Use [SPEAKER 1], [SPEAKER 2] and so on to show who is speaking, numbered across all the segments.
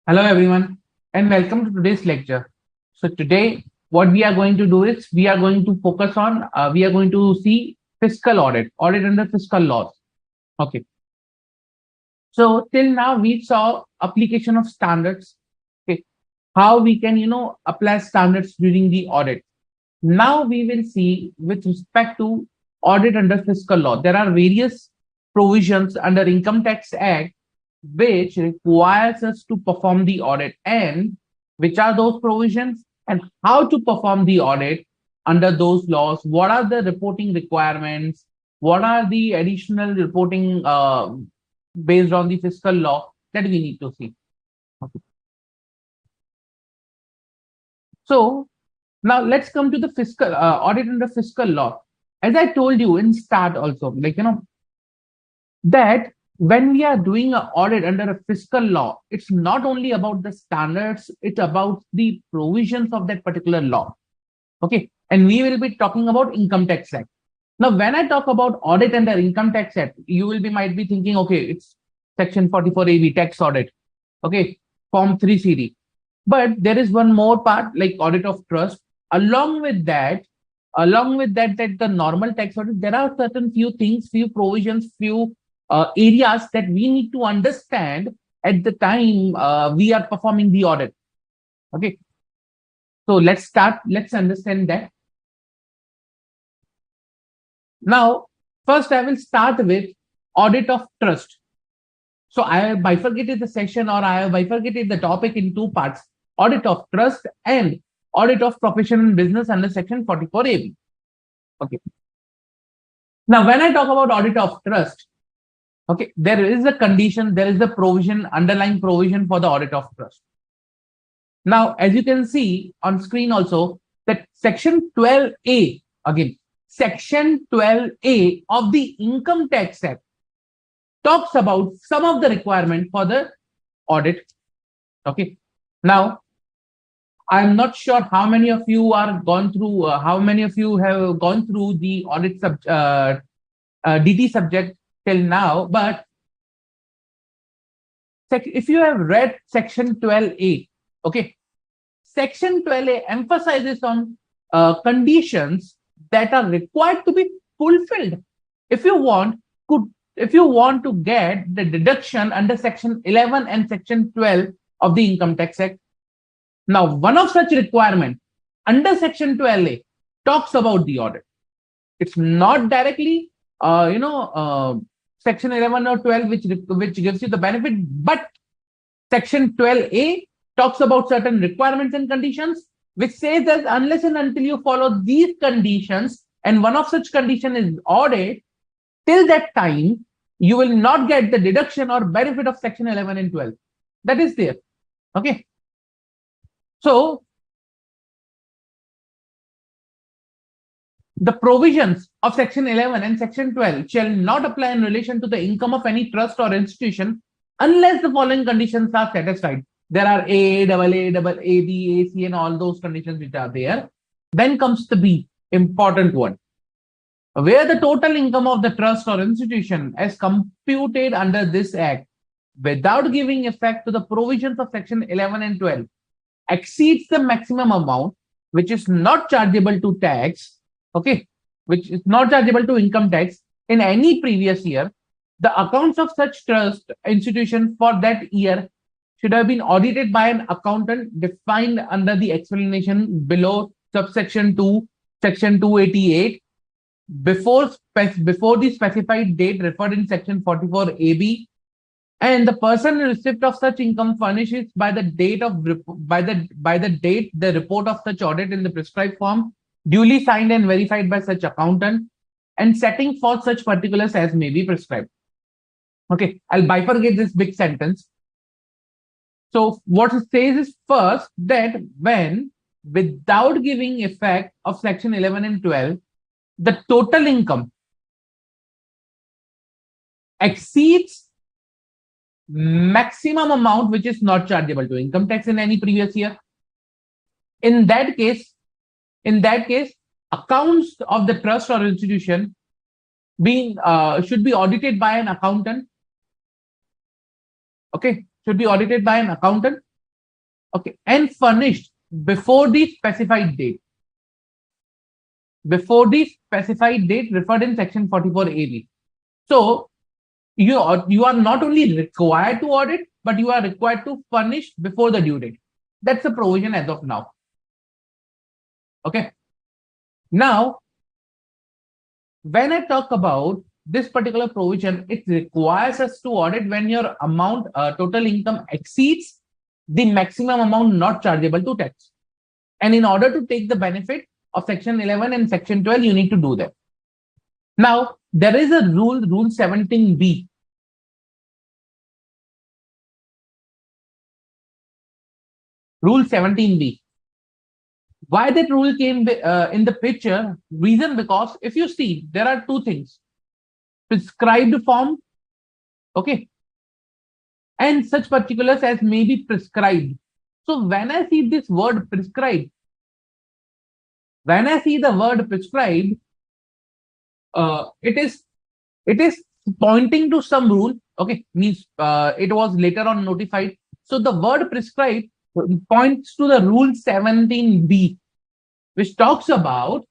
[SPEAKER 1] Hello everyone and welcome to today's lecture. So today what we are going to do is we are going to focus on we are going to see fiscal audit under fiscal laws. Okay. So till now we saw application of standards. Okay. How we can apply standards during the audit. Now we will see with respect to audit under fiscal law. There are various provisions under Income Tax Act which requires us to perform the audit, and which are those provisions and how to perform the audit under those laws. What are the reporting requirements? What are the additional reporting based on the fiscal law that we need to see? Okay. So now let's come to the fiscal audit under fiscal law. As I told you in start also, that when we are doing an audit under a fiscal law, it's not only about the standards, it's about the provisions of that particular law. Okay. And we will be talking about Income Tax Act. Now, when I talk about audit under Income Tax Act, you might be thinking, okay, it's section 44AB tax audit. Okay. Form 3CD. But there is one more part like audit of trust. Along with that, that the normal tax audit, there are certain few things, few provisions, few areas that we need to understand at the time we are performing the audit. Okay. So let's start. Let's understand that. Now, first I will start with audit of trust. So I have bifurcated the section, or I have bifurcated the topic in two parts: audit of trust and audit of profession and business under section 44AB. Okay. Now, when I talk about audit of trust, okay, there is a condition, there is a provision, underlying provision for the audit of trust. Now, as you can see on screen also, that section 12A, again, section 12A of the Income Tax Act talks about some of the requirement for the audit. Okay. Now, I'm not sure how many of you are gone through, how many of you have gone through the audit DT subject till now, but if you have read section 12A, okay, section 12A emphasizes on conditions that are required to be fulfilled if you want to get the deduction under section 11 and section 12 of the Income Tax Act. Now, one of such requirement under section 12A talks about the audit. It's not directly section 11 or 12 which gives you the benefit, but section 12A talks about certain requirements and conditions, which says that unless and until you follow these conditions, and one of such condition is audit, till that time you will not get the deduction or benefit of section 11 and 12. That is there. Okay. So the provisions of section 11 and section 12 shall not apply in relation to the income of any trust or institution unless the following conditions are satisfied. There are A, AA, B, AC, and all those conditions which are there. Then comes the B, important one. Where the total income of the trust or institution as computed under this act without giving effect to the provisions of section 11 and 12 exceeds the maximum amount which is not chargeable to tax, okay, which is not chargeable to income tax in any previous year, the accounts of such trust institution for that year should have been audited by an accountant defined under the explanation below subsection 2, section 288, before the specified date referred in section 44AB, and the person in receipt of such income furnishes by the date the report of such audit in the prescribed form, duly signed and verified by such accountant, and setting forth such particulars as may be prescribed. Okay, I'll bifurcate this big sentence. So what it says is first that when, without giving effect of section 11 and 12, the total income exceeds maximum amount which is not chargeable to income tax in any previous year. In that case, accounts of the trust or institution should be audited by an accountant. Okay, should be audited by an accountant Okay, and furnished before the specified date. Before the specified date referred in section 44 AB. So you are not only required to audit, but you are required to furnish before the due date. That's the provision as of now. Okay. Now, when I talk about this particular provision, it requires us to audit when your amount, total income exceeds the maximum amount not chargeable to tax. And in order to take the benefit of section 11 and section 12, you need to do that. Now, there is a rule 17B. Rule 17B. Why that rule came in the picture? Reason because if you see, there are two things. Prescribed form, okay, and such particulars as may be prescribed. So when I see this word prescribed, when I see the word prescribed, it is pointing to some rule, okay, means it was later on notified. So the word prescribed points to the rule 17B, which talks about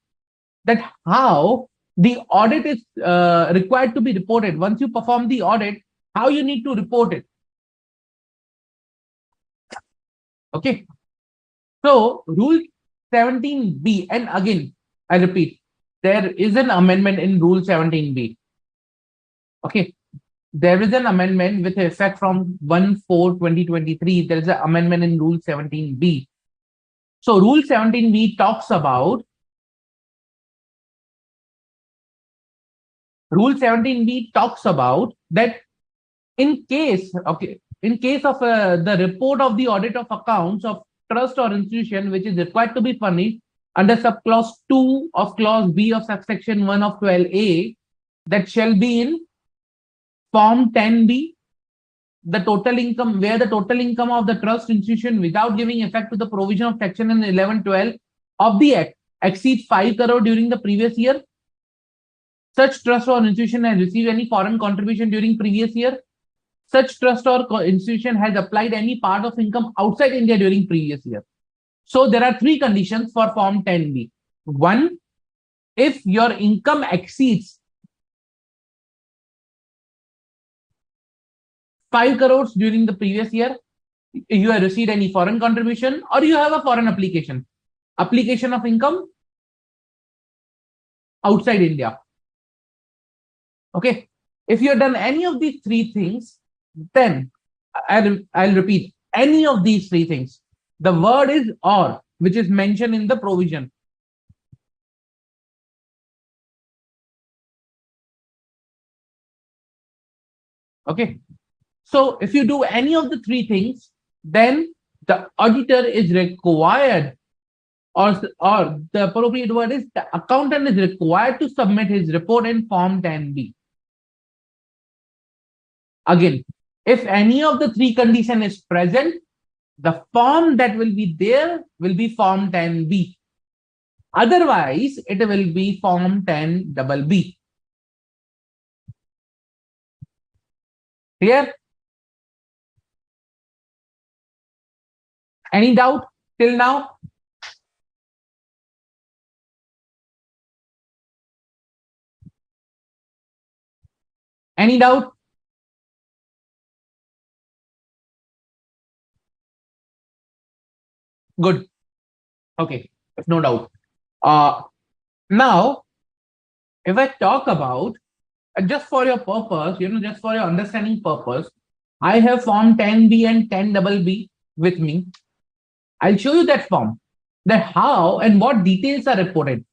[SPEAKER 1] that how the audit is required to be reported. Once you perform the audit, how you need to report it. Okay. So rule 17B, and again, I repeat, there is an amendment in rule 17B. Okay. There is an amendment with effect from 1/4/2023. There is an amendment in rule 17B. So rule 17B talks about that in case, okay, in case of the report of the audit of accounts of trust or institution which is required to be furnished under subclause 2 of clause B of subsection 1 of 12A, that shall be in form 10B, the total income, where the total income of the trust institution without giving effect to the provision of section in 1112 of the act exceeds 5 crore during the previous year. Such trust or institution has received any foreign contribution during previous year. Such trust or institution has applied any part of income outside India during previous year. So there are three conditions for form 10B. One, if your income exceeds 5 crores during the previous year, you have received any foreign contribution, or you have a foreign application of income outside India. Okay. If you have done any of these three things, then I'll repeat, any of these three things. The word is or, which is mentioned in the provision. Okay. So if you do any of the three things, then the auditor is required, or the appropriate word is the accountant is required to submit his report in form 10B. Again, if any of the three condition is present, the form that will be there will be form 10B. Otherwise, it will be form 10BB. Clear? Any doubt till now? Any doubt? Good. Okay, no doubt. Now, if I talk about, just for your purpose, just for your understanding purpose, I have form 10B and 10BB with me. I'll show you that form, that how and what details are reported.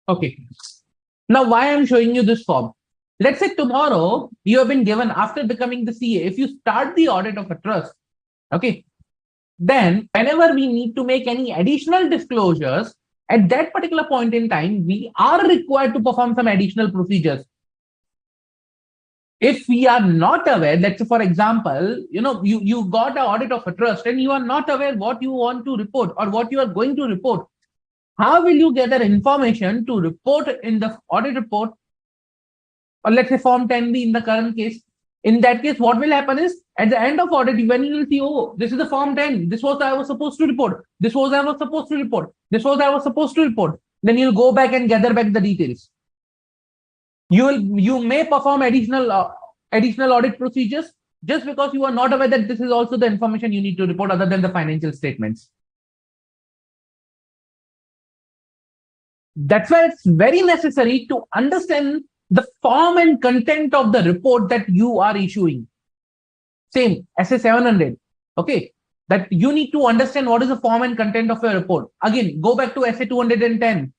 [SPEAKER 1] Okay. Now, why I'm showing you this form? Let's say tomorrow you have been given, after becoming the CA, if you start the audit of a trust, okay, then whenever we need to make any additional disclosures, at that particular point in time, we are required to perform some additional procedures. If we are not aware, let's say, for example, you got an audit of a trust and you are not aware what you want to report or what you are going to report, how will you gather information to report in the audit report or let's say Form 10B in the current case. In that case, what will happen is at the end of audit, when you will see, oh, this is the Form 10. This was I was supposed to report. This was I was supposed to report. This was I was supposed to report. Then you'll go back and gather back the details. You may perform additional audit procedures just because you are not aware that this is also the information you need to report other than the financial statements. That's why it's very necessary to understand the form and content of the report that you are issuing. Same, SA 700. Okay, that you need to understand what is the form and content of your report. Again, go back to SA 210.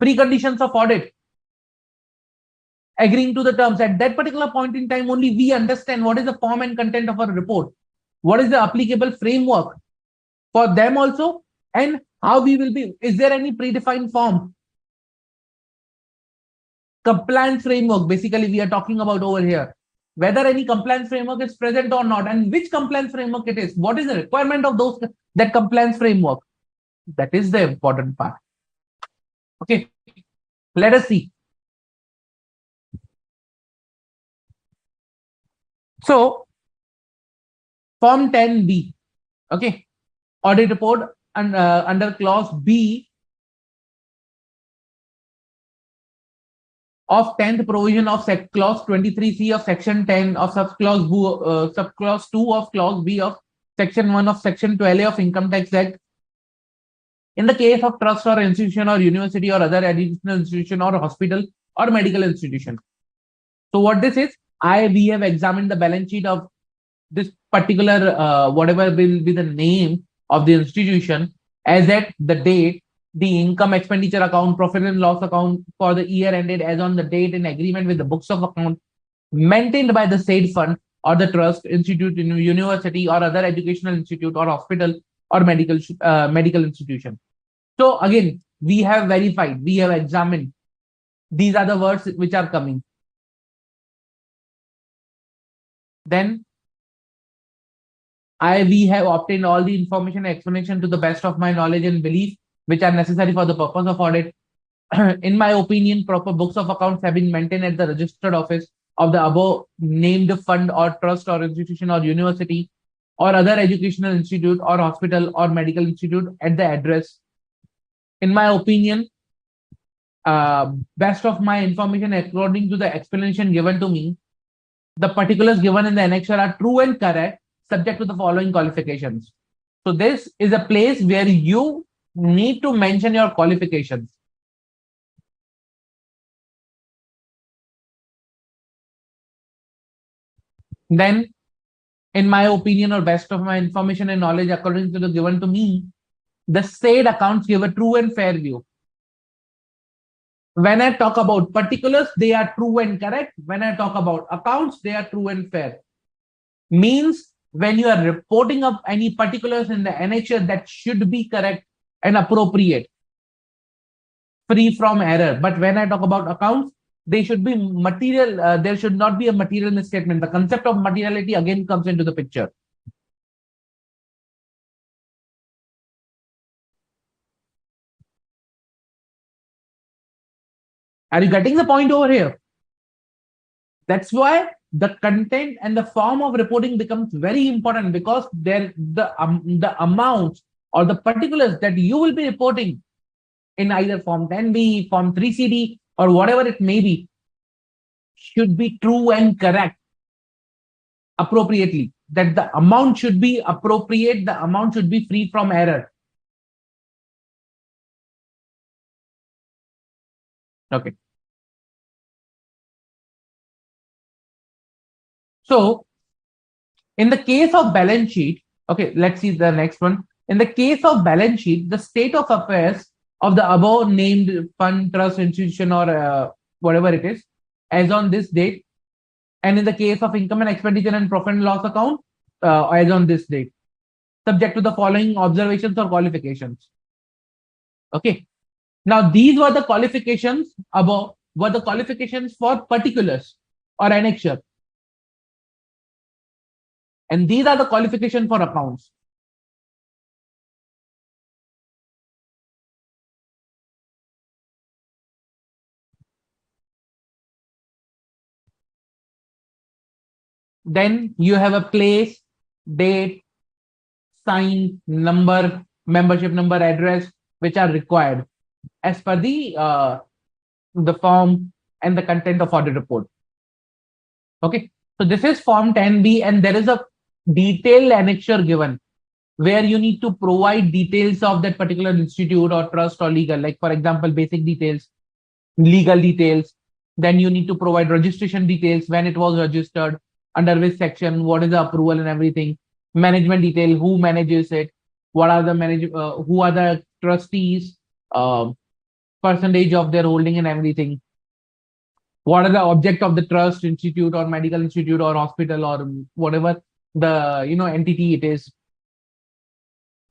[SPEAKER 1] Preconditions of audit. Agreeing to the terms. At that particular point in time, only we understand what is the form and content of our report. What is the applicable framework for them also, and how we will be. Is there any predefined form? Compliance framework, basically, we are talking about over here. Whether any compliance framework is present or not, and which compliance framework it is. What is the requirement of that compliance framework? That is the important part. Okay, let us see. So, Form 10B, okay, audit report and under clause B of 10th provision of clause 23C of section 10 of subclause 2 of clause B of section 1 of section 12A of Income Tax Act. In the case of trust or institution or university or other educational institution or hospital or medical institution. So what this is, we have examined the balance sheet of this particular whatever will be the name of the institution as at the date, the income expenditure account, profit and loss account for the year ended as on the date in agreement with the books of account maintained by the said fund or the trust, institute, university or other educational institute or hospital or medical institution. So again, we have verified, we have examined. These are the words which are coming. Then we have obtained all the information and explanation to the best of my knowledge and belief, which are necessary for the purpose of audit. In my opinion, proper books of accounts have been maintained at the registered office of the above named fund or trust or institution or university or other educational institute or hospital or medical institute at the address. In my opinion, best of my information according to the explanation given to me, the particulars given in the annexure are true and correct, subject to the following qualifications. So this is a place where you need to mention your qualifications. Then, in my opinion or best of my information and knowledge according to the given to me, the said accounts give a true and fair view. When I talk about particulars, they are true and correct. When I talk about accounts, they are true and fair. Means when you are reporting up any particulars in the annexure, that should be correct and appropriate, free from error. But when I talk about accounts, they should be material. There should not be a material misstatement. The concept of materiality again comes into the picture. Are you getting the point over here? That's why the content and the form of reporting becomes very important, because the amounts or the particulars that you will be reporting in either Form 10B, Form 3CD, or whatever it may be, should be true and correct appropriately. That the amount should be appropriate, the amount should be free from error. Okay. So, in the case of balance sheet, okay, let's see the next one. In the case of balance sheet, the state of affairs of the above named fund, trust, institution, or whatever it is, as on this date, and in the case of income and expenditure and profit and loss account, as on this date, subject to the following observations or qualifications. Okay. Now, these were the qualifications above, were the qualifications for particulars or annexure. And these are the qualifications for accounts. Then you have a place, date, sign, number, membership number, address, which are required as per the form and the content of audit report. Okay, so this is form 10B, and there is a detailed annexure given where you need to provide details of that particular institute or trust or legal, like for example, basic details, legal details. Then you need to provide registration details, when it was registered, under which section, what is the approval and everything, management detail, who manages it, what are the who are the trustees, percentage of their holding and everything, what are the object of the trust, institute or medical institute or hospital or whatever the entity it is.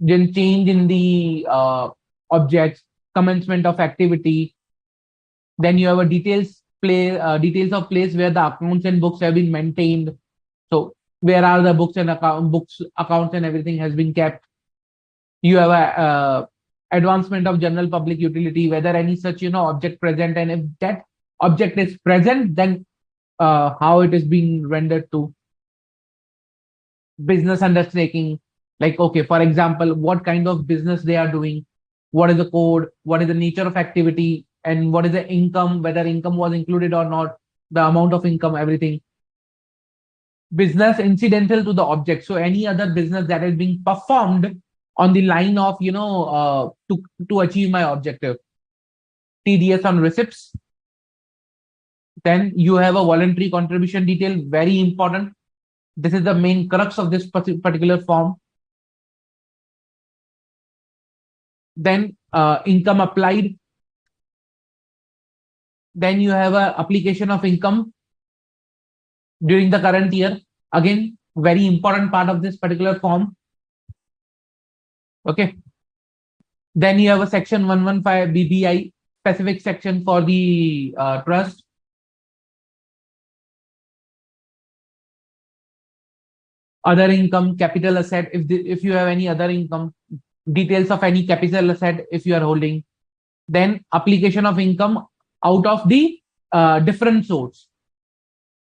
[SPEAKER 1] Then change in the objects, commencement of activity. Then you have a details of place where the accounts and books have been maintained. So where are the books and accounts and everything has been kept. You have a advancement of general public utility, whether any such object present, and if that object is present, then how it is being rendered to. Business undertaking, like, okay, for example, what kind of business they are doing, what is the code, what is the nature of activity, and what is the income, whether income was included or not, the amount of income, everything. Business incidental to the object, so any other business that is being performed on the line of to achieve my objective. TDS on receipts. Then you have a voluntary contribution detail, very important. This is the main crux of this particular form. Then income applied. Then you have a application of income during the current year. Again, very important part of this particular form. Okay. Then you have a section 115 BBI, specific section for the trust. Other income, capital asset, if you have any other income, details of any capital asset if you are holding. Then application of income out of the different source.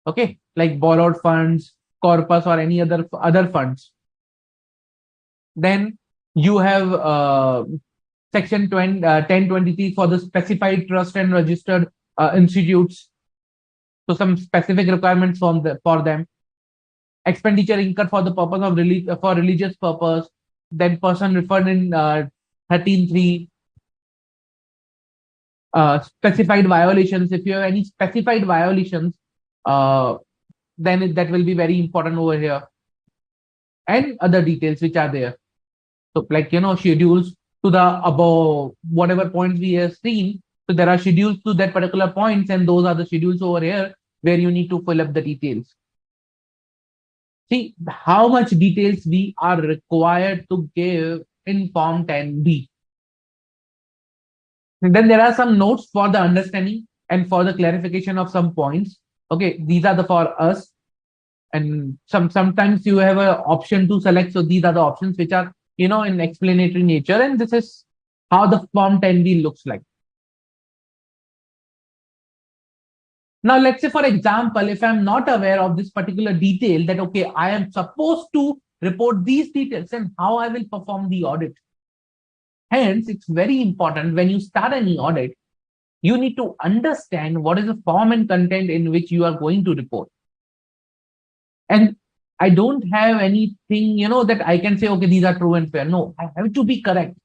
[SPEAKER 1] Okay, like borrowed funds, corpus, or any other funds. Then you have section 1023 for the specified trust and registered institutes. So some specific requirements for them. Expenditure incurred for the purpose of for religious purpose. Then person referred in 13.3. Specified violations. If you have any specified violations, then that will be very important over here. And other details which are there. So like, schedules to the above, whatever points we have seen. So there are schedules to that particular points, and those are the schedules over here where you need to fill up the details. See how much details we are required to give in Form 10B. And then there are some notes for the understanding and for the clarification of some points. Okay, these are for us. And sometimes you have an option to select. So these are the options which are, in explanatory nature. And this is how the Form 10B looks like. Now, let's say, for example, if I'm not aware of this particular detail, that, okay, I am supposed to report these details, and how I will perform the audit. Hence, it's very important when you start any audit, you need to understand what is the form and content in which you are going to report. And I don't have anything, that I can say, okay, these are true and fair. No, I have to be correct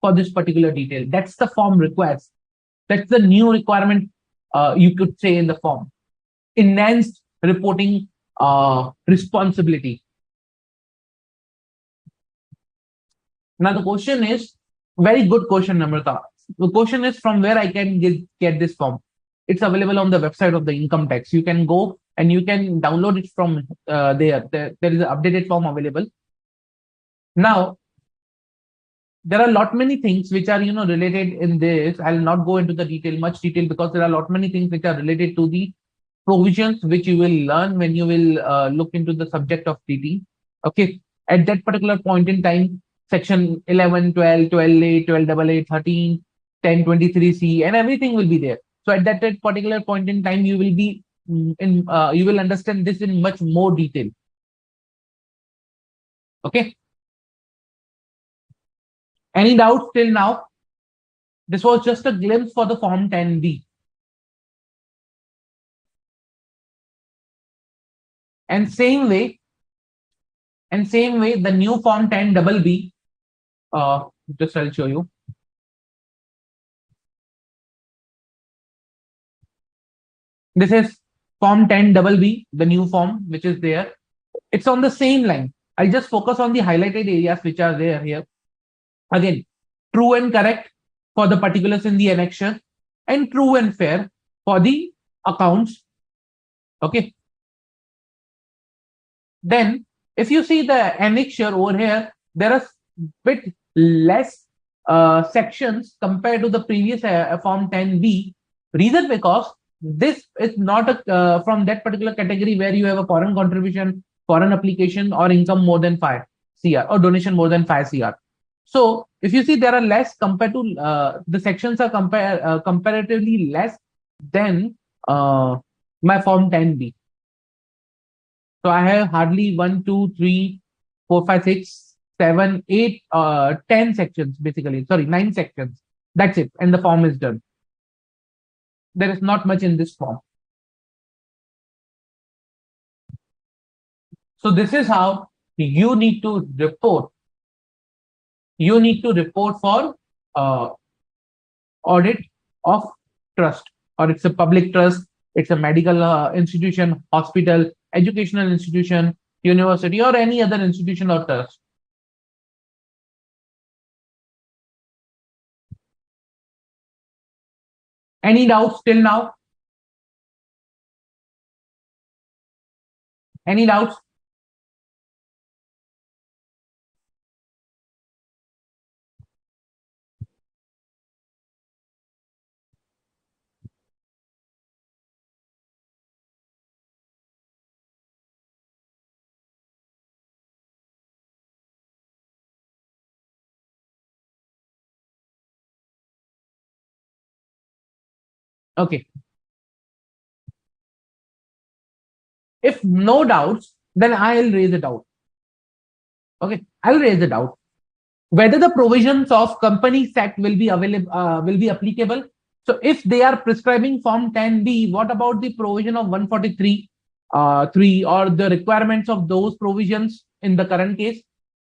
[SPEAKER 1] for this particular detail. That's the form requires. That's the new requirement. You could say in the form. Enhanced reporting responsibility. Now the question is, very good question, Namrata. The question is, from where I can get this form? It's available on the website of the income tax. You can go and you can download it from there. There is an updated form available. Now, there are many things which are related in this. I'll not go into the much detail because there are many things which are related to the provisions which you will learn when you will look into the subject of DT. Okay, at that particular point in time, section 11, 12, 12A, 12AA, 13, 1023C, and everything will be there. So at that particular point in time, you will be you will understand this in much more detail. Okay. Any doubts till now? This was just a glimpse for the Form 10B. And same way, the new Form 10BB, just I'll show you. This is Form 10BB, the new form which is there. It's on the same line. I'll just focus on the highlighted areas which are there here. Again, true and correct for the particulars in the annexure, and true and fair for the accounts. Okay. Then, if you see the annexure over here, there are bit less sections compared to the previous Form 10B. Reason because this is not a from that particular category where you have a foreign contribution, foreign application, or income more than 5 CR or donation more than 5 CR. So if you see, there are less compared to the sections are comparatively less than my Form 10B. So I have hardly 1, 2, 3, 4, 5, 6, 7, 8, 10 sections basically. Sorry, 9 sections. That's it, and the form is done. There is not much in this form. So this is how you need to report. You need to report for audit of trust, or it's a public trust, it's a medical institution, hospital, educational institution, university, or any other institution or trust. Any doubts till now? Any doubts? Okay. If no doubts, then I'll raise a doubt. Okay, I'll raise a doubt whether the provisions of Companies Act will be available, will be applicable. So if they are prescribing Form 10B, what about the provision of 143 3, or the requirements of those provisions in the current case,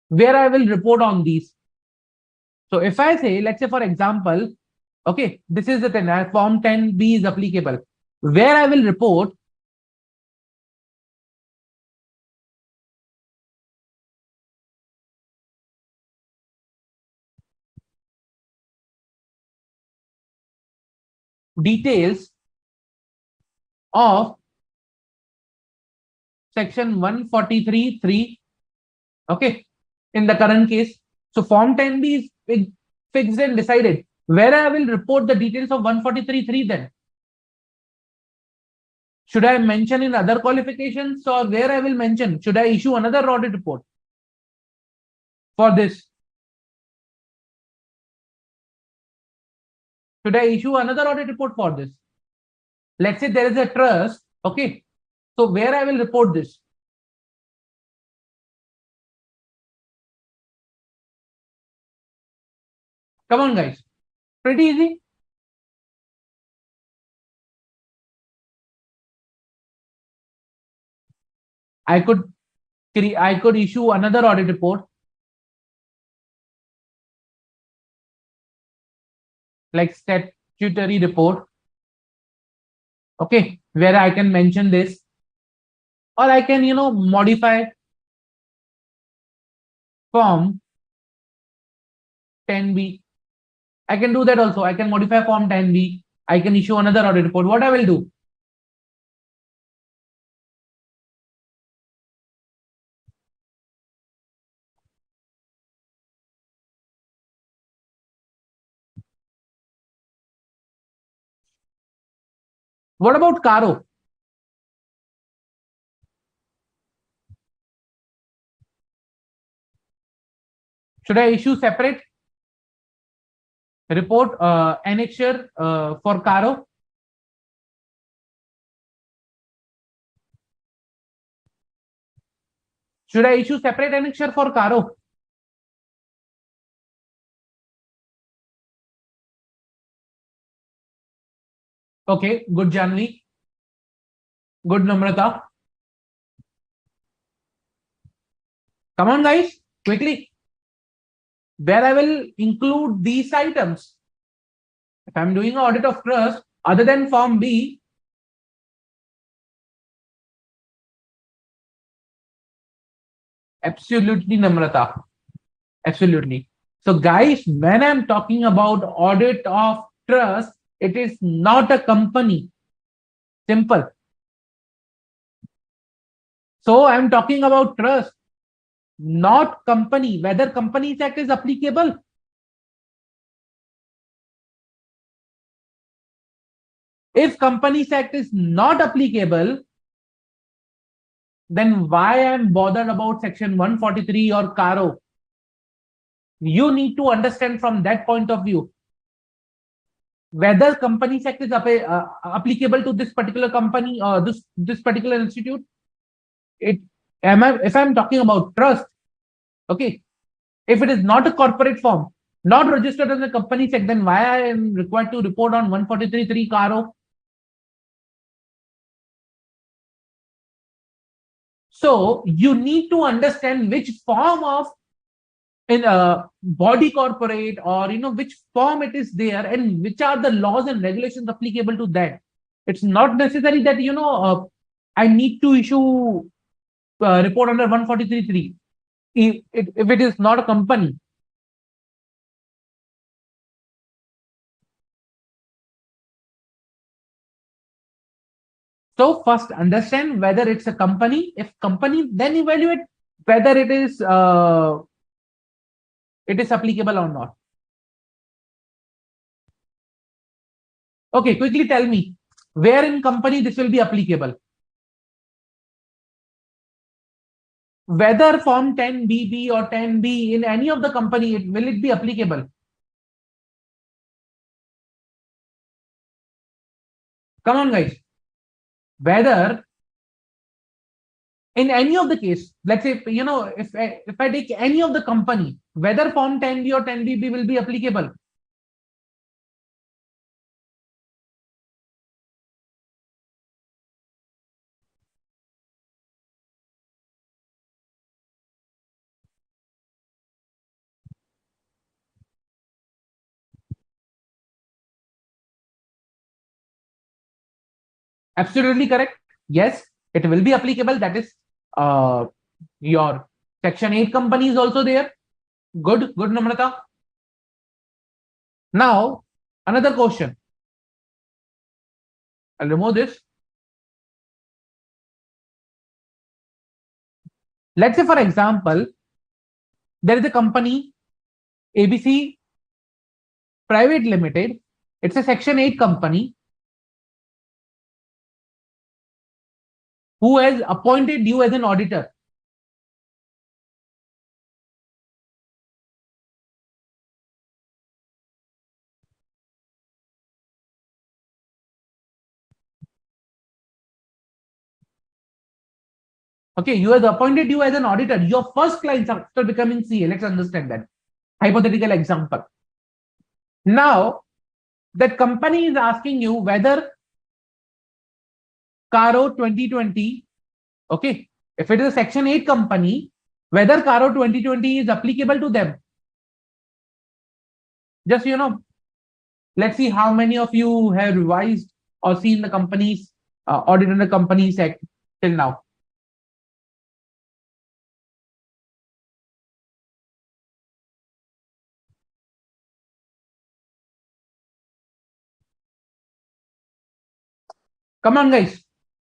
[SPEAKER 1] where I will report on these? So if I say, let's say for example, okay, this is the thing, Form 10B is applicable, where I will report details of section 143(3), okay, in the current case. So Form 10B is fixed and decided. Where I will report the details of 143(3) then? Should I mention in other qualifications, or where I will mention? Should I issue another audit report for this? Should I issue another audit report for this? Let's say there is a trust, okay. So where I will report this? Come on, guys. Pretty easy. I could issue another audit report, like statutory report, okay, where I can mention this, or I can, modify Form 10B. I can do that also. I can modify Form 10B. I can issue another audit report. What I will do? What about Caro? Should I issue separate report annexure for Caro? Should I issue separate annexure for Caro? Okay, good Janvi. Good Namrata. Come on, guys, quickly. Where I will include these items. If I'm doing an audit of trust, other than Form B, absolutely, Namrata. Absolutely. So, guys, when I'm talking about audit of trust, it is not a company. Simple. So, I'm talking about trust, not company. Whether Companies Act is applicable. If Companies Act is not applicable, then why I'm bothered about Section 143 or Caro? You need to understand from that point of view whether Companies Act is applicable to this particular company or this particular institute. If I'm talking about trust, okay, if it is not a corporate form, not registered as a Companies Act, then why I am required to report on 143.3 Caro? So you need to understand which form of in a body corporate, or which form it is there, and which are the laws and regulations applicable to that. It's not necessary that I need to issue report under 143.3 if it is not a company. So first understand whether it's a company. If company, then evaluate whether it is applicable or not. Okay, quickly tell me where in company this will be applicable. Whether Form 10BB or 10B in any of the company, will it be applicable? Come on, guys. Whether in any of the case, let's say, if I take any of the company, whether Form 10B or 10BB will be applicable. Absolutely correct. Yes, it will be applicable. That is your Section 8 company is also there. Good, Namrata. Now, another question. I'll remove this. Let's say, for example, there is a company, ABC Private Limited. It's a Section 8 company who has appointed you as an auditor. Okay, you has appointed you as an auditor. Your first client after becoming CA. Let's understand that. Hypothetical example. Now, that company is asking you whether Caro 2020, okay, if it is a Section 8 company, whether Caro 2020 is applicable to them. Just, let's see how many of you have revised or seen the company's audit under Companies Act till now. Come on, guys.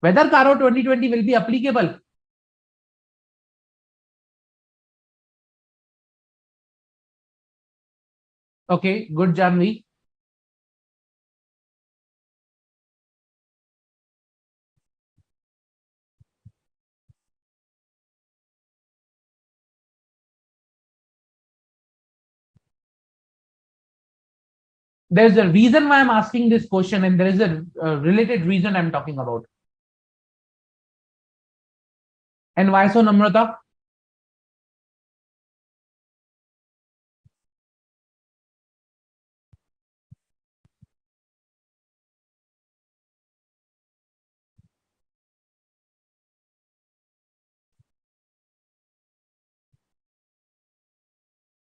[SPEAKER 1] Whether Caro 2020 will be applicable. Okay, good, Janvi. There's a reason why I'm asking this question, and there is a related reason I'm talking about. And why so, Namrata?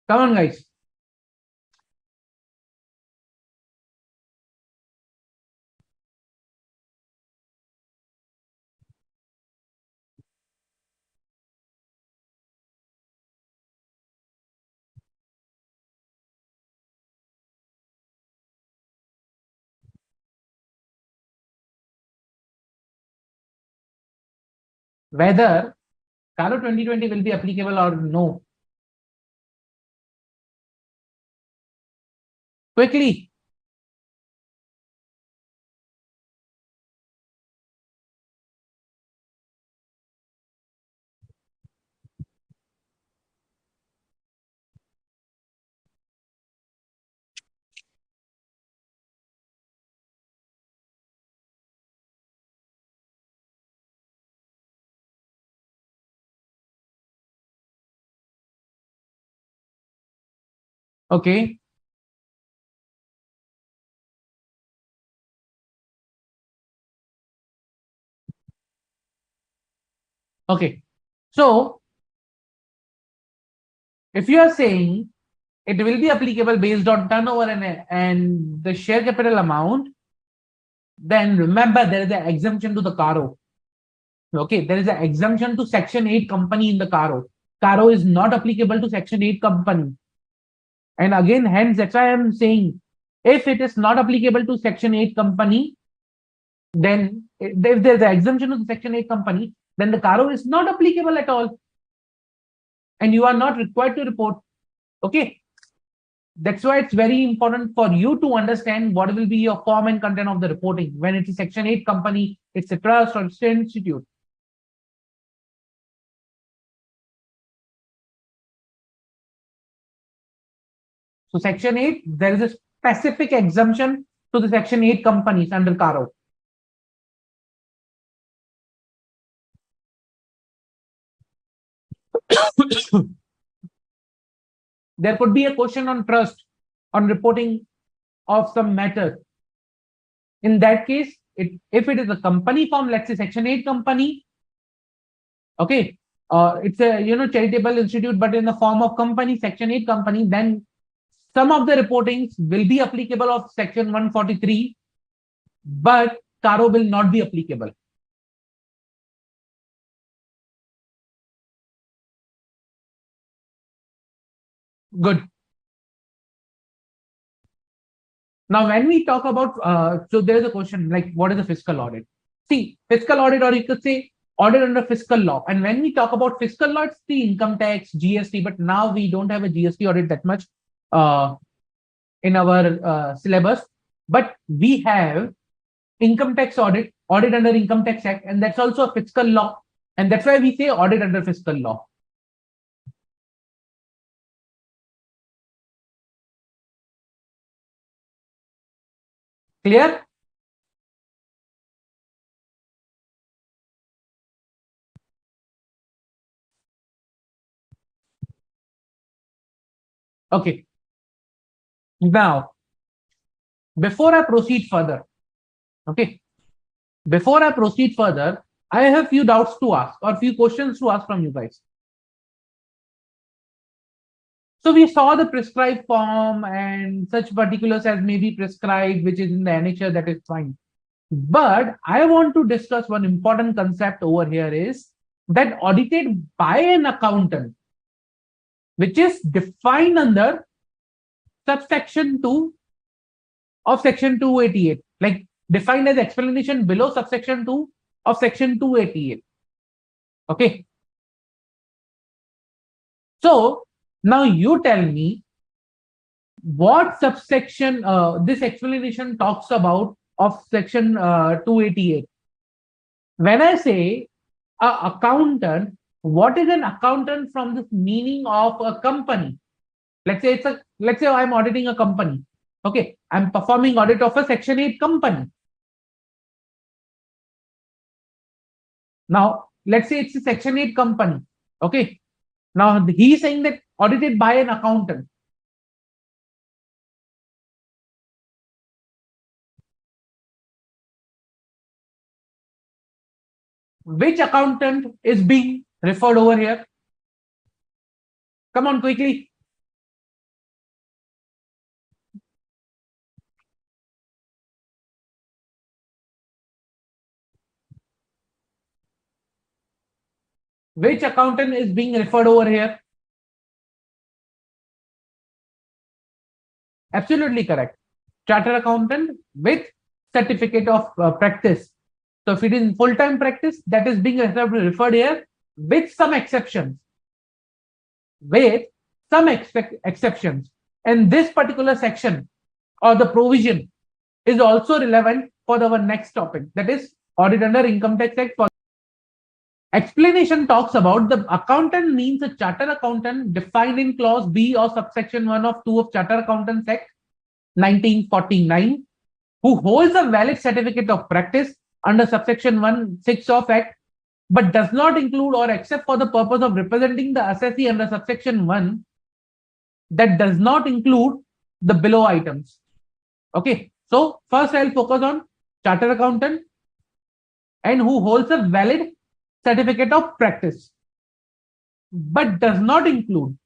[SPEAKER 1] Come on, guys. Whether Caro 2020 will be applicable or no. Quickly. Okay. Okay. So if you are saying it will be applicable based on turnover and the share capital amount, then remember there is an exemption to the Caro. Okay, there is an exemption to Section 8 company in the Caro. Caro is not applicable to Section 8 company. And again, hence, that's why I'm saying if it is not applicable to Section 8 company, then if there's an exemption to the Section 8 company, then the Caro is not applicable at all. And you are not required to report. Okay. That's why it's very important for you to understand what will be your form and content of the reporting. When it's a Section 8 company, it's a trust or it's an institute. So Section 8, there is a specific exemption to the Section 8 companies under Caro. There could be a question on trust, on reporting of some matter. In that case, if it is a company form, let's say Section 8 company, okay, it's a charitable institute, but in the form of company, Section 8 company, then some of the reportings will be applicable of Section 143, but Caro will not be applicable. Good. Now, when we talk about, so there is a question like, what is a fiscal audit? See, fiscal audit, or you could say audit under fiscal law. And when we talk about fiscal law, it's the income tax, GST, but now we don't have a GST audit that much in our syllabus. But we have income tax audit, audit under Income Tax Act, and that's also a fiscal law. And that's why we say audit under fiscal law. Clear? Okay. Now, before I proceed further, okay, before I proceed further, I have few doubts to ask or few questions to ask from you guys. So we saw the prescribed form and such particulars as may be prescribed, which is in the annexure, that is fine. But I want to discuss one important concept over here is that audited by an accountant, which is defined under subsection 2 of section 288, like defined as explanation below subsection 2 of section 288. Okay. So now you tell me what subsection this explanation talks about of section 288. When I say accountant, what is an accountant from the meaning of a company? Let's say I'm auditing a company. Okay, I'm performing audit of a Section 8 company. Now, let's say it's a Section 8 company. Okay. Now he's saying that audited by an accountant. Which accountant is being referred over here? Come on, quickly. Which accountant is being referred over here? Absolutely correct. Chartered accountant with certificate of practice. So if it is full-time practice, that is being referred here with some exceptions. With some exceptions. And this particular section or the provision is also relevant for our next topic, that is audit under Income Tax Act. Explanation talks about the accountant means a chartered accountant defined in clause B or subsection 1 of 2 of Chartered Accountants Act 1949, who holds a valid certificate of practice under subsection 1(6) of Act, but does not include or except for the purpose of representing the assessee under subsection 1, that does not include the below items. Okay, so first I'll focus on chartered accountant and who holds a valid certificate of practice, but does not include.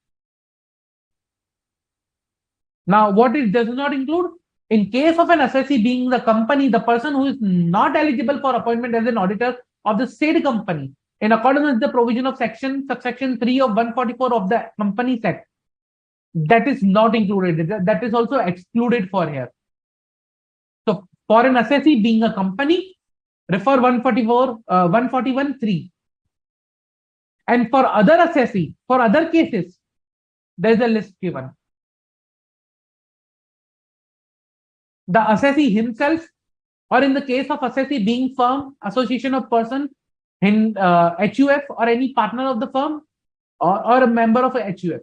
[SPEAKER 1] Now, what it does not include? In case of an assessee being the company, the person who is not eligible for appointment as an auditor of the said company, in accordance with the provision of subsection 3 of 144 of the Companies Act, that is not included. That is also excluded for here. So, for an assessee being a company, refer 141(3). And for other assessee, for other cases, there is a list given. The assessee himself, or in the case of assessee being firm, association of person, in HUF or any partner of the firm, or a member of a HUF.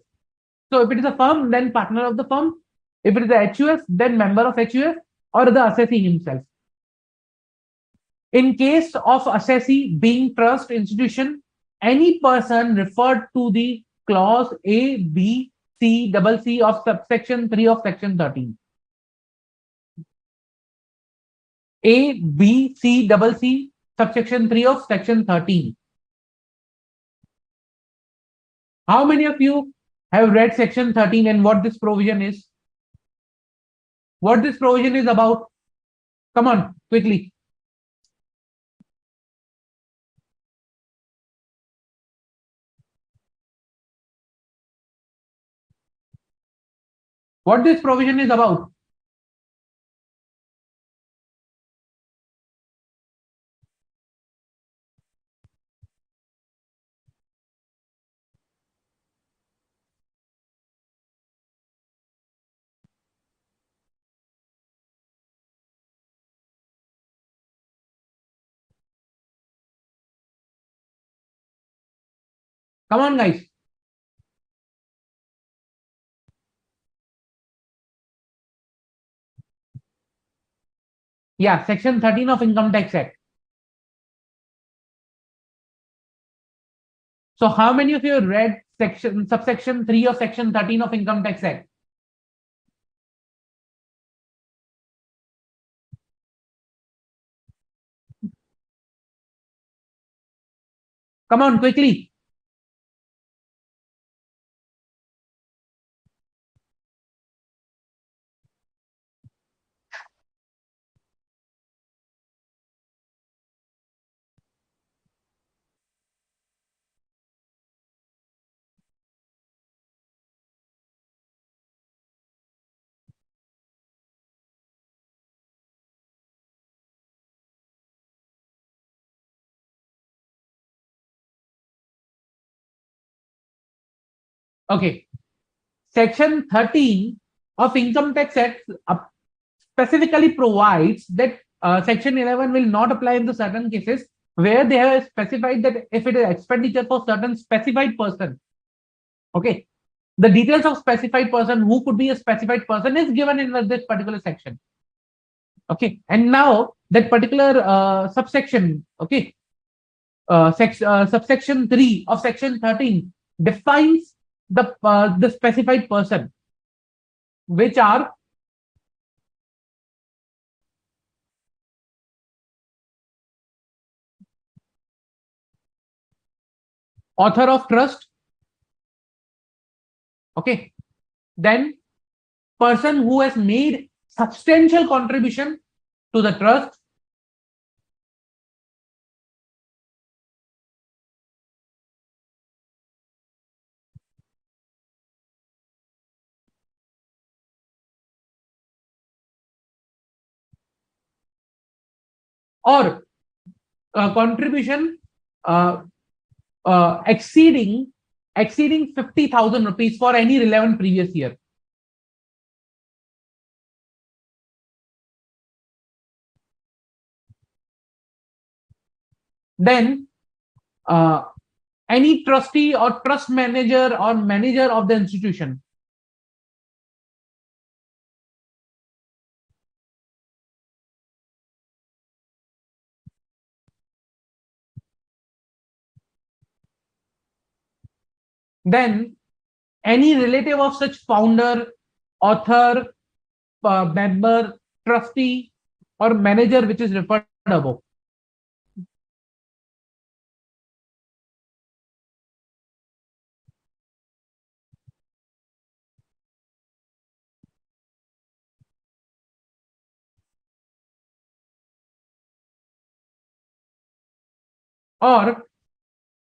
[SPEAKER 1] So if it is a firm, then partner of the firm. If it is a HUF, then member of HUF or the assessee himself. In case of assessee being trust institution, any person referred to the clause A, B, C, C of subsection 3 of section 13. A, B, C, C, subsection 3 of section 13. How many of you have read section 13 and what this provision is? What this provision is about? Come on, quickly. What this provision is about? Come on, guys. Yeah, section 13 of Income Tax Act. So how many of you read subsection 3 of section 13 of Income Tax Act? Come on, quickly. Okay. Section 13 of Income Tax Act specifically provides that section 11 will not apply in the certain cases where they have specified that if it is expenditure for certain specified person. Okay. The details of specified person, who could be a specified person, is given in this particular section. Okay. And now that particular subsection, okay, subsection 3 of section 13 defines the specified person, which are author of trust, okay, then person who has made substantial contribution to the trust, or contribution uh, exceeding 50,000 rupees for any relevant previous year. Then any trustee or trust manager or manager of the institution. Then any relative of such founder, author, member, trustee, or manager which is referred above. Or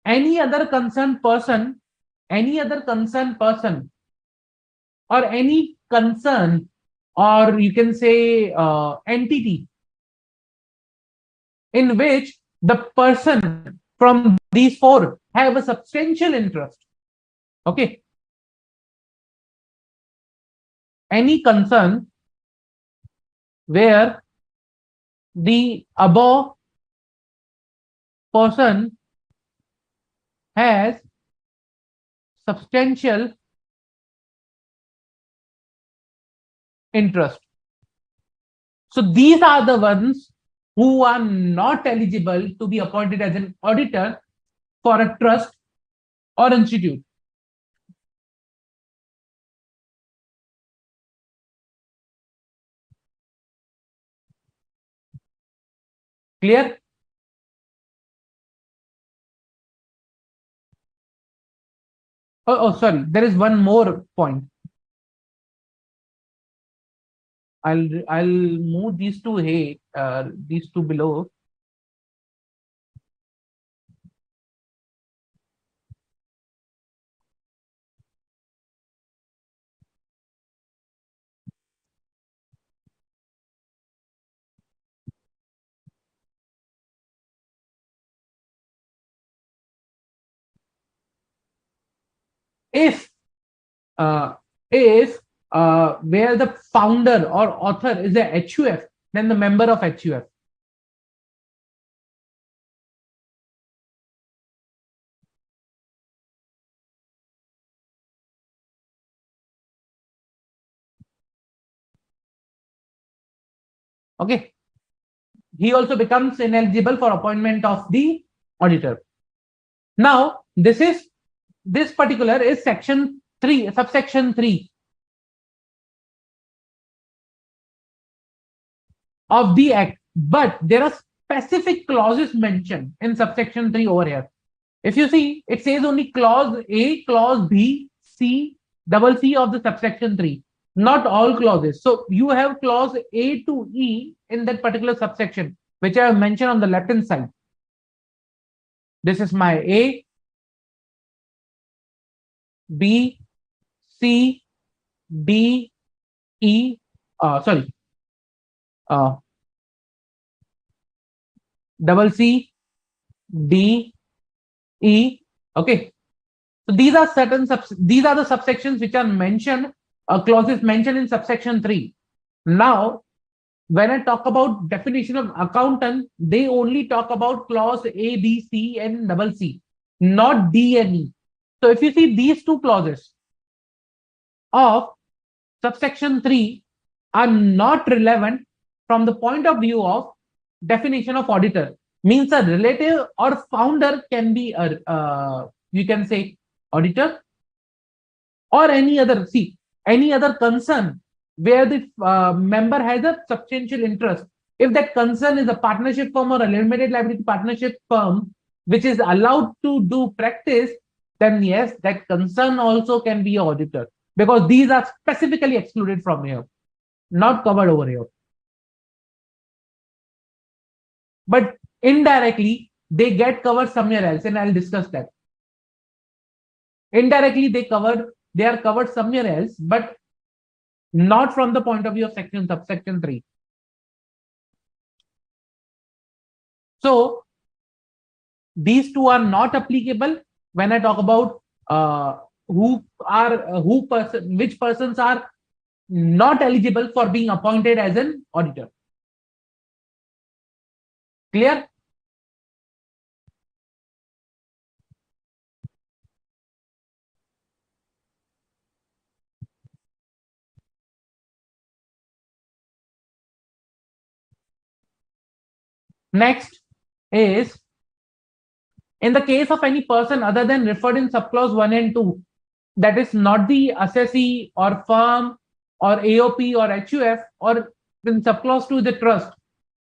[SPEAKER 1] any other concerned person, or any concern, or you can say entity in which the person from these four have a substantial interest. Okay. Any concern where the above person has substantial interest. So these are the ones who are not eligible to be appointed as an auditor for a trust or institute. Clear? Sorry. There is one more point. I'll move these two these two below. If uh, if where the founder or author is a HUF, then the member of HUF. Okay. He also becomes ineligible for appointment of the auditor. Now, this particular is section 3, subsection 3 of the act, but there are specific clauses mentioned in subsection 3 over here. If you see, it says only clause A, clause B, C, double C of the subsection 3, not all clauses. So you have clause A to E in that particular subsection, which I have mentioned on the left hand side. This is my A, B, C, D, E, sorry, double C, D, E. Okay. So these are these are the subsections which are mentioned, clauses mentioned in subsection 3. Now, when I talk about definition of accountant, they only talk about clause A, B, C, and double C, not D and E. So if you see these two clauses of subsection 3 are not relevant from the point of view of definition of auditor. Means a relative or founder can be a you can say auditor, or any other concern where the member has a substantial interest. If that concern is a partnership firm or a limited liability partnership firm which is allowed to do practice, then yes, that concern also can be an auditor, because these are specifically excluded from here, not covered over here. But indirectly, they get covered somewhere else, and I'll discuss that. Indirectly, they are covered somewhere else, but not from the point of view of subsection 3. So these two are not applicable when I talk about which persons are not eligible for being appointed as an auditor. Clear? Next is, in the case of any person other than referred in subclause 1 and 2, that is not the assessee or firm or AOP or HUF, or in subclause 2 the trust,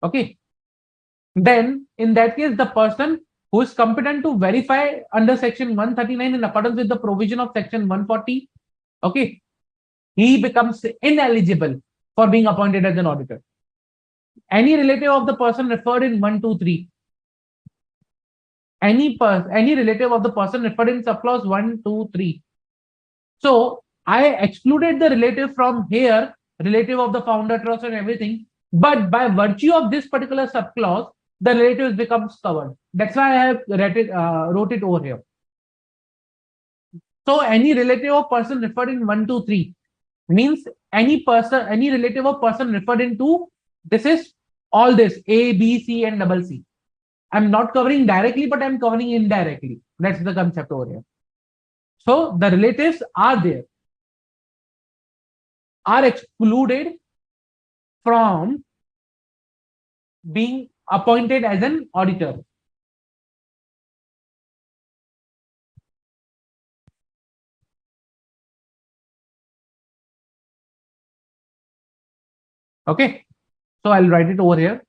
[SPEAKER 1] okay, then in that case the person who is competent to verify under section 139 in accordance with the provision of section 140, okay, he becomes ineligible for being appointed as an auditor. Any relative of the person referred in 1, 2, 3, any relative of the person referred in subclause 1, 2, 3. So I excluded the relative from here, relative of the founder trust and everything, but by virtue of this particular subclause, the relative becomes covered. That's why I have wrote it over here. So any relative of person referred in 1, 2, 3 means any relative of person referred in 2. This is all this A, B, C, and double C. I'm not covering directly, but I'm covering indirectly. That's the concept over here. So the relatives are there, are excluded from being appointed as an auditor. Okay, so I'll write it over here.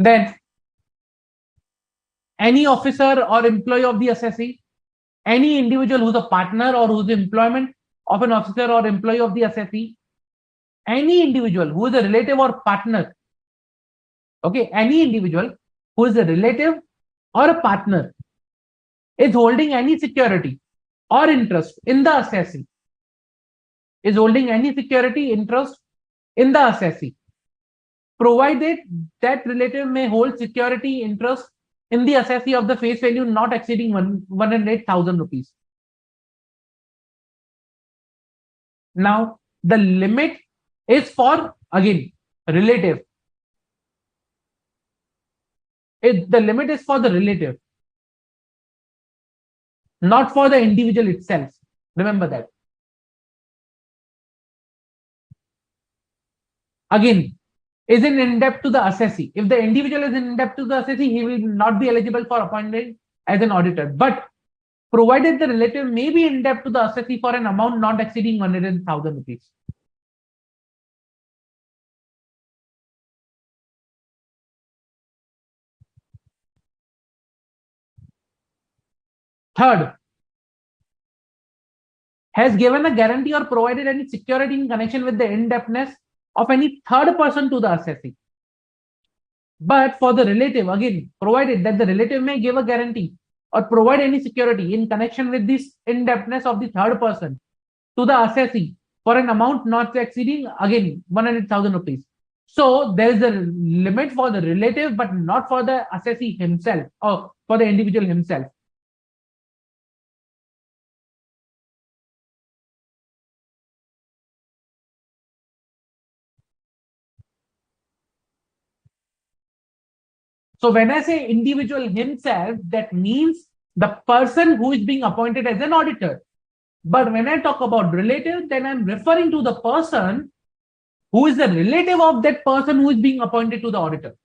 [SPEAKER 1] Then any officer or employee of the assessee, any individual who's a partner or who's the employment of an officer or employee of the assessee, any individual who is a relative or partner, okay, any individual who is a relative or a partner is holding any security or interest in the assessee, is holding any security interest in the assessee, provided that relative may hold security interest in the assessee of the face value not exceeding 108,000 rupees. Now, the limit is for, again, relative. The limit is for the relative, not for the individual itself. Remember that. Again, is in debt to the assessee. If the individual is in debt to the assessee, he will not be eligible for appointment as an auditor. But provided the relative may be in debt to the assessee for an amount not exceeding 100,000 rupees. Third, has given a guarantee or provided any security in connection with the indebtedness of any third person to the assessee. But for the relative, again, provided that the relative may give a guarantee or provide any security in connection with this indebtedness of the third person to the assessee for an amount not exceeding, again, 100,000 rupees. So there is a limit for the relative, but not for the assessee himself or for the individual himself. So when I say individual himself, that means the person who is being appointed as an auditor. But when I talk about relative, then I'm referring to the person who is the relative of that person who is being appointed to the auditor,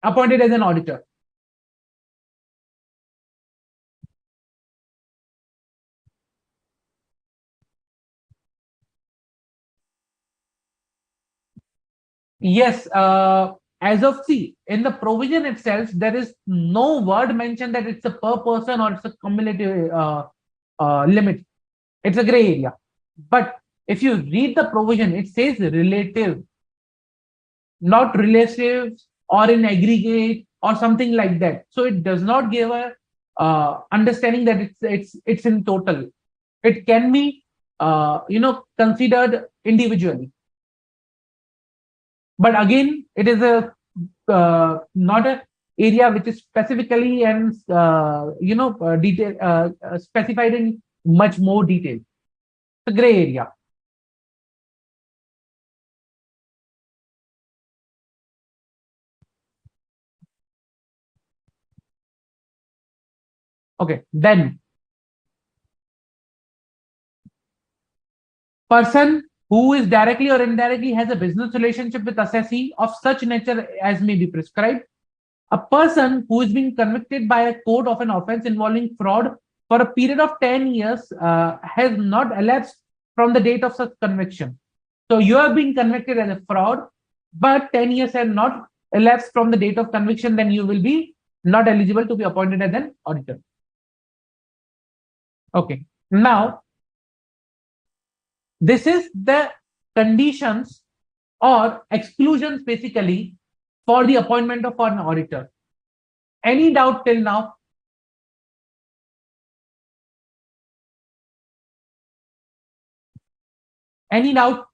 [SPEAKER 1] appointed as an auditor. Yes, as of see, in the provision itself, there is no word mentioned that it's a per person or it's a cumulative limit. It's a gray area. But if you read the provision, it says relative, not relative or in aggregate or something like that. So it does not give a understanding that it's in total. It can be considered individually. But again, it is a not a area which is specifically and detail specified in much more detail. It's a gray area. Okay, then person who is directly or indirectly has a business relationship with assessee of such nature as may be prescribed. A person who is being convicted by a court of an offense involving fraud for a period of 10 years has not elapsed from the date of such conviction. So you are being convicted as a fraud, but 10 years have not elapsed from the date of conviction, then you will be not eligible to be appointed as an auditor. Okay. Now, this is the conditions or exclusions basically for the appointment of an auditor. Any doubt till now? Any doubt?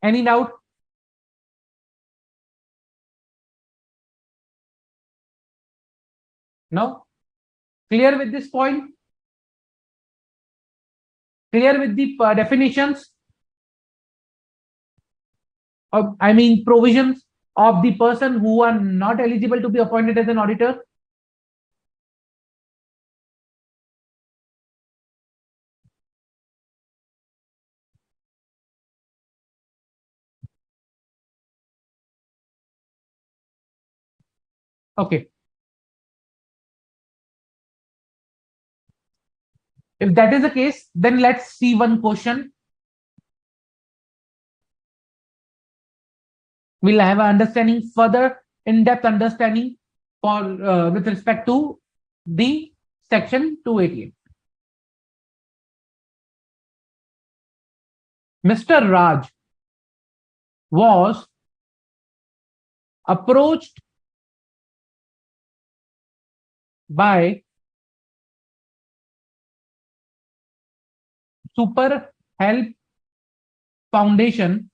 [SPEAKER 1] Any doubt? No? Clear with this point? Clear with the definitions? I mean provisions of the person who are not eligible to be appointed as an auditor? Okay. If that is the case, then let's see one question. We'll have an understanding, further in-depth understanding for with respect to the section 288. Mr. Raj was approached by Super Help Foundation,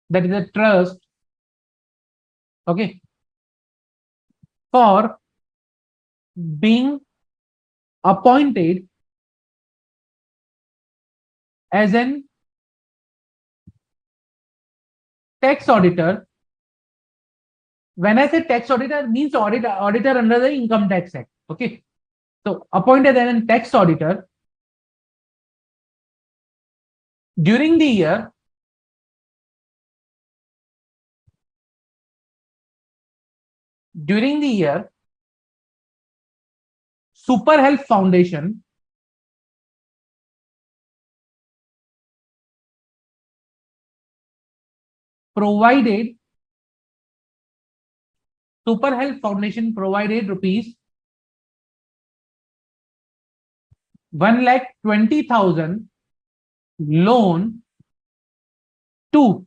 [SPEAKER 1] that is a trust, okay, for being appointed as an tax auditor. When I say tax auditor, means auditor under the Income Tax Act. Okay, so appointed as a tax auditor during the year Super Health Foundation provided rupees 1,20,000 loan to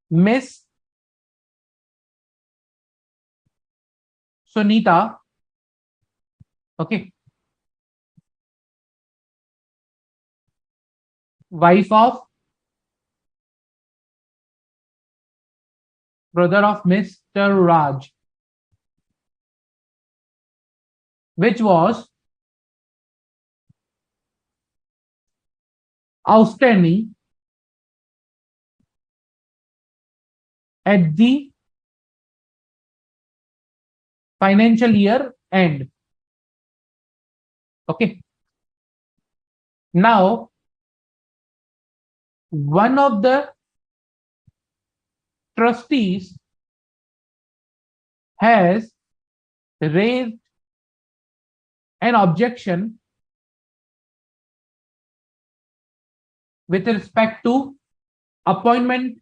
[SPEAKER 1] Miss Sunita, okay, wife of brother of Mr. Raj, which was outstanding at the financial year end. Okay. Now, one of the trustees has raised an objection with respect to appointment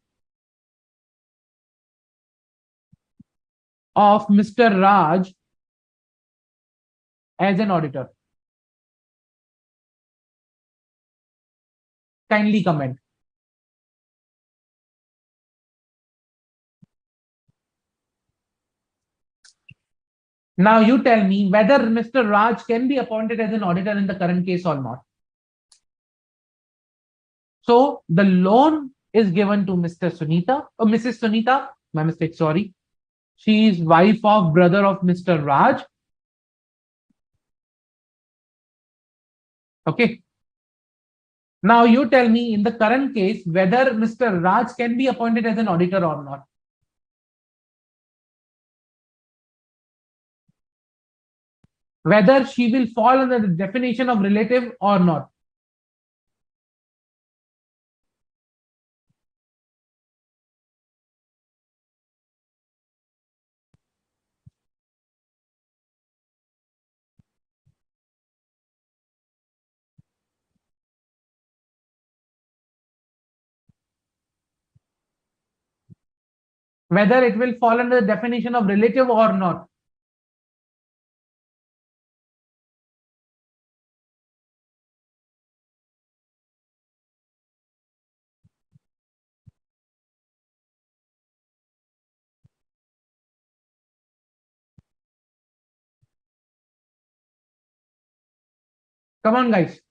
[SPEAKER 1] of Mr. Raj as an auditor. Kindly comment. Now you tell me whether Mr. Raj can be appointed as an auditor in the current case or not. So the loan is given to Mr. Sunita or Mrs. Sunita. My mistake, sorry. She is wife of brother of Mr. Raj. Okay. Now you tell me in the current case whether Mr. Raj can be appointed as an auditor or not. Whether she will fall under the definition of relative or not. Whether it will fall under the definition of relative or not. Come on, guys.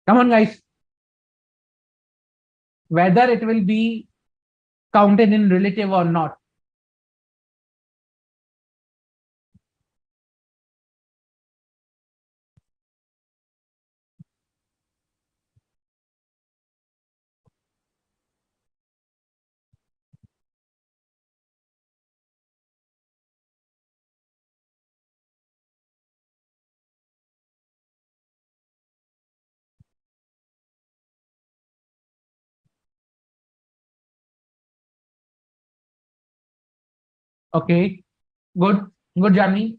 [SPEAKER 1] Come on, guys. Whether it will be counted in relative or not. Okay. Good. Good, Jani.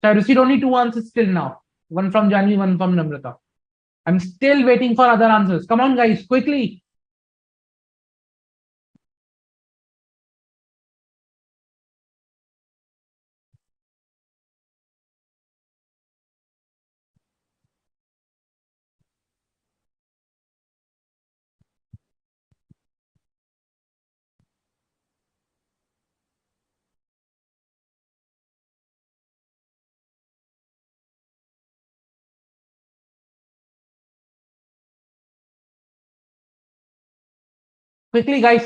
[SPEAKER 1] So I received only two answers still now. One from Jani, one from Namrata. I'm still waiting for other answers. Come on, guys, quickly. Quickly, guys.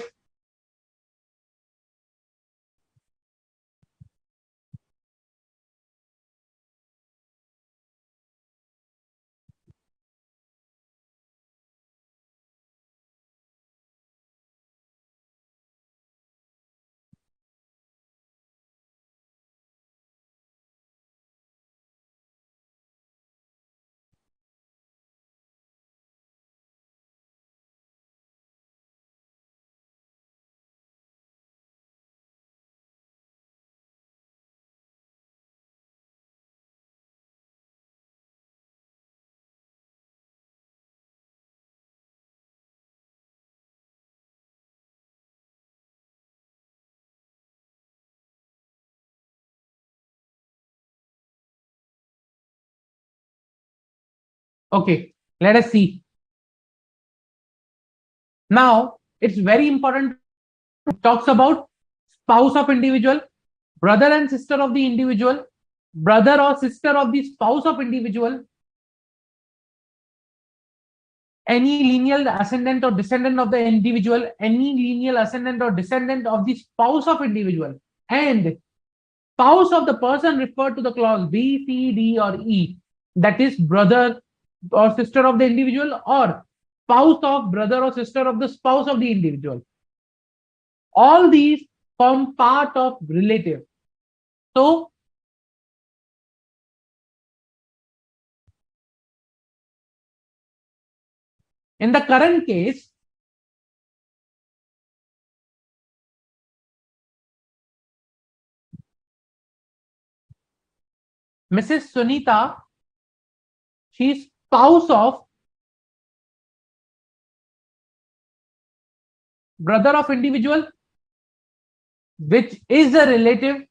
[SPEAKER 1] Okay, let us see. Now, It's very important. It talks about spouse of individual, brother and sister of the individual, brother or sister of the spouse of individual, any lineal ascendant or descendant of the individual, any lineal ascendant or descendant of the spouse of individual, and spouse of the person referred to the clause B, C, D, or E, that is brother or sister of the individual, or spouse of brother or sister of the spouse of the individual. All these form part of relative. So, in the current case, Mrs. Sunita, she is spouse of brother of individual, which is a relative.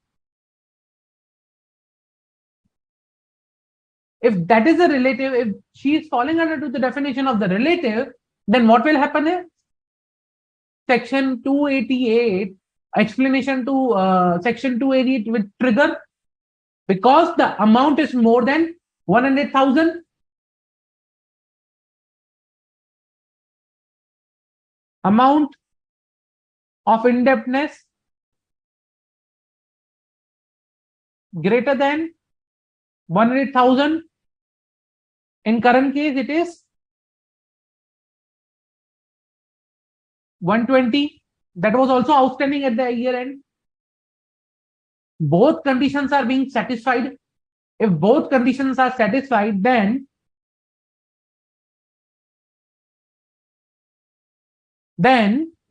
[SPEAKER 1] If that is a relative, if she is falling under to the definition of the relative, then what will happen is section 288, explanation to section 288 will trigger, because the amount is more than 100,000. Amount of indebtedness greater than 100,000. In current case, it is 120. That was also outstanding at the year end. Both conditions are being satisfied. If both conditions are satisfied, then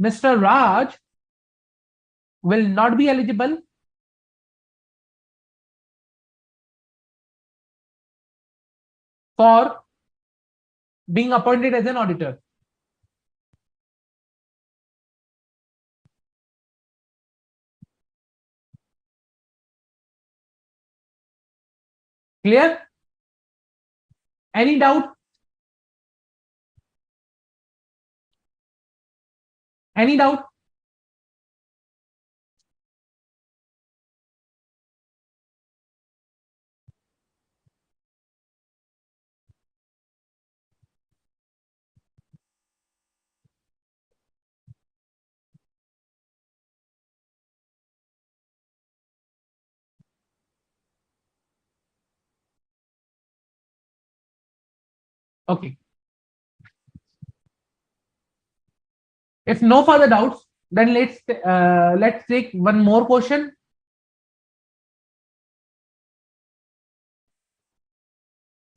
[SPEAKER 1] Mr. Raj will not be eligible for being appointed as an auditor. Clear? Any doubt? Any doubt? Okay. If no further doubts, then let's take one more question.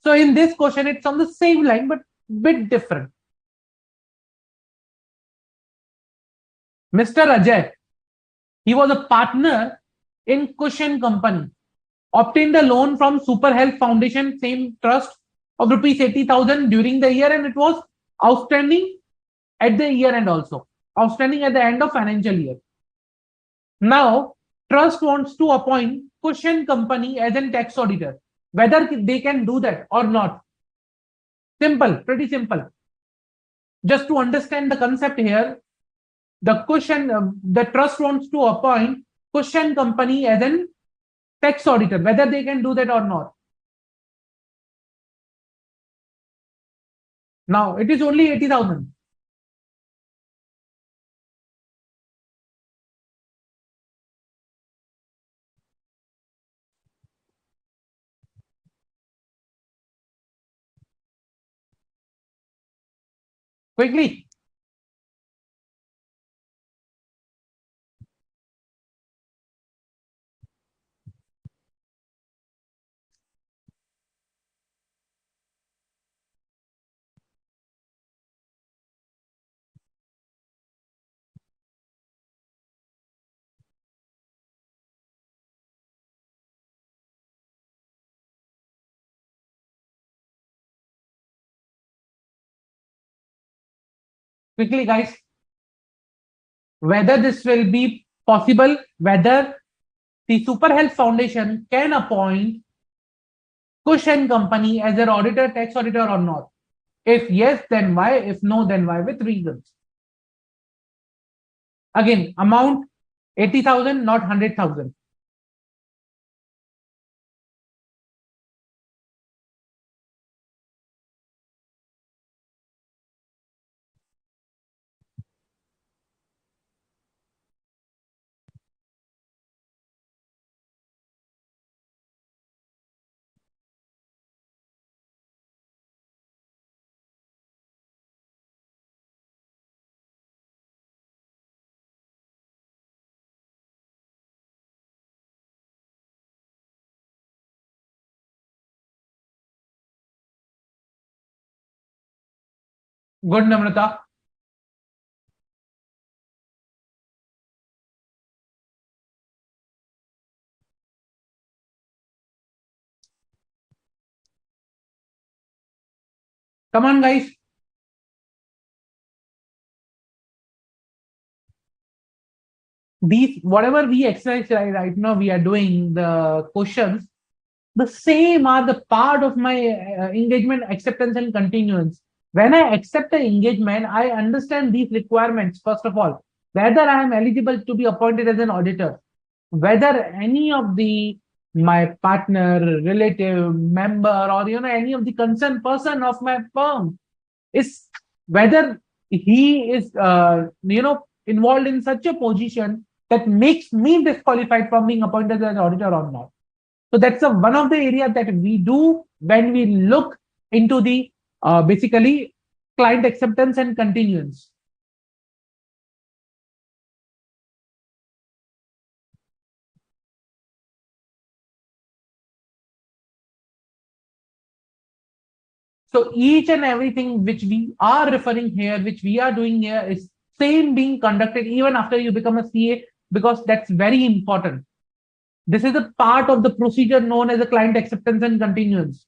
[SPEAKER 1] So in this question, it's on the same line but bit different. Mr. Ajay, he was a partner in Cushion Company, obtained a loan from Super Health Foundation, same trust, of rupees 80,000 during the year, and it was outstanding at the year end also, outstanding at the end of financial year. Now, trust wants to appoint Cushion Company as an tax auditor, whether they can do that or not. Simple, pretty simple. Just to understand the concept here, the trust wants to appoint Cushion Company as an tax auditor, whether they can do that or not. Now, it is only 80,000. Quickly. Quickly, guys. Whether this will be possible, whether the Super Health Foundation can appoint Cushion Company as their auditor, tax auditor or not. If yes, then why? If no, then why? With reasons. Again, amount 80,000, not 100,000. Good, Namrata. Come on, guys. These, whatever we exercise right now, we are doing the questions. The same are the part of my engagement, acceptance, and continuance. When I accept the engagement, I understand these requirements. First of all, whether I am eligible to be appointed as an auditor, whether any of the my partner, relative, member, or any of the concerned person of my firm is, whether he is involved in such a position that makes me disqualified from being appointed as an auditor or not. So that's one of the areas that we do when we look into the basically client acceptance and continuance. So each and everything which we are referring here, which we are doing here, is same being conducted even after you become a CA, because that's very important. This is a part of the procedure known as a client acceptance and continuance.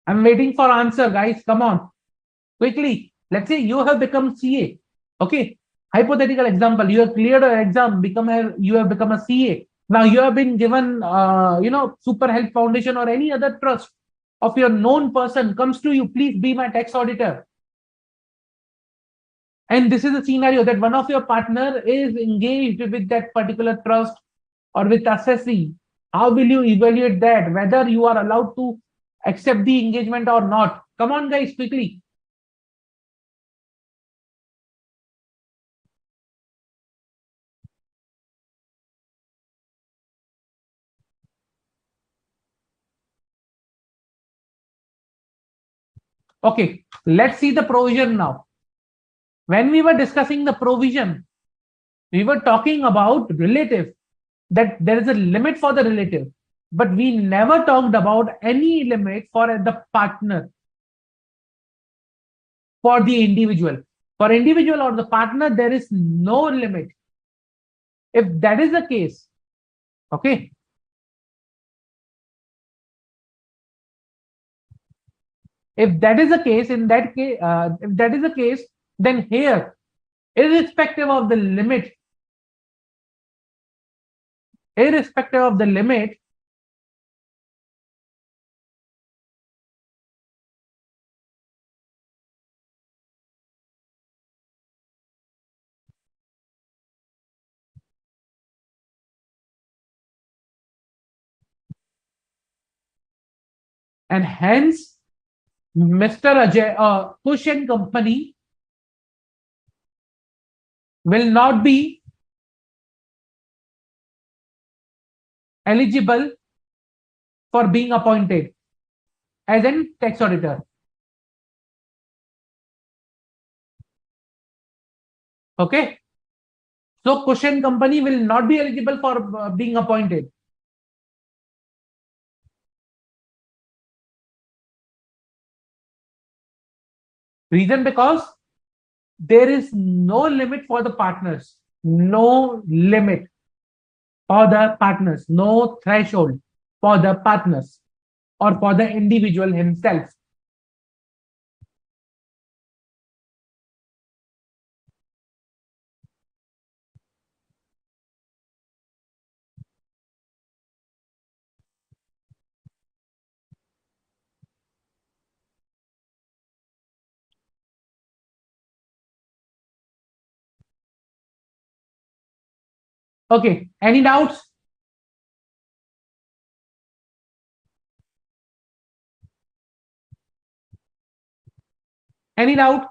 [SPEAKER 1] I'm waiting for answer, guys. Come on, quickly. Let's say you have become CA. Okay. Hypothetical example: you have cleared an exam, you have become a CA. Now you have been given, Super Health Foundation or any other trust of your known person comes to you. Please be my tax auditor. And this is a scenario that one of your partner is engaged with that particular trust or with assessee. How will you evaluate that? Whether you are allowed to accept the engagement or not? Come on, guys, quickly. Okay, let's see the provision now. When we were discussing the provision, we were talking about relative, that there is a limit for the relative, but we never talked about any limit for the partner, for the individual. For individual or the partner, there is no limit. If that is the case, okay, if that is the case, in that case, if that is the case, then here, irrespective of the limit, irrespective of the limit, and hence Mr. Ajay, Kush and company will not be eligible for being appointed as an tax auditor. Okay. So Kush and company will not be eligible for being appointed. Reason because there is no limit for the partners. No limit for the partners. No threshold for the partners or for the individual himself. Okay, any doubts? Any doubt?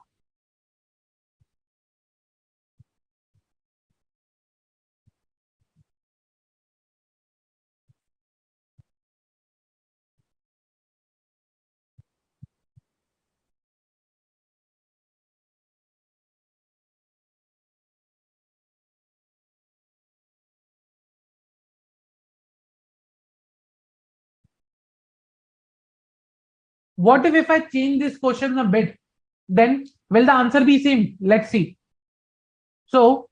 [SPEAKER 1] What if I change this question a bit? Then will the answer be same? Let's see. So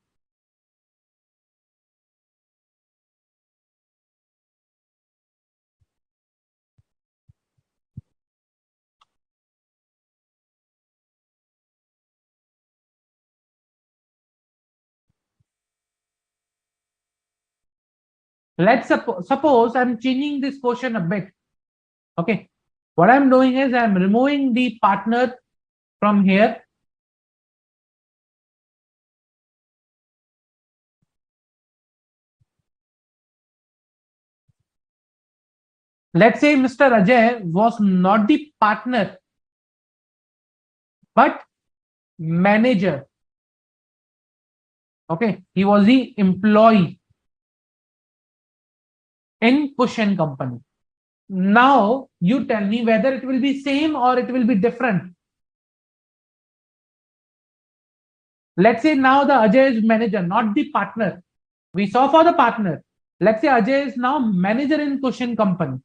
[SPEAKER 1] let's suppose I'm changing this question a bit. Okay. What I'm doing is I'm removing the partner from here. Let's say Mr. Ajay was not the partner, but manager. Okay. He was the employee in Cushion Company. Now you tell me whether it will be same or it will be different. Let's say now the Ajay is manager, not the partner. We saw for the partner. Let's say Ajay is now manager in Cushion Company.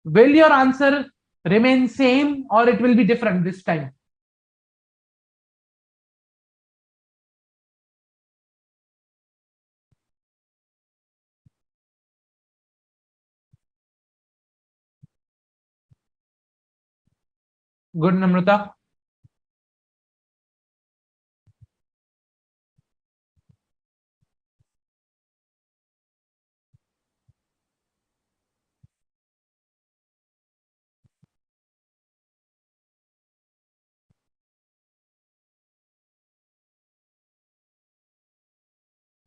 [SPEAKER 1] Will your answer remain same or it will be different this time? Good, Namrata.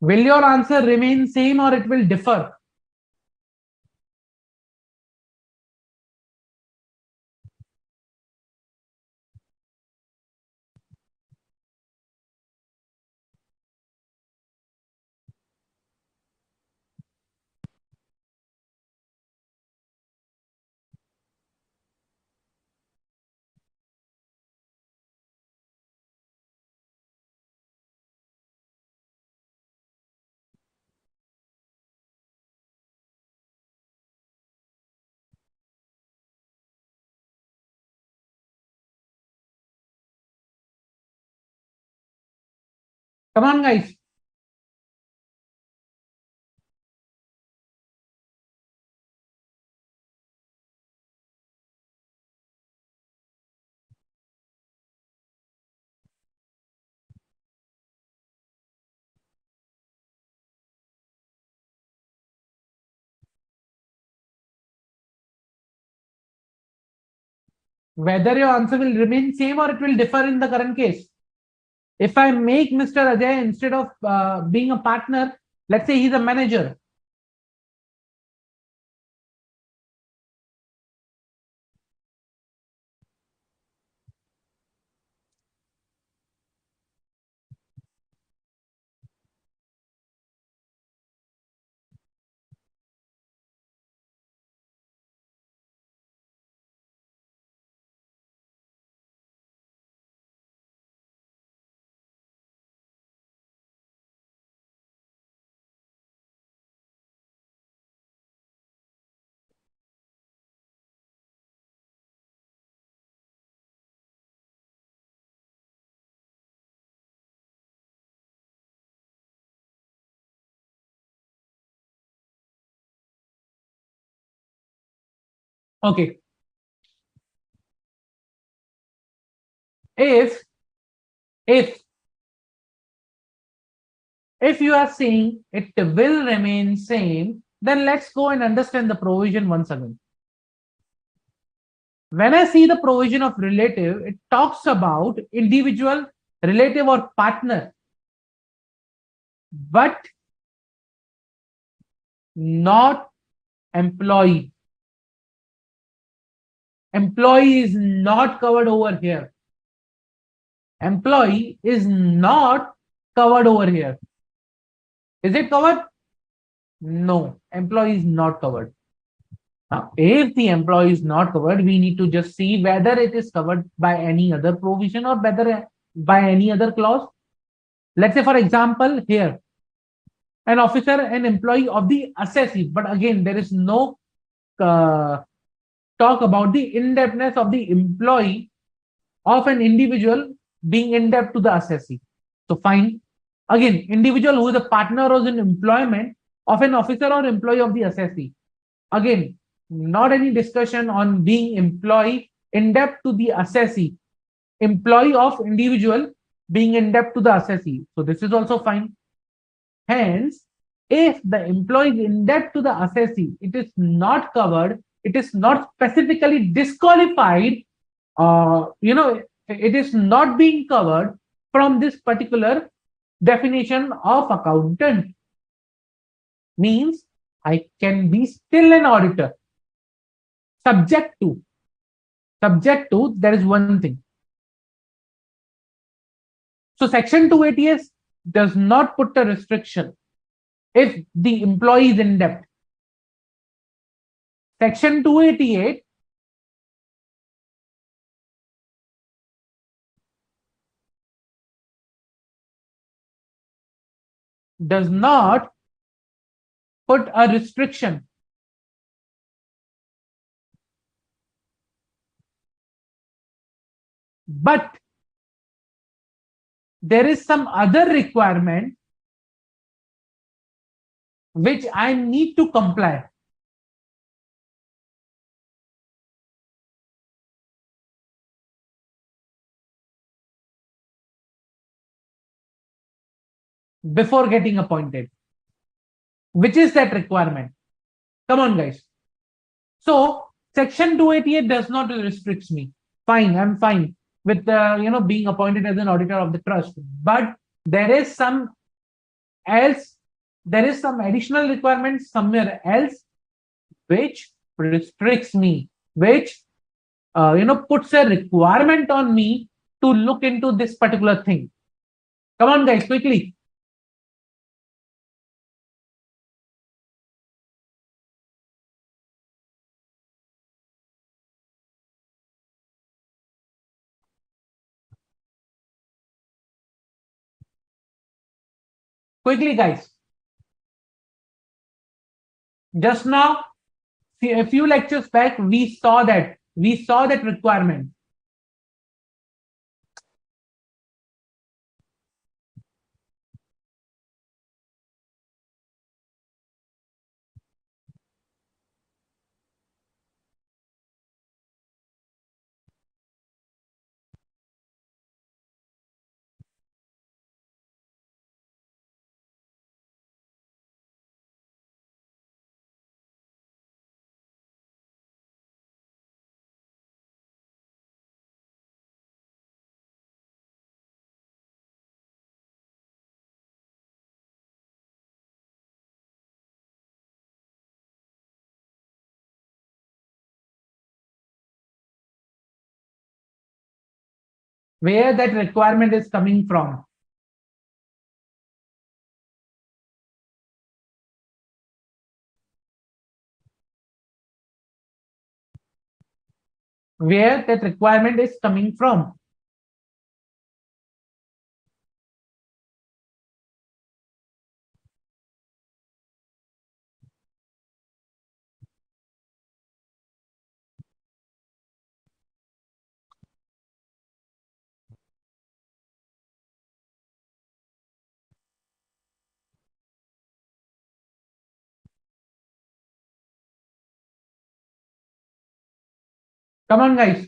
[SPEAKER 1] Will your answer remain same or it will differ? Come on, guys. Whether your answer will remain same or it will differ in the current case. If I make Mr. Ajay instead of being a partner, let's say he's a manager. Okay. If if if you are saying it will remain same, then let's go and understand the provision once again. When I see the provision of relative, it talks about individual, relative, or partner, but not employee. Employee is not covered over here. Employee is not covered over here. Is it covered? No, employee is not covered. Now, if the employee is not covered, we need to just see whether it is covered by any other provision or whether by any other clause. Let's say, for example, here, an officer, an employee of the assessee, but again, there is no uh, talk about the indebtedness of the employee of an individual being in debt to the assessee. So fine. Again, individual who is a partner or is in employment of an officer or employee of the assessee. Again, not any discussion on being employee in debt to the assessee. Employee of individual being in debt to the assessee. So this is also fine. Hence, if the employee is in debt to the assessee, it is not covered, it is not specifically disqualified, it is not being covered from this particular definition of accountant. Means I can be still an auditor, subject to there is one thing. So section 280S does not put a restriction if the employee is in debt. Section 288 does not put a restriction. But there is some other requirement which I need to comply. Before getting appointed. Which is that requirement? Come on, guys. So section 288 does not restrict me. Fine, I'm fine with being appointed as an auditor of the trust. But there is some else, there is some additional requirement somewhere else which restricts me, which puts a requirement on me to look into this particular thing. Come on, guys, quickly. Quickly, guys. Just now, a few lectures back, we saw that requirement. Where that requirement is coming from. Where that requirement is coming from. Come on, guys.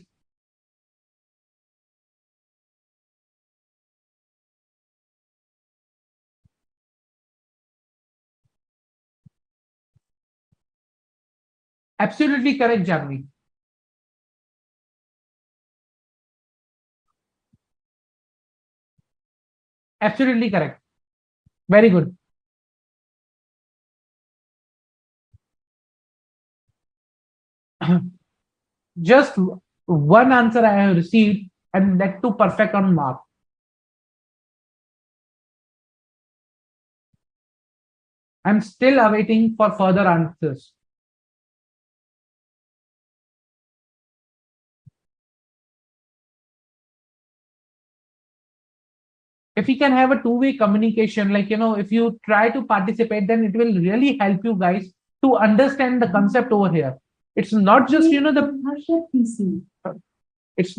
[SPEAKER 1] Absolutely correct, Janvi. Absolutely correct. Very good. Just one answer I have received, and that too perfect on mark. I'm still awaiting for further answers. If we can have a two-way communication, like, if you try to participate, then it will really help you guys to understand the concept over here. It's not just, it's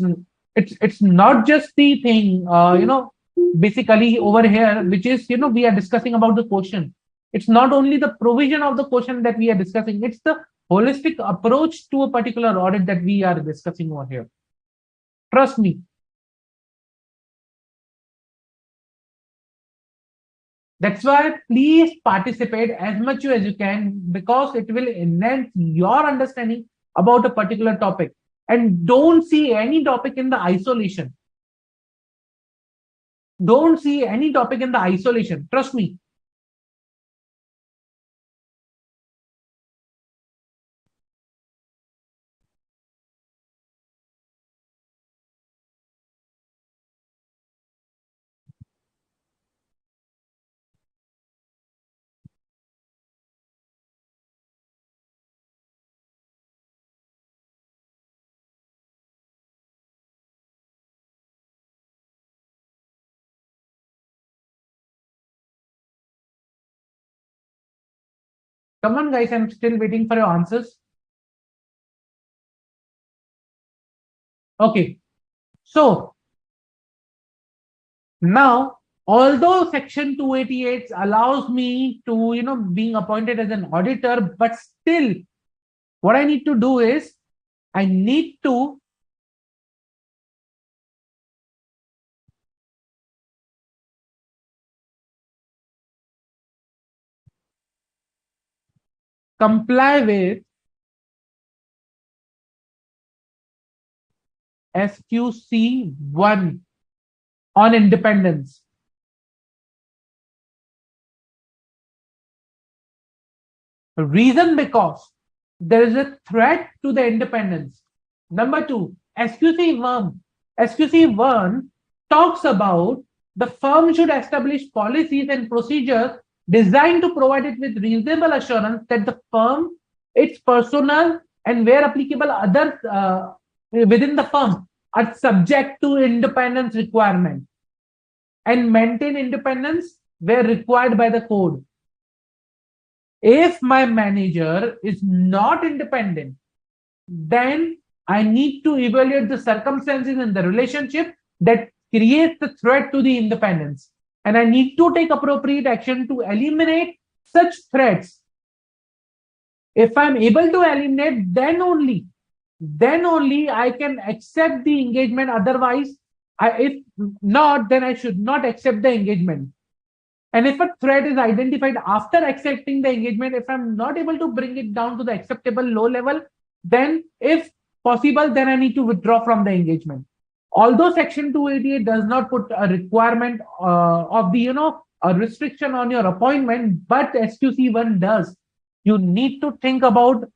[SPEAKER 1] it's not just the thing, basically over here, which is, we are discussing about the question. It's not only the provision of the question that we are discussing, it's the holistic approach to a particular audit that we are discussing over here. Trust me. That's why please participate as much as you can, because it will enhance your understanding about a particular topic. And don't see any topic in the isolation. Don't see any topic in the isolation. Trust me. Come on, guys. I'm still waiting for your answers. Okay. So now, although Section 288 allows me to, being appointed as an auditor, but still, what I need to do is I need to comply with SQC1 on independence. Reason because there is a threat to the independence. Number two, SQC1 talks about the firm should establish policies and procedures designed to provide it with reasonable assurance that the firm, its personnel, and where applicable others within the firm are subject to independence requirement and maintain independence where required by the code. If my manager is not independent, then I need to evaluate the circumstances in the relationship that creates the threat to the independence. And I need to take appropriate action to eliminate such threats. If I'm able to eliminate, then only I can accept the engagement. Otherwise, if not, then I should not accept the engagement. And if a threat is identified after accepting the engagement, if I'm not able to bring it down to the acceptable low level, then if possible, then I need to withdraw from the engagement. Although Section 288 does not put a requirement of the, a restriction on your appointment, but SQC1 does. You need to think about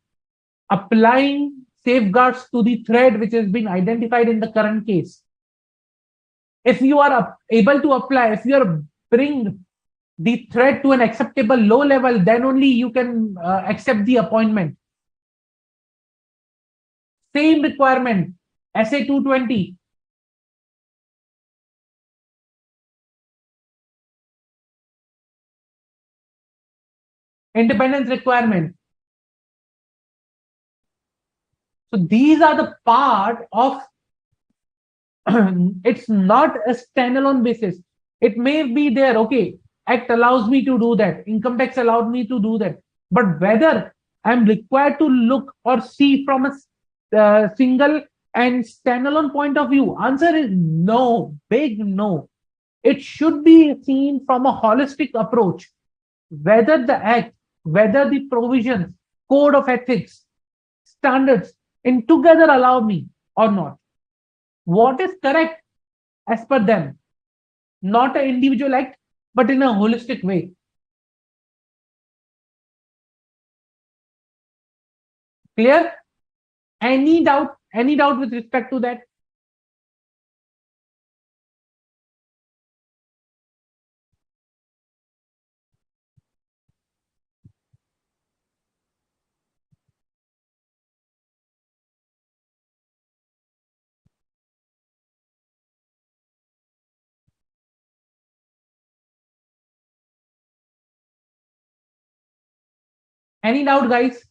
[SPEAKER 1] applying safeguards to the threat which has been identified in the current case. If you are able to apply, if you are bring the threat to an acceptable low level, then only you can accept the appointment. Same requirement, SA 220. Independence requirement. So these are the part of it's not a standalone basis. It may be there, okay, Act allows me to do that, income tax allowed me to do that, but whether I'm required to look or see from a single and standalone point of view, answer is no, big no. It should be seen from a holistic approach, whether the act, whether the provisions, code of ethics, standards in together allow me or not. What is correct as per them? not an individual act, but in a holistic way. Clear? Any doubt? Any doubt with respect to that? Any doubt, guys?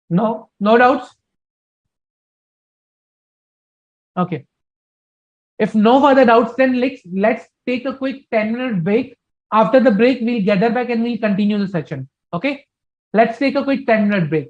[SPEAKER 1] No, no doubts. Okay. If no further doubts, then let's take a quick 10-minute break. After the break, we'll gather back and we'll continue the session. Okay. Let's take a quick 10-minute break.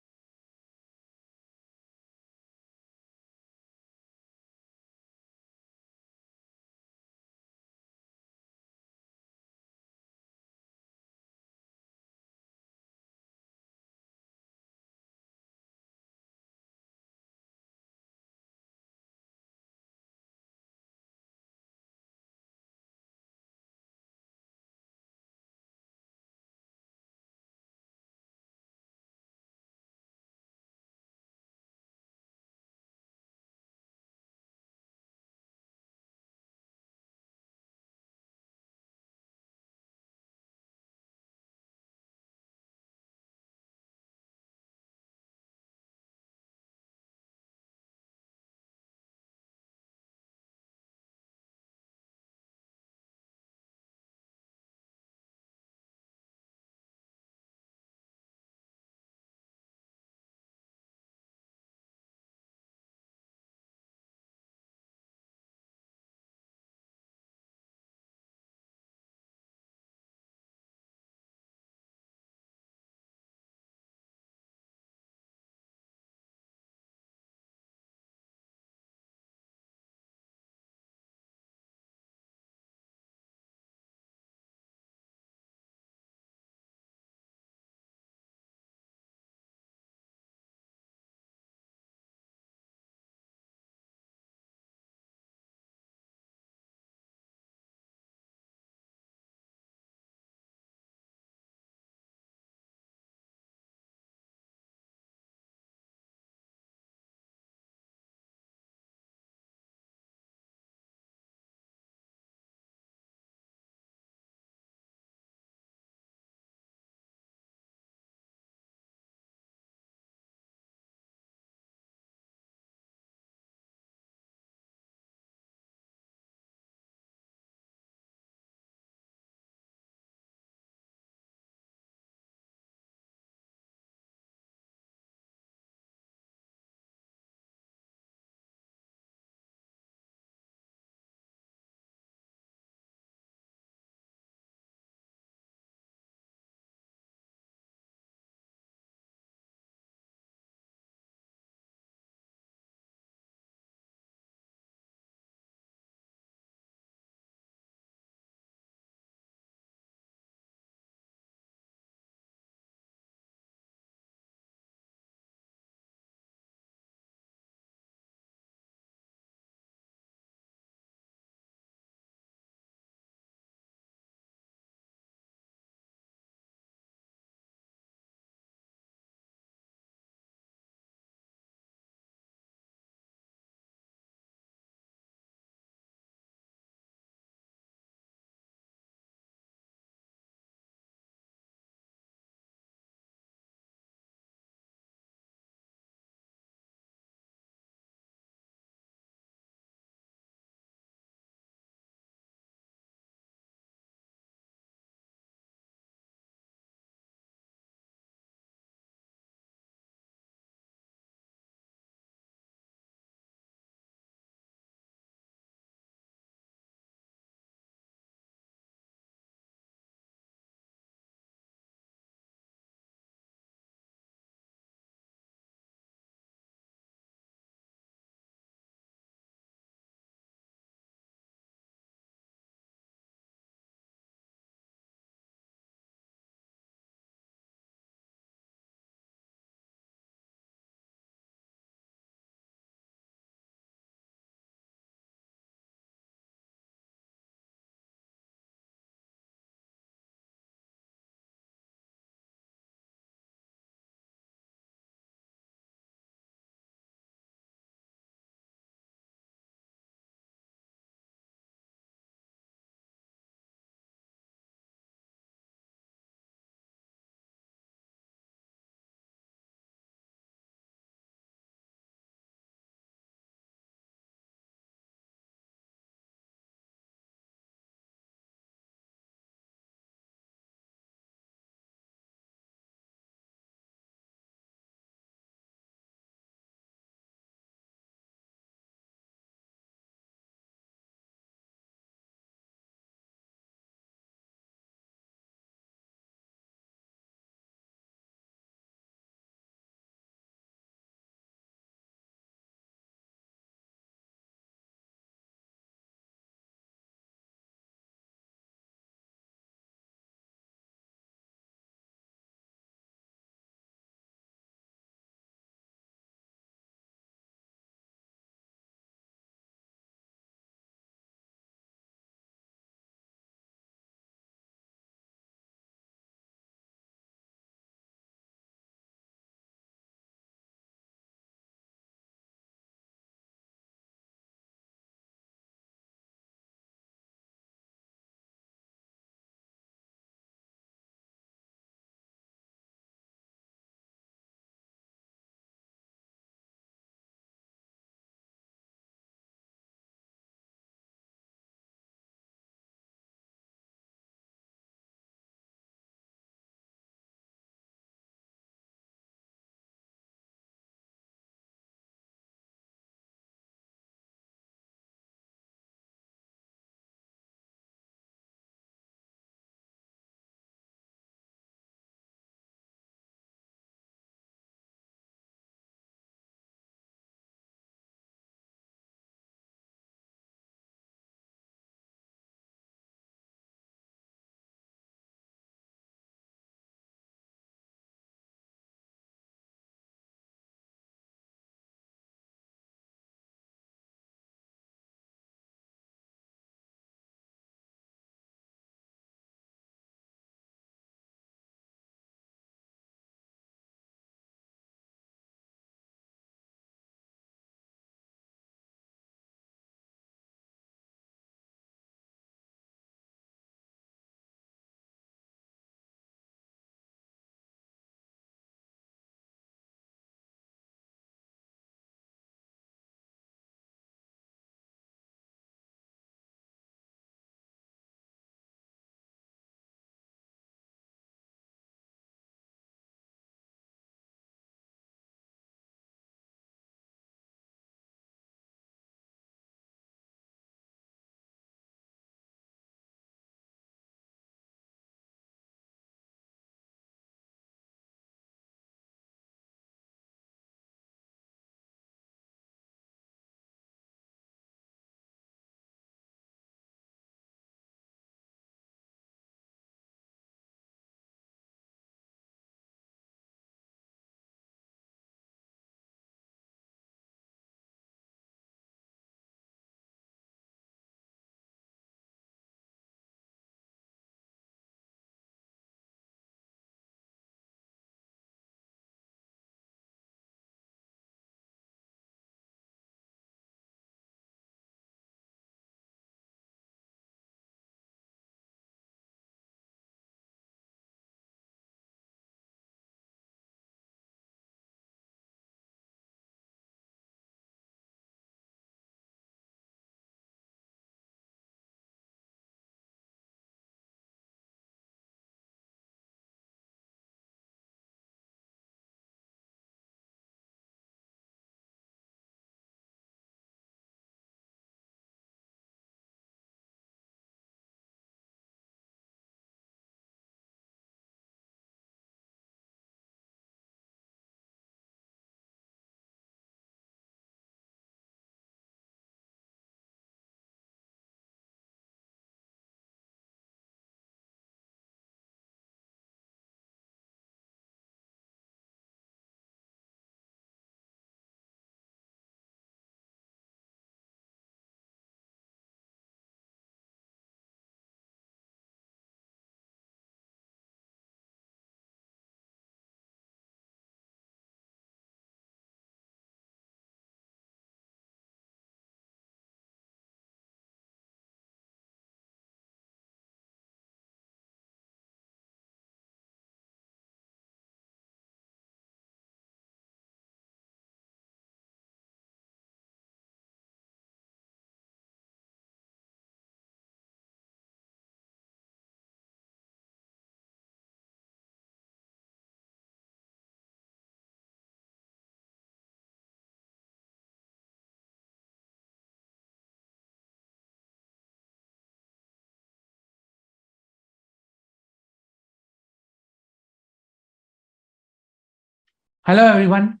[SPEAKER 1] Hello, everyone.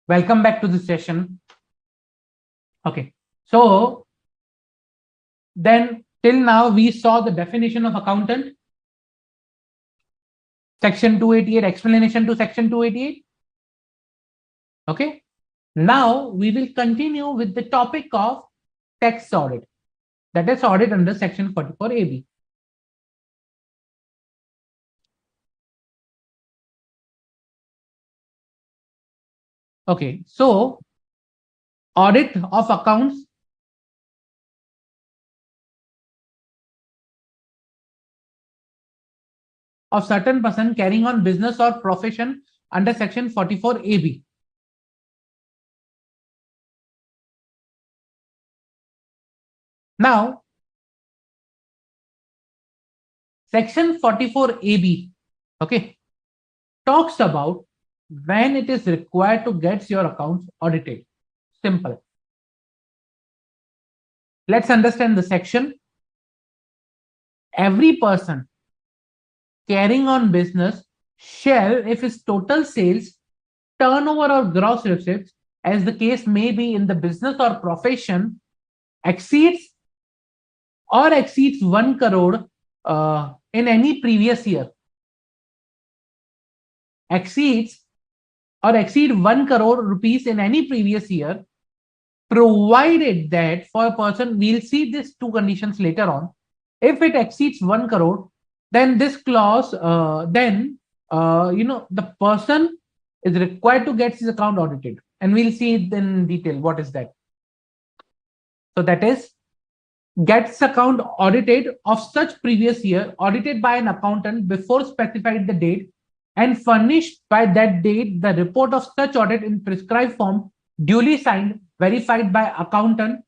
[SPEAKER 1] Welcome back to this session. Okay, so then till now we saw the definition of accountant, section 288, explanation to section 288. Okay, now we will continue with the topic of tax audit, that is audit under section 44 AB. Okay, so audit of accounts of certain person carrying on business or profession under section 44 AB. Now, section 44 AB, okay, talks about when it is required to get your accounts audited. Simple. Let's understand the section. Every person carrying on business shall, if his total sales, turnover or gross receipts, as the case may be in the business or profession, exceeds 1 crore in any previous year, exceed 1 crore rupees in any previous year, provided that for a person, we'll see these two conditions later on. If it exceeds 1 crore, then this clause, the person is required to get his account audited, and we'll see it in detail. What is that? So that is, gets account audited of such previous year, audited by an accountant before specified the date, and furnished by that date the report of such audit in prescribed form, duly signed, verified by accountant,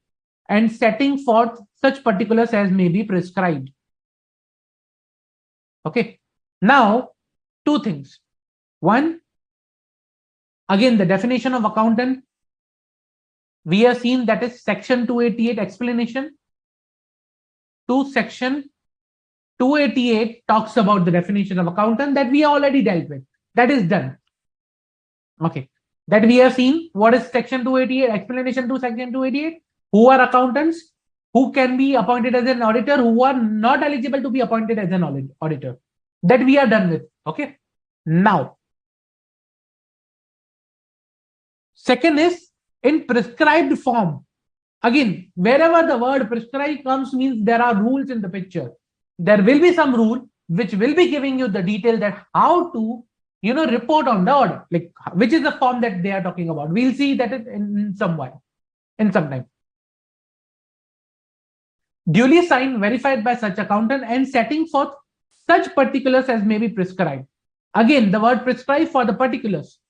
[SPEAKER 1] and setting forth such particulars as may be prescribed. Okay. Now, two things. One, again, the definition of accountant, we have seen, that is section 288 explanation. To section 288 talks about the definition of accountant, that we already dealt with. That is done. Okay. That we have seen. What is section 288? Explanation to section 288. Who are accountants? Who can be appointed as an auditor? Who are not eligible to be appointed as an auditor? That we are done with. Okay. Now, second is in prescribed form. Again, wherever the word prescribed comes, means there are rules in the picture. There will be some rule which will be giving you the detail that how to, report on the audit, like which is the form that they are talking about. We'll see that in some while, in some time. Duly signed, verified by such accountant, and setting forth such particulars as may be prescribed. Again, the word prescribed for the particulars.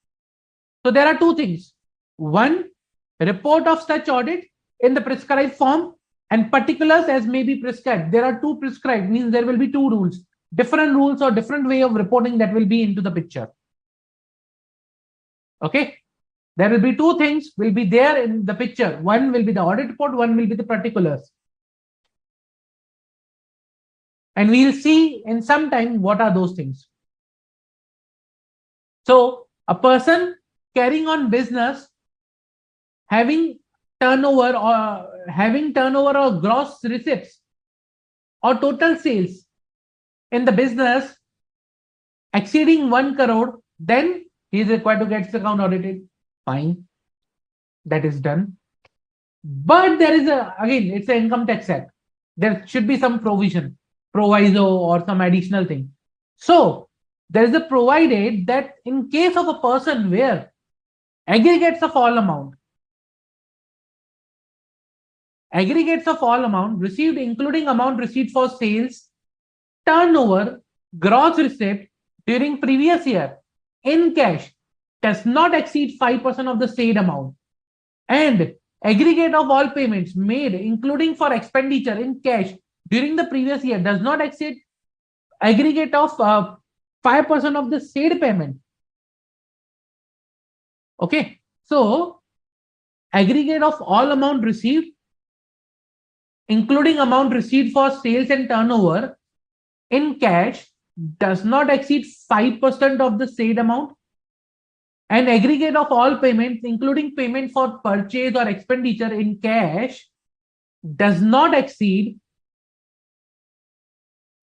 [SPEAKER 1] So there are two things. One, report of such audit in the prescribed form, and particulars as may be prescribed. There are two prescribed, means there will be two rules, different rules or different way of reporting that will be into the picture. Okay. There will be two things will be there in the picture. One will be the audit report, one will be the particulars. And we'll see in some time what are those things. So a person carrying on business, having turnover or gross receipts or total sales in the business exceeding 1 crore, then he is required to get his account audited. Fine, that is done. But there is again, it's an income tax act. There should be some proviso or some additional thing. So there is a provided that in case of a person where aggregates of all amount received, including amount received for sales, turnover, gross receipt during previous year in cash does not exceed 5% of the said amount, and aggregate of all payments made, including for expenditure in cash during the previous year, does not exceed aggregate of 5% of the said payment. Okay. So aggregate of all amount received, including amount received for sales and turnover in cash, does not exceed 5% of the said amount, An aggregate of all payments, including payment for purchase or expenditure in cash, does not exceed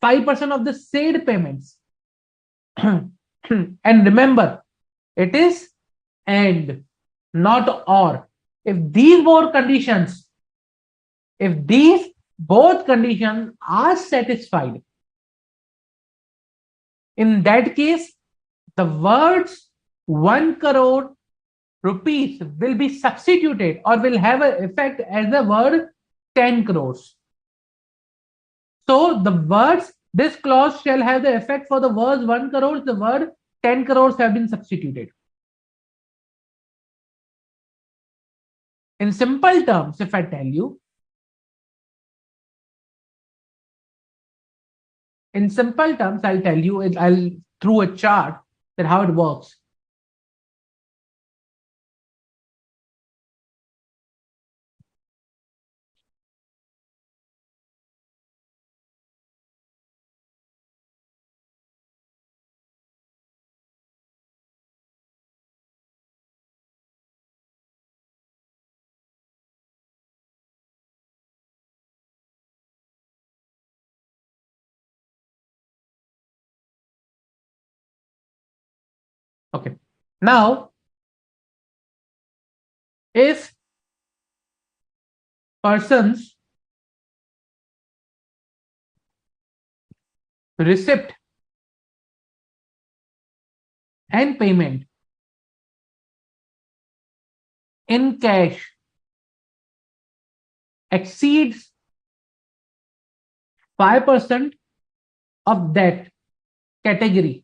[SPEAKER 1] 5% of the said payments. And remember, it is and not or. If these both conditions are satisfied, in that case, the words 1 crore rupees will be substituted or will have an effect as the word 10 crores. So the words, this clause shall have the effect for the words 1 crore, the word 10 crores have been substituted. In simple terms, if I tell you, in simple terms, I'll tell you, I'll through a chart that how it works. Okay. Now, if persons receipt and payment in cash exceeds 5% of that category,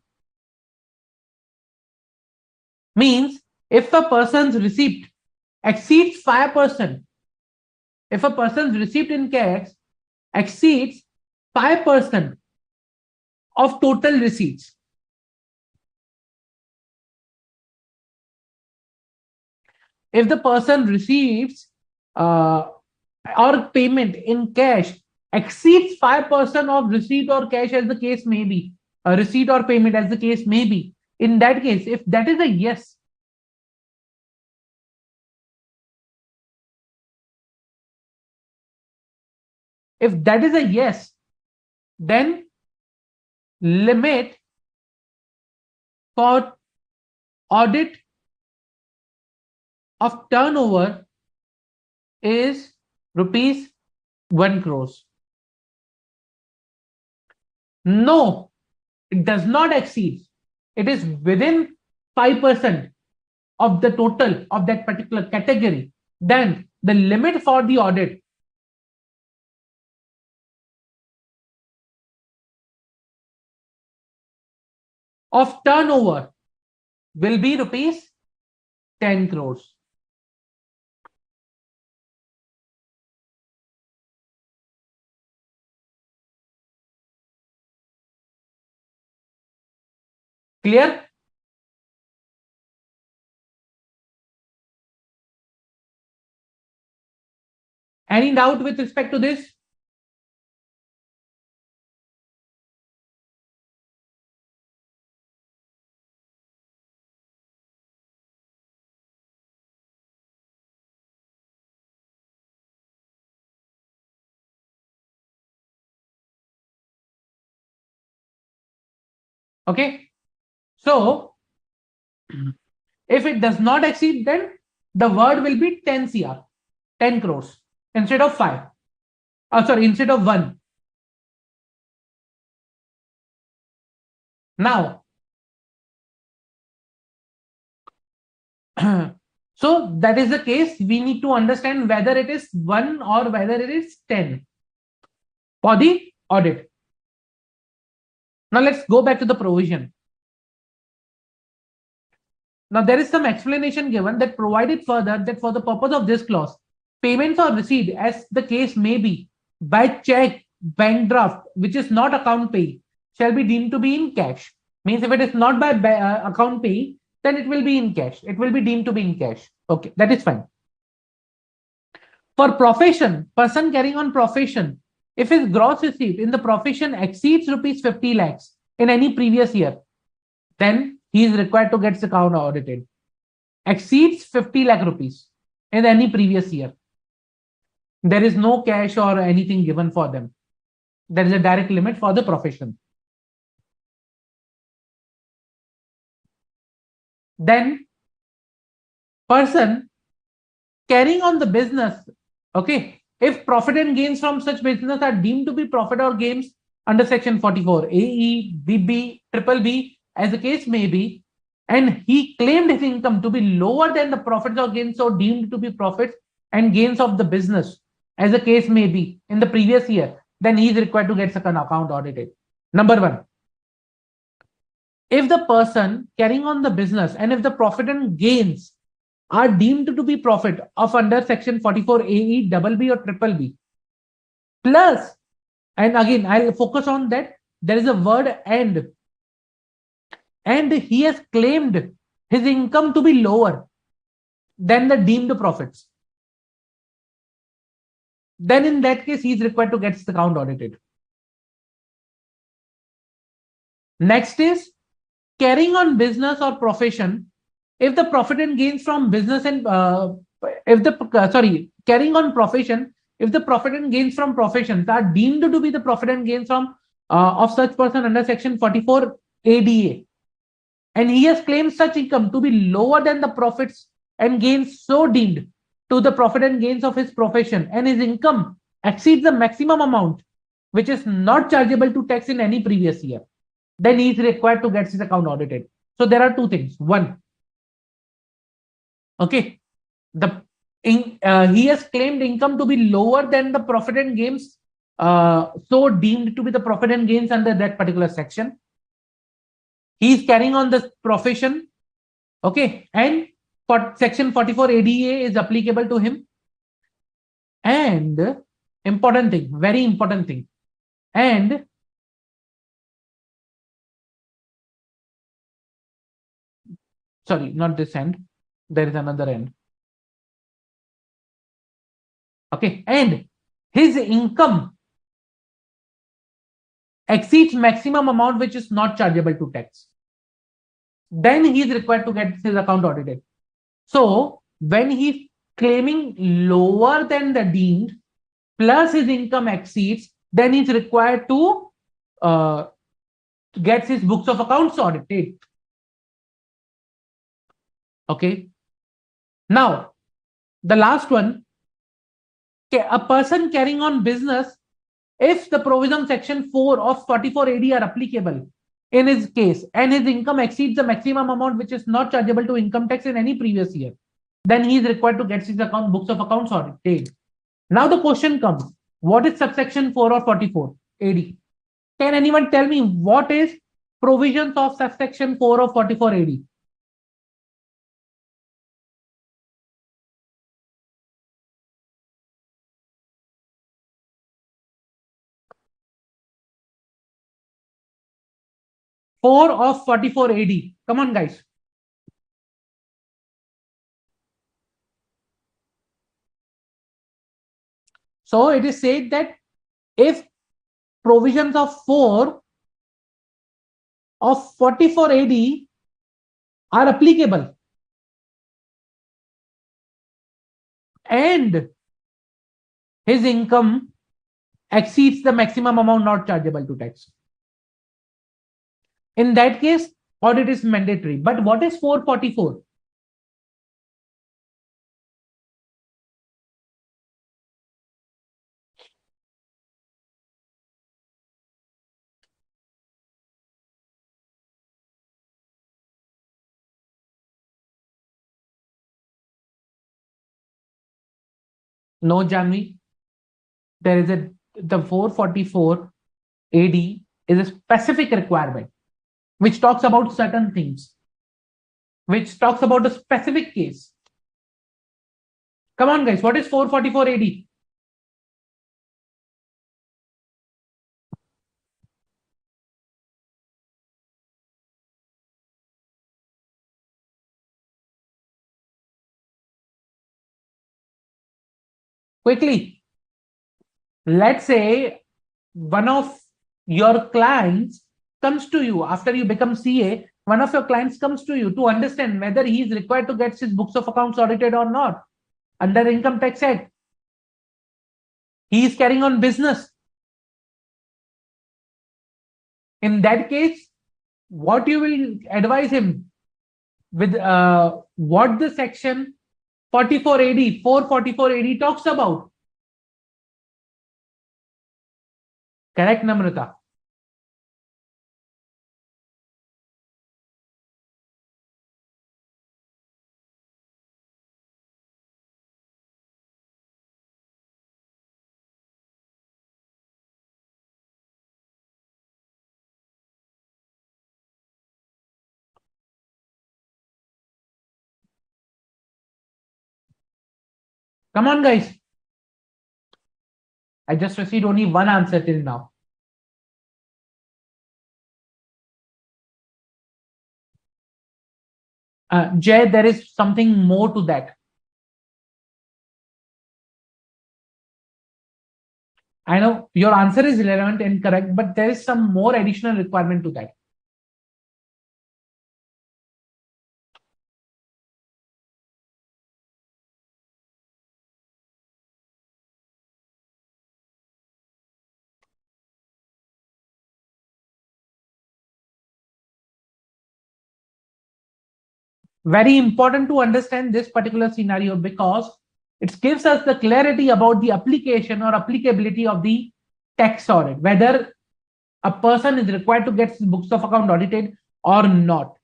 [SPEAKER 1] means if a person's receipt exceeds 5%, if a person's receipt in cash exceeds 5% of total receipts, if the person receives or payment in cash exceeds 5% of receipt or cash as the case may be, receipt or payment as the case may be, in that case, if that is a yes, then limit for audit of turnover is rupees 1 crores. No, it does not exceed. It is within 5% of the total of that particular category. Then the limit for the audit of turnover will be rupees 10 crores. Clear? Any doubt with respect to this? Okay. So if it does not exceed, then the word will be 10 CR, 10 crores instead of 5. Instead of 1. Now, so that is the case. We need to understand whether it is 1 or whether it is 10 for the audit. Now let's go back to the provision. Now there is some explanation given that provided further that for the purpose of this clause, payments or receipt as the case may be by check, bank draft, which is not account pay, shall be deemed to be in cash. Means if it is not by account pay, then it will be in cash. It will be deemed to be in cash. Okay, that is fine. For profession, person carrying on profession, if his gross receipt in the profession exceeds rupees 50 lakhs in any previous year, then he is required to get his account audited. exceeds 50 lakh rupees in any previous year, there is no cash or anything given for them. There is a direct limit for the profession. Then person carrying on the business, okay, if profit and gains from such business are deemed to be profit or gains under section 44 AE, BB, triple B, as the case may be, and he claimed his income to be lower than the profits or gains so deemed to be profits and gains of the business, as the case may be, in the previous year, then he is required to get second account audited. Number one, if the person carrying on the business and if the profit and gains are deemed to be profit of under section 44 AE, double B or triple B, plus, and again I'll focus on that, there is a word and he has claimed his income to be lower than the deemed profits, then in that case he is required to get his account audited. Next is carrying on business or profession. If the profit and gains from business and carrying on profession, if the profit and gains from professions are deemed to be the profit and gains from of such person under section 44 ADA, and he has claimed such income to be lower than the profits and gains so deemed to the profit and gains of his profession, and his income exceeds the maximum amount which is not chargeable to tax in any previous year, then he is required to get his account audited. So there are two things. One, okay, he has claimed income to be lower than the profit and gains so deemed to be the profit and gains under that particular section. He is carrying on the profession, okay, and for section 44 ADA is applicable to him. And important thing, very important thing, and sorry, not this end, there is another end. Okay, and his income exceeds maximum amount which is not chargeable to tax, then he is required to get his account audited. So when he's claiming lower than the deemed plus his income exceeds, then he's required to get his books of accounts audited. Okay, now the last one, a person carrying on business, if the provision section 4 of 44 AD are applicable in his case and his income exceeds the maximum amount which is not chargeable to income tax in any previous year, then he is required to get his books of accounts audited. Now the question comes, what is subsection 4 of 44 AD? Can anyone tell me what is provisions of subsection 4 of 44 AD? Four of 44 AD. Come on, guys. So it is said that if provisions of 4 of 44 AD are applicable and his income exceeds the maximum amount not chargeable to tax, in that case audit is mandatory. But what is 444? No, Janvi. There is the 444 AD is a specific requirement which talks about certain things, which talks about a specific case. Come on, guys. What is 444 AD? Quickly. Let's say one of your clients comes to you after you become CA one of your clients comes to you to understand whether he is required to get his books of accounts audited or not under Income Tax Act. He is carrying on business. In that case, what you will advise him with what the section 44 AD, 444 AD talks about. Correct, Namrata? Come on, guys. I just received only one answer till now. Jay, there is something more to that. I know your answer is relevant and correct, but there is some more additional requirement to that. Very important to understand this particular scenario because it gives us the clarity about the application or applicability of the tax audit, whether a person is required to get his books of account audited or not.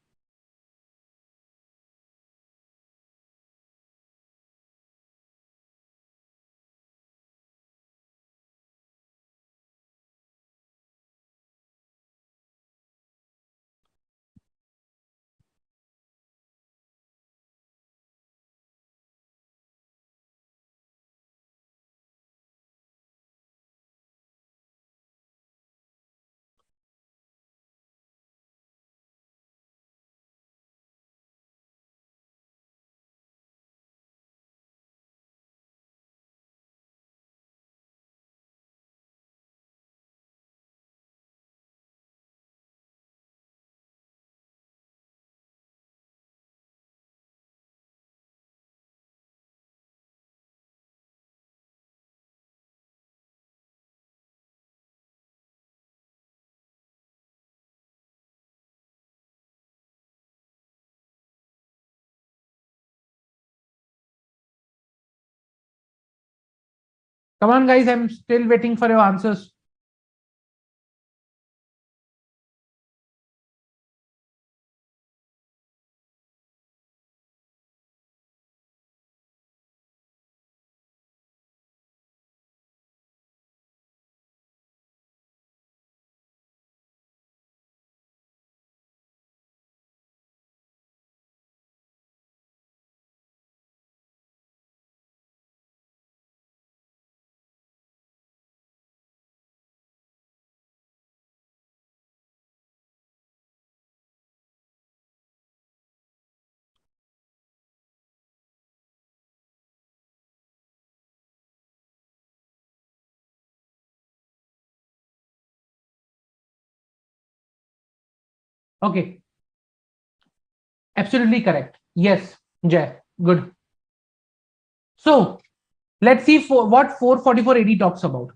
[SPEAKER 1] Come on, guys, I'm still waiting for your answers. Okay, absolutely correct. Yes, Jay, good. So let's see what 444 AD talks about.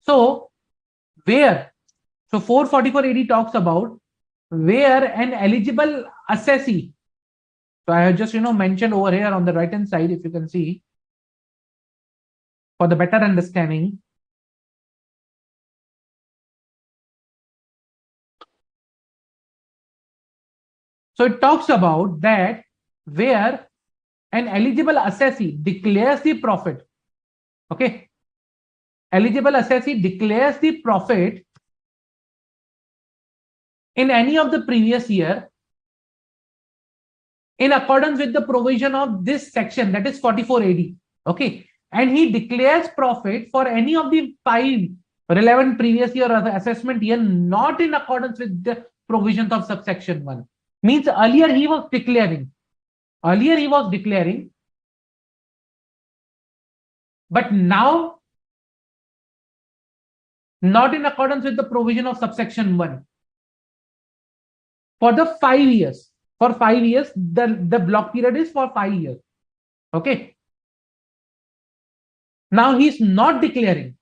[SPEAKER 1] So where, so 444 AD talks about where an eligible assessee. So I have just mentioned over here on the right hand side, if you can see, for the better understanding. So it talks about that where an eligible assessee declares the profit. Okay. Eligible assessee declares the profit in any of the previous year in accordance with the provision of this section, that is 44 AD. Okay. And he declares profit for any of the 5 relevant previous year or the assessment year not in accordance with the provisions of subsection 1. Means earlier he was declaring. But now not in accordance with the provision of subsection 1. for the 5 years. For 5 years, the block period is for 5 years. Okay. Now he's not declaring.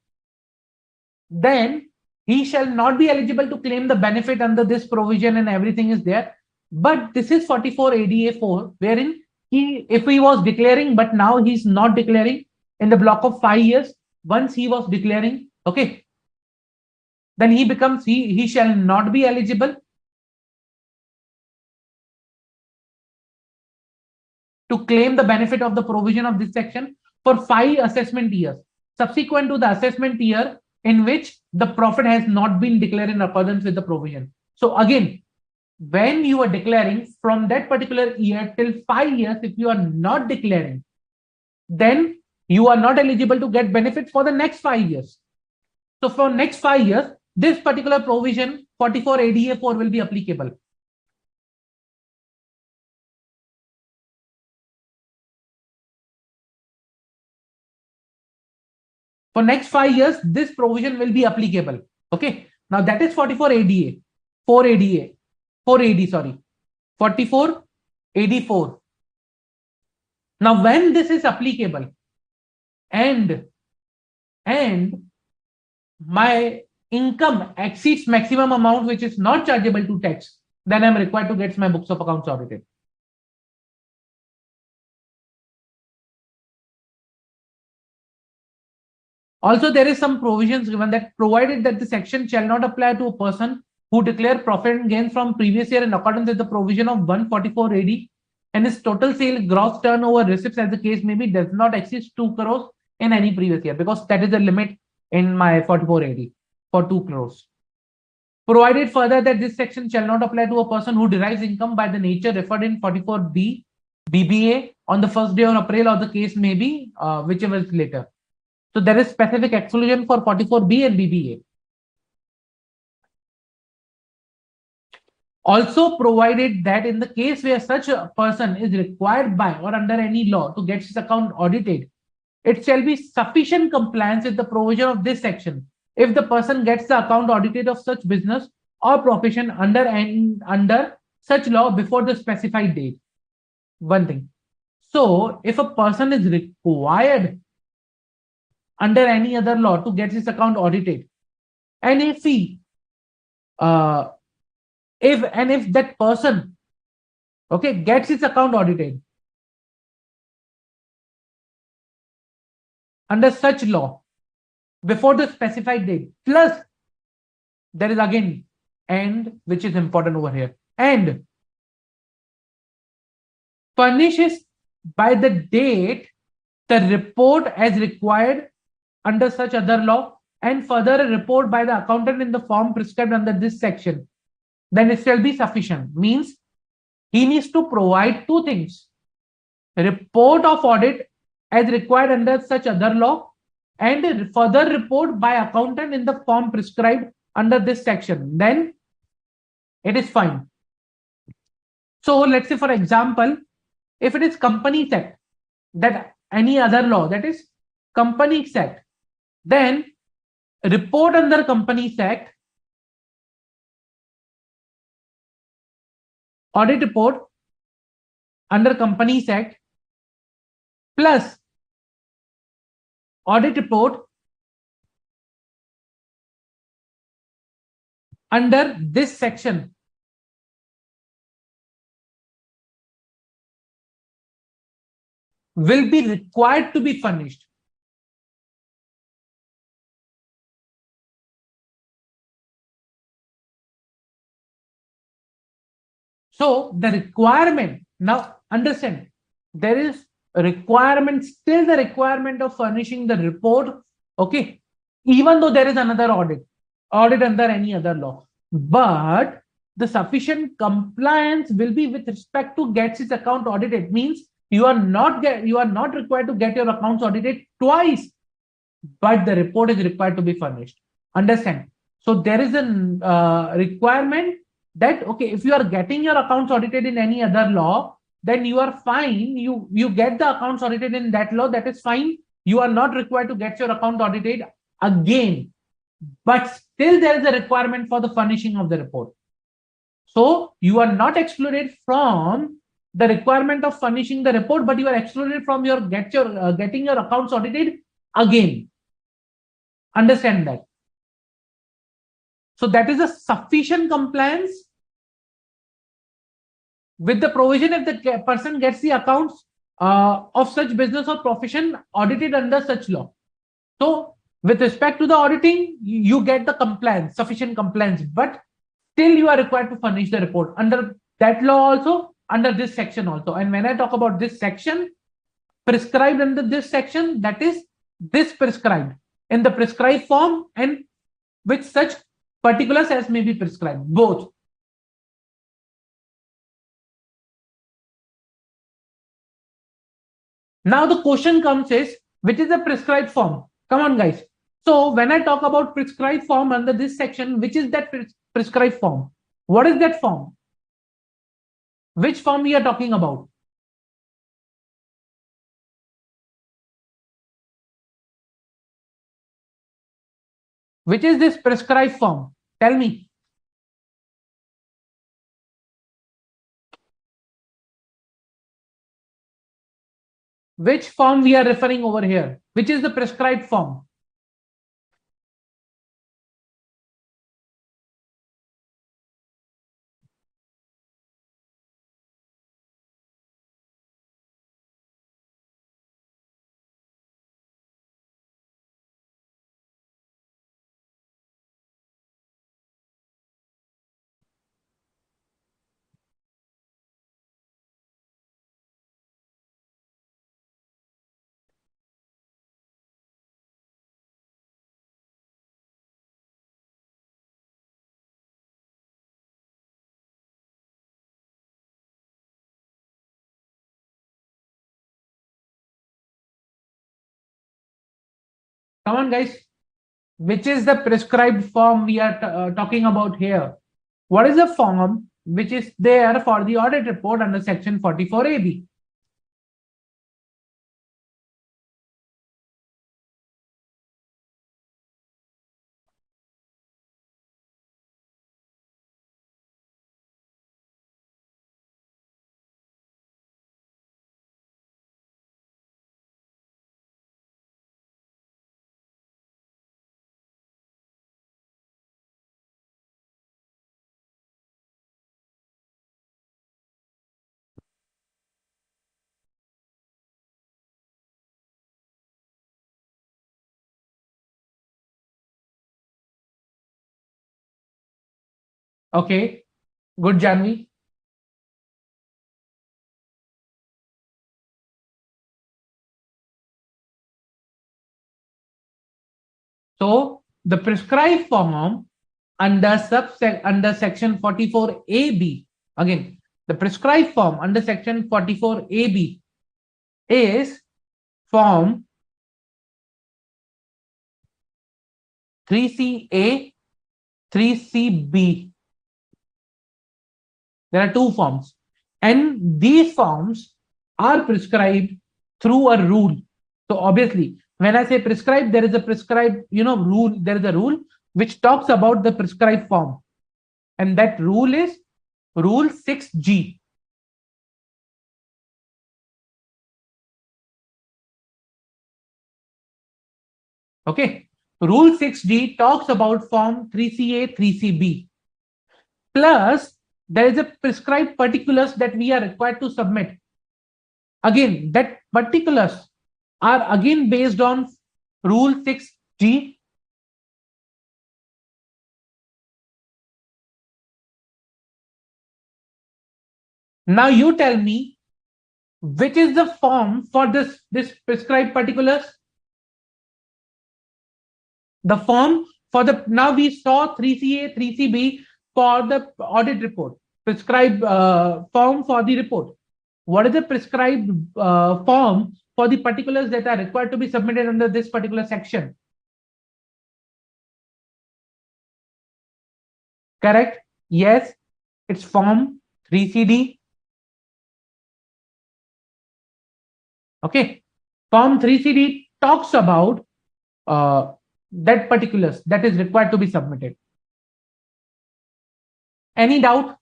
[SPEAKER 1] Then he shall not be eligible to claim the benefit under this provision and everything is there. But this is 44 ADA 4, wherein if he was declaring, but now he's not declaring in the block of 5 years, once he was declaring, okay, then he shall not be eligible to claim the benefit of the provision of this section for 5 assessment years subsequent to the assessment year in which the profit has not been declared in accordance with the provision. So again, when you are declaring from that particular year till 5 years, if you are not declaring, then you are not eligible to get benefit for the next 5 years. So for next 5 years, this particular provision 44 ADA 4 will be applicable. For next 5 years, this provision will be applicable. Okay. Now that is 44 ADA, 4 ADA, 4 AD, sorry, 44 AD 4. Now when this is applicable and my income exceeds maximum amount which is not chargeable to tax, then I'm required to get my books of accounts audited. Also, there is some provisions given that provided that the section shall not apply to a person who declare profit and gains from previous year in accordance with the provision of 144 AD and his total sale gross turnover receipts as the case may be does not exceed 2 crores in any previous year, because that is the limit in my 44 AD for 2 crores. Provided further that this section shall not apply to a person who derives income by the nature referred in 44B BBA on the first day of April, or the case may be whichever is later. So there is specific exclusion for 44B and BBA. Also provided that in the case where such a person is required by or under any law to get his account audited, it shall be sufficient compliance with the provision of this section if the person gets the account audited of such business or profession under such law before the specified date. One thing. So if a person is required under any other law to get his account audited, and if that person, okay, gets his account audited under such law before the specified date, plus there is again and, which is important over here, and furnishes by the date the report as required under such other law, and further a report by the accountant in the form prescribed under this section, then it shall be sufficient. Means he needs to provide two things: report of audit as required under such other law, and further report by accountant in the form prescribed under this section. Then it is fine. So let's say, for example, if it is Companies Act, that any other law, that is Companies Act, then report under Companies Act, audit report under Companies Act, plus audit report under this section will be required to be furnished. So the requirement, now understand, there is a requirement, still the requirement of furnishing the report, okay, even though there is another audit under any other law, but the sufficient compliance will be with respect to gets his account audited. Means you are not required to get your accounts audited twice, but the report is required to be furnished. Understand? So there is a requirement that, okay, if you are getting your accounts audited in any other law, then you are fine. You get the accounts audited in that law, that is fine. You are not required to get your account audited again, but still there is a requirement for the furnishing of the report. So you are not excluded from the requirement of furnishing the report, but you are excluded from your getting your accounts audited again. Understand that. So that is a sufficient compliance with the provision if the person gets the accounts of such business or profession audited under such law. So with respect to the auditing, you get the compliance, sufficient compliance, but still you are required to furnish the report under that law also, under this section also. And when I talk about this section, prescribed under this section, that is this prescribed in the prescribed form and with such particulars as may be prescribed, both. Now the question comes is, which is the prescribed form? Come on, guys. So when I talk about prescribed form under this section, which is that prescribed form? What is that form? Which form we are talking about? Which is this prescribed form? Tell me. Which form we are referring over here? Which is the prescribed form? Come on, guys. Which is the prescribed form we are talking about here? What is the form which is there for the audit report under section 44AB? Okay, good, Janvi. So the prescribed form under section 44AB, again, the prescribed form under section 44AB is form 3CA, 3CB. There are two forms, and these forms are prescribed through a rule. So obviously, when I say prescribed, there is a prescribed, rule. There is a rule which talks about the prescribed form, and that rule is Rule 6G. Okay, Rule 6G talks about form 3CA, 3CB. Plus, there is a prescribed particulars that we are required to submit. Again, that particulars are again based on Rule 6G. Now you tell me, which is the form for this prescribed particulars? The form for the, now we saw 3CA, 3CB for the audit report, prescribed form for the report. What is the prescribed form for the particulars that are required to be submitted under this particular section? Correct? Yes, it's form 3CD. Okay, form 3CD talks about that particulars that is required to be submitted. Any doubt?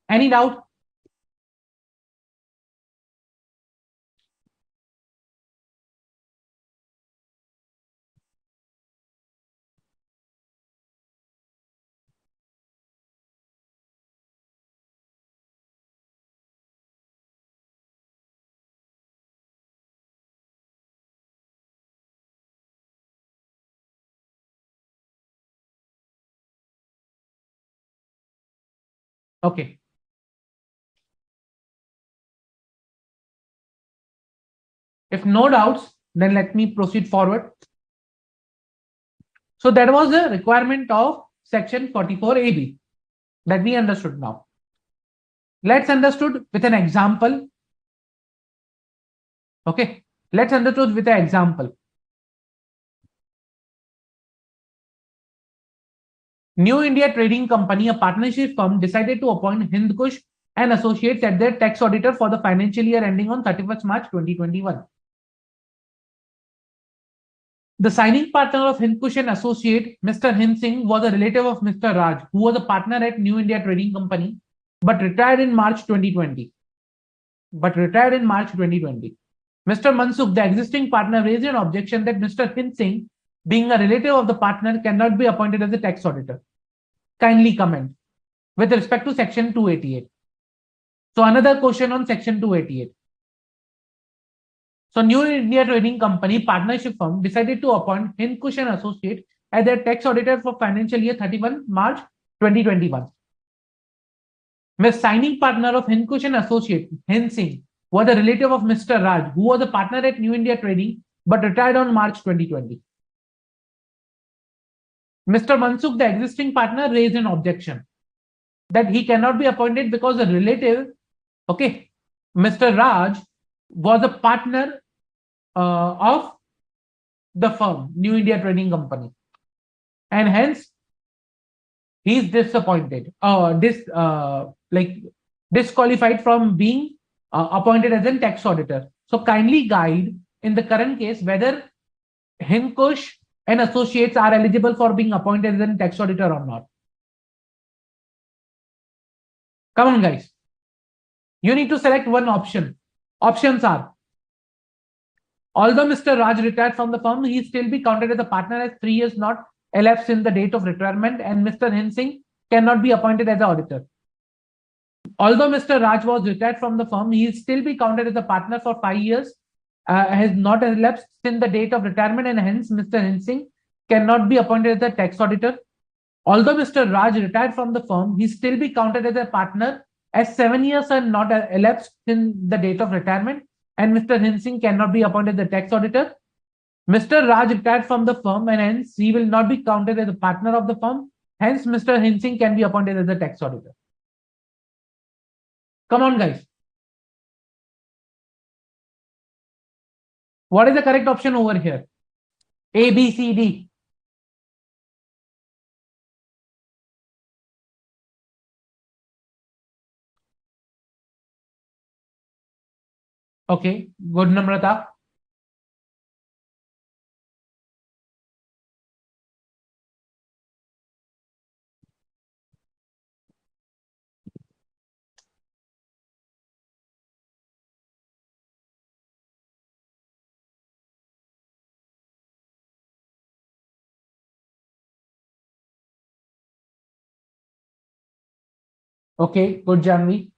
[SPEAKER 1] Any doubt? Okay. If no doubts, then let me proceed forward. So that was the requirement of section 44AB that we understood now. Let's understood with an example. Okay. Let's understood with an example. New India Trading Company, a partnership firm, decided to appoint Hindkush and Associates as their tax auditor for the financial year ending on 31st March 2021. The signing partner of Hindkush and Associate, Mr. Hind Singh, was a relative of Mr. Raj, who was a partner at New India Trading Company, but retired in March 2020. Mr. Mansukh, the existing partner, raised an objection that Mr. Hind Singh, being a relative of the partner, cannot be appointed as a tax auditor. Kindly comment with respect to section 288. So another question on section 288. So New India Trading Company partnership firm decided to appoint Hindkush and Associate as their tax auditor for financial year 31 March 2021. Ms. Signing partner of Hindkush and Associate, Hind Singh, was a relative of Mr. Raj, who was a partner at New India Trading but retired on March 2020. Mr. Mansukh, the existing partner, raised an objection that he cannot be appointed because the relative, okay, Mr. Raj, was a partner of the firm, New India Trading Company, and hence he is disappointed, disqualified from being appointed as a tax auditor. So kindly guide in the current case whether Hindkush and Associates are eligible for being appointed as a tax auditor or not. Come on, guys. You need to select one option. Options are: although Mr. Raj retired from the firm, he still be counted as a partner as 3 years not elapsed in the date of retirement, and Mr. Hind Singh cannot be appointed as an auditor. Although Mr. Raj was retired from the firm, he will still be counted as a partner for 5 years, has not elapsed since the date of retirement, and hence Mr. Hind Singh cannot be appointed as a tax auditor. Although Mr. Raj retired from the firm, he still be counted as a partner as 7 years are not elapsed since the date of retirement, and Mr. Hind Singh cannot be appointed as a tax auditor. Mr. Raj retired from the firm and hence he will not be counted as a partner of the firm. Hence, Mr. Hind Singh can be appointed as a tax auditor. Come on, guys. What is the correct option over here? A, B, C, D. Okay, good, Namrata. Okay, good, Janvi.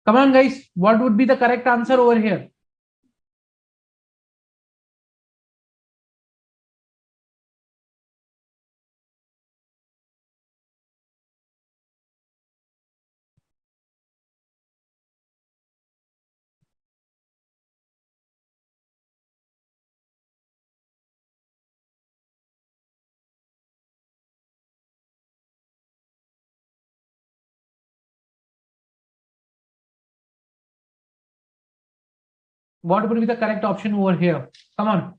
[SPEAKER 1] Come on, guys. What would be the correct answer over here? What would be the correct option over here? Come on.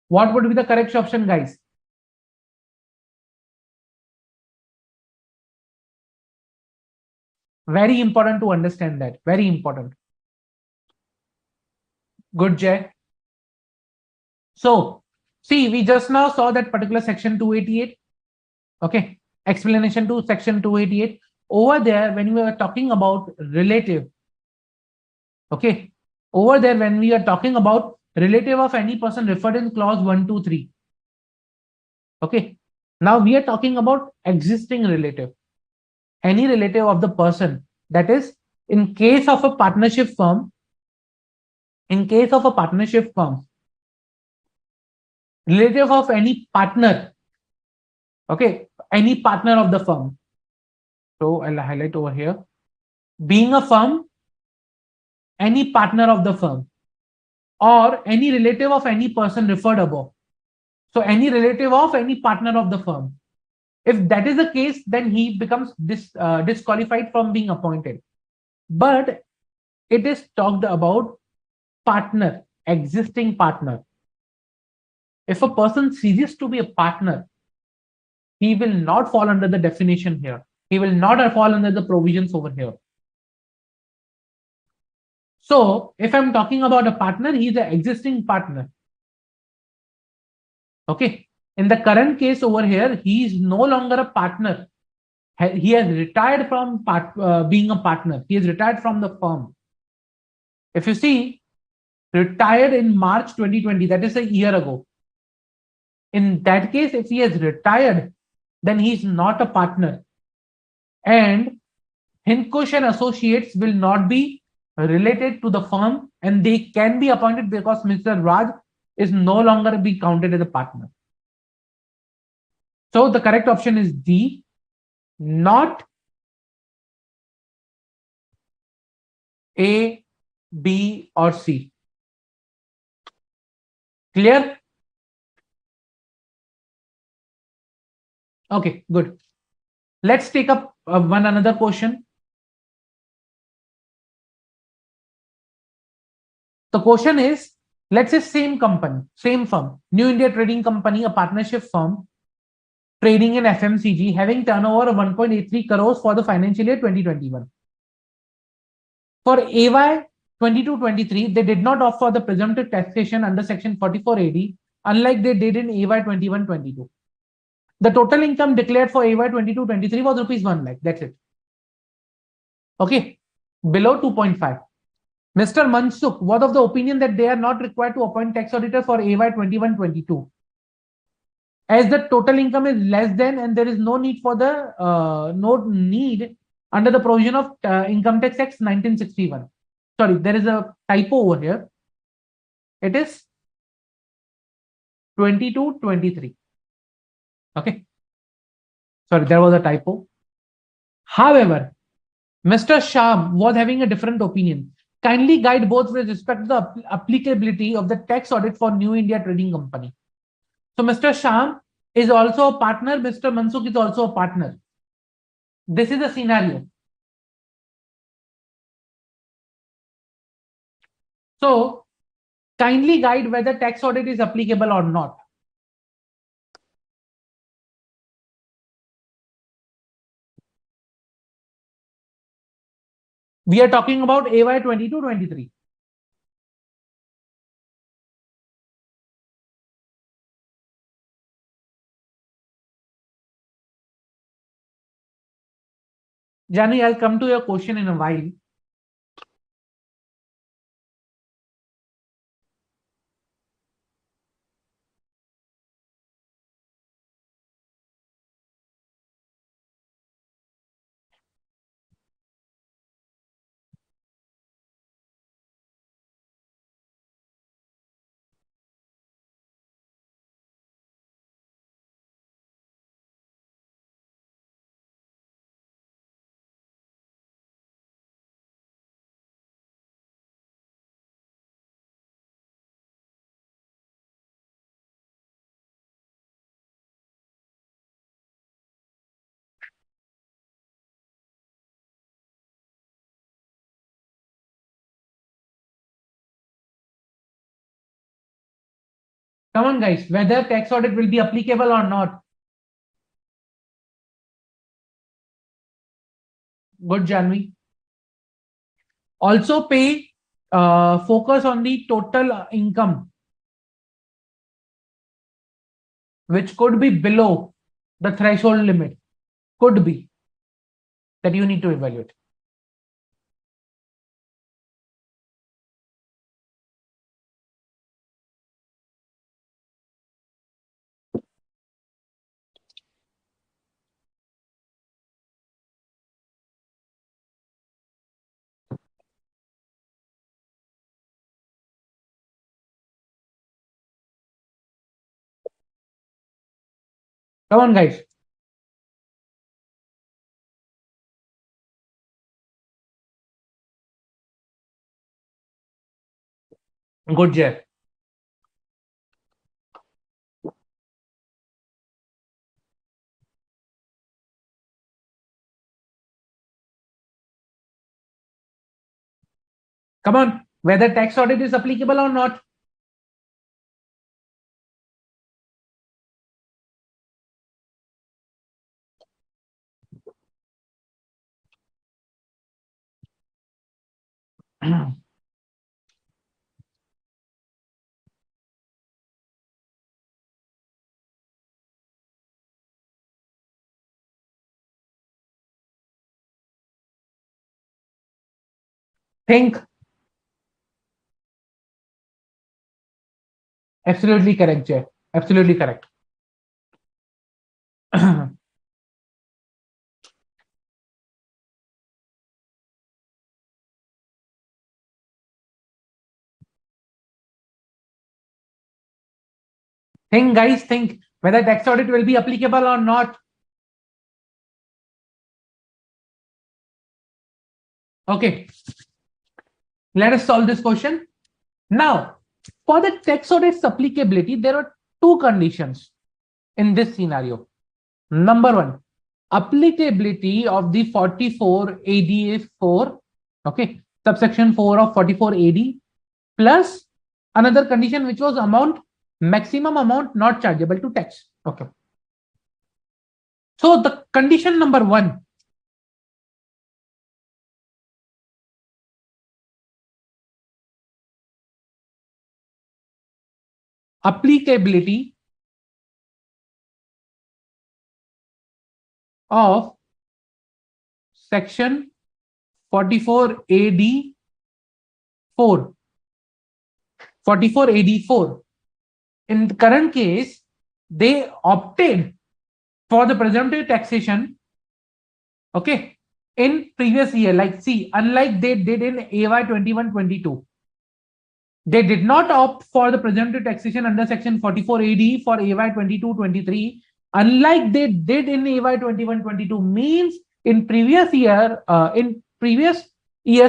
[SPEAKER 1] What would be the correct option, guys? Very important to understand that. Very important. Good, Jay. So, see, we just now saw that particular section 288. Okay. Explanation to section 288. Over there, when we are talking about relative, okay. Over there, when we are talking about relative of any person referred in clause 1, 2, 3. Okay. Now we are talking about existing relative. Any relative of the person. That is, in case of a partnership firm, relative of any partner, okay, any partner of the firm. So I'll highlight over here. Being a firm, any partner of the firm, or any relative of any person referred above. So any relative of any partner of the firm. If that is the case, then he becomes disqualified from being appointed. But it is talked about partner, existing partner. If a person ceases to be a partner, he will not fall under the definition here. He will not fall under the provisions over here. So if I'm talking about a partner, he's an existing partner. Okay. In the current case over here, he is no longer a partner. He has retired from being a partner. He has retired from the firm. If you see, retired in March 2020, that is a year ago. In that case, if he has retired, then he is not a partner. And Hinkush and Associates will not be related to the firm, and they can be appointed because Mr. Raj is no longer be counted as a partner. So the correct option is D, not A, B, or C. Clear? Okay, good. Let's take up one another question. The question is, let's say same company, same firm, New India Trading Company, a partnership firm trading in FMCG, having turnover of 1.83 crores for the financial year 2021. For AY 22-23, they did not opt for the presumptive taxation under section 44 AD, unlike they did in AY 21-22. The total income declared for AY 22-23 was rupees 1 lakh. That's it. Okay. Below 2.5. Mr. Mansukh was of the opinion that they are not required to appoint tax auditor for AY 21-22. As the total income is less than, and there is no need for the no need under the provision of Income Tax Act 1961. Sorry, there is a typo over here. It is 22-23. Okay. Sorry, there was a typo. However, Mr. Sham was having a different opinion. Kindly guide both with respect to the applicability of the tax audit for New India Trading Company. So Mr. Sham is also a partner. Mr. Mansukh is also a partner. This is a scenario. So kindly guide whether tax audit is applicable or not. We are talking about AY 22-23. Jani, I'll come to your question in a while. Come on, guys. Whether tax audit will be applicable or not. Good, Janvi. Also pay focus on the total income, which could be below the threshold limit. Could be that you need to evaluate. Come on, guys. Good, Jeff. Come on. Whether tax audit is applicable or not. Think. Absolutely correct, Jeff. Absolutely correct. Think, guys, think whether tax audit will be applicable or not. Okay. Let us solve this question. Now, for the tax audit's applicability, there are two conditions in this scenario. Number one, applicability of the 44 ADA 4, okay, subsection 4 of 44 AD, plus another condition which was maximum amount not chargeable to tax. Okay. So the condition number one, applicability of section 44 AD 4. 44 AD 4. In the current case, they opted for the presumptive taxation, okay, in previous year. Like, see, unlike they did in AY 21-22, they did not opt for the presumptive taxation under section 44 AD for AY 22-23, unlike they did in AY 21-22. Means in previous year,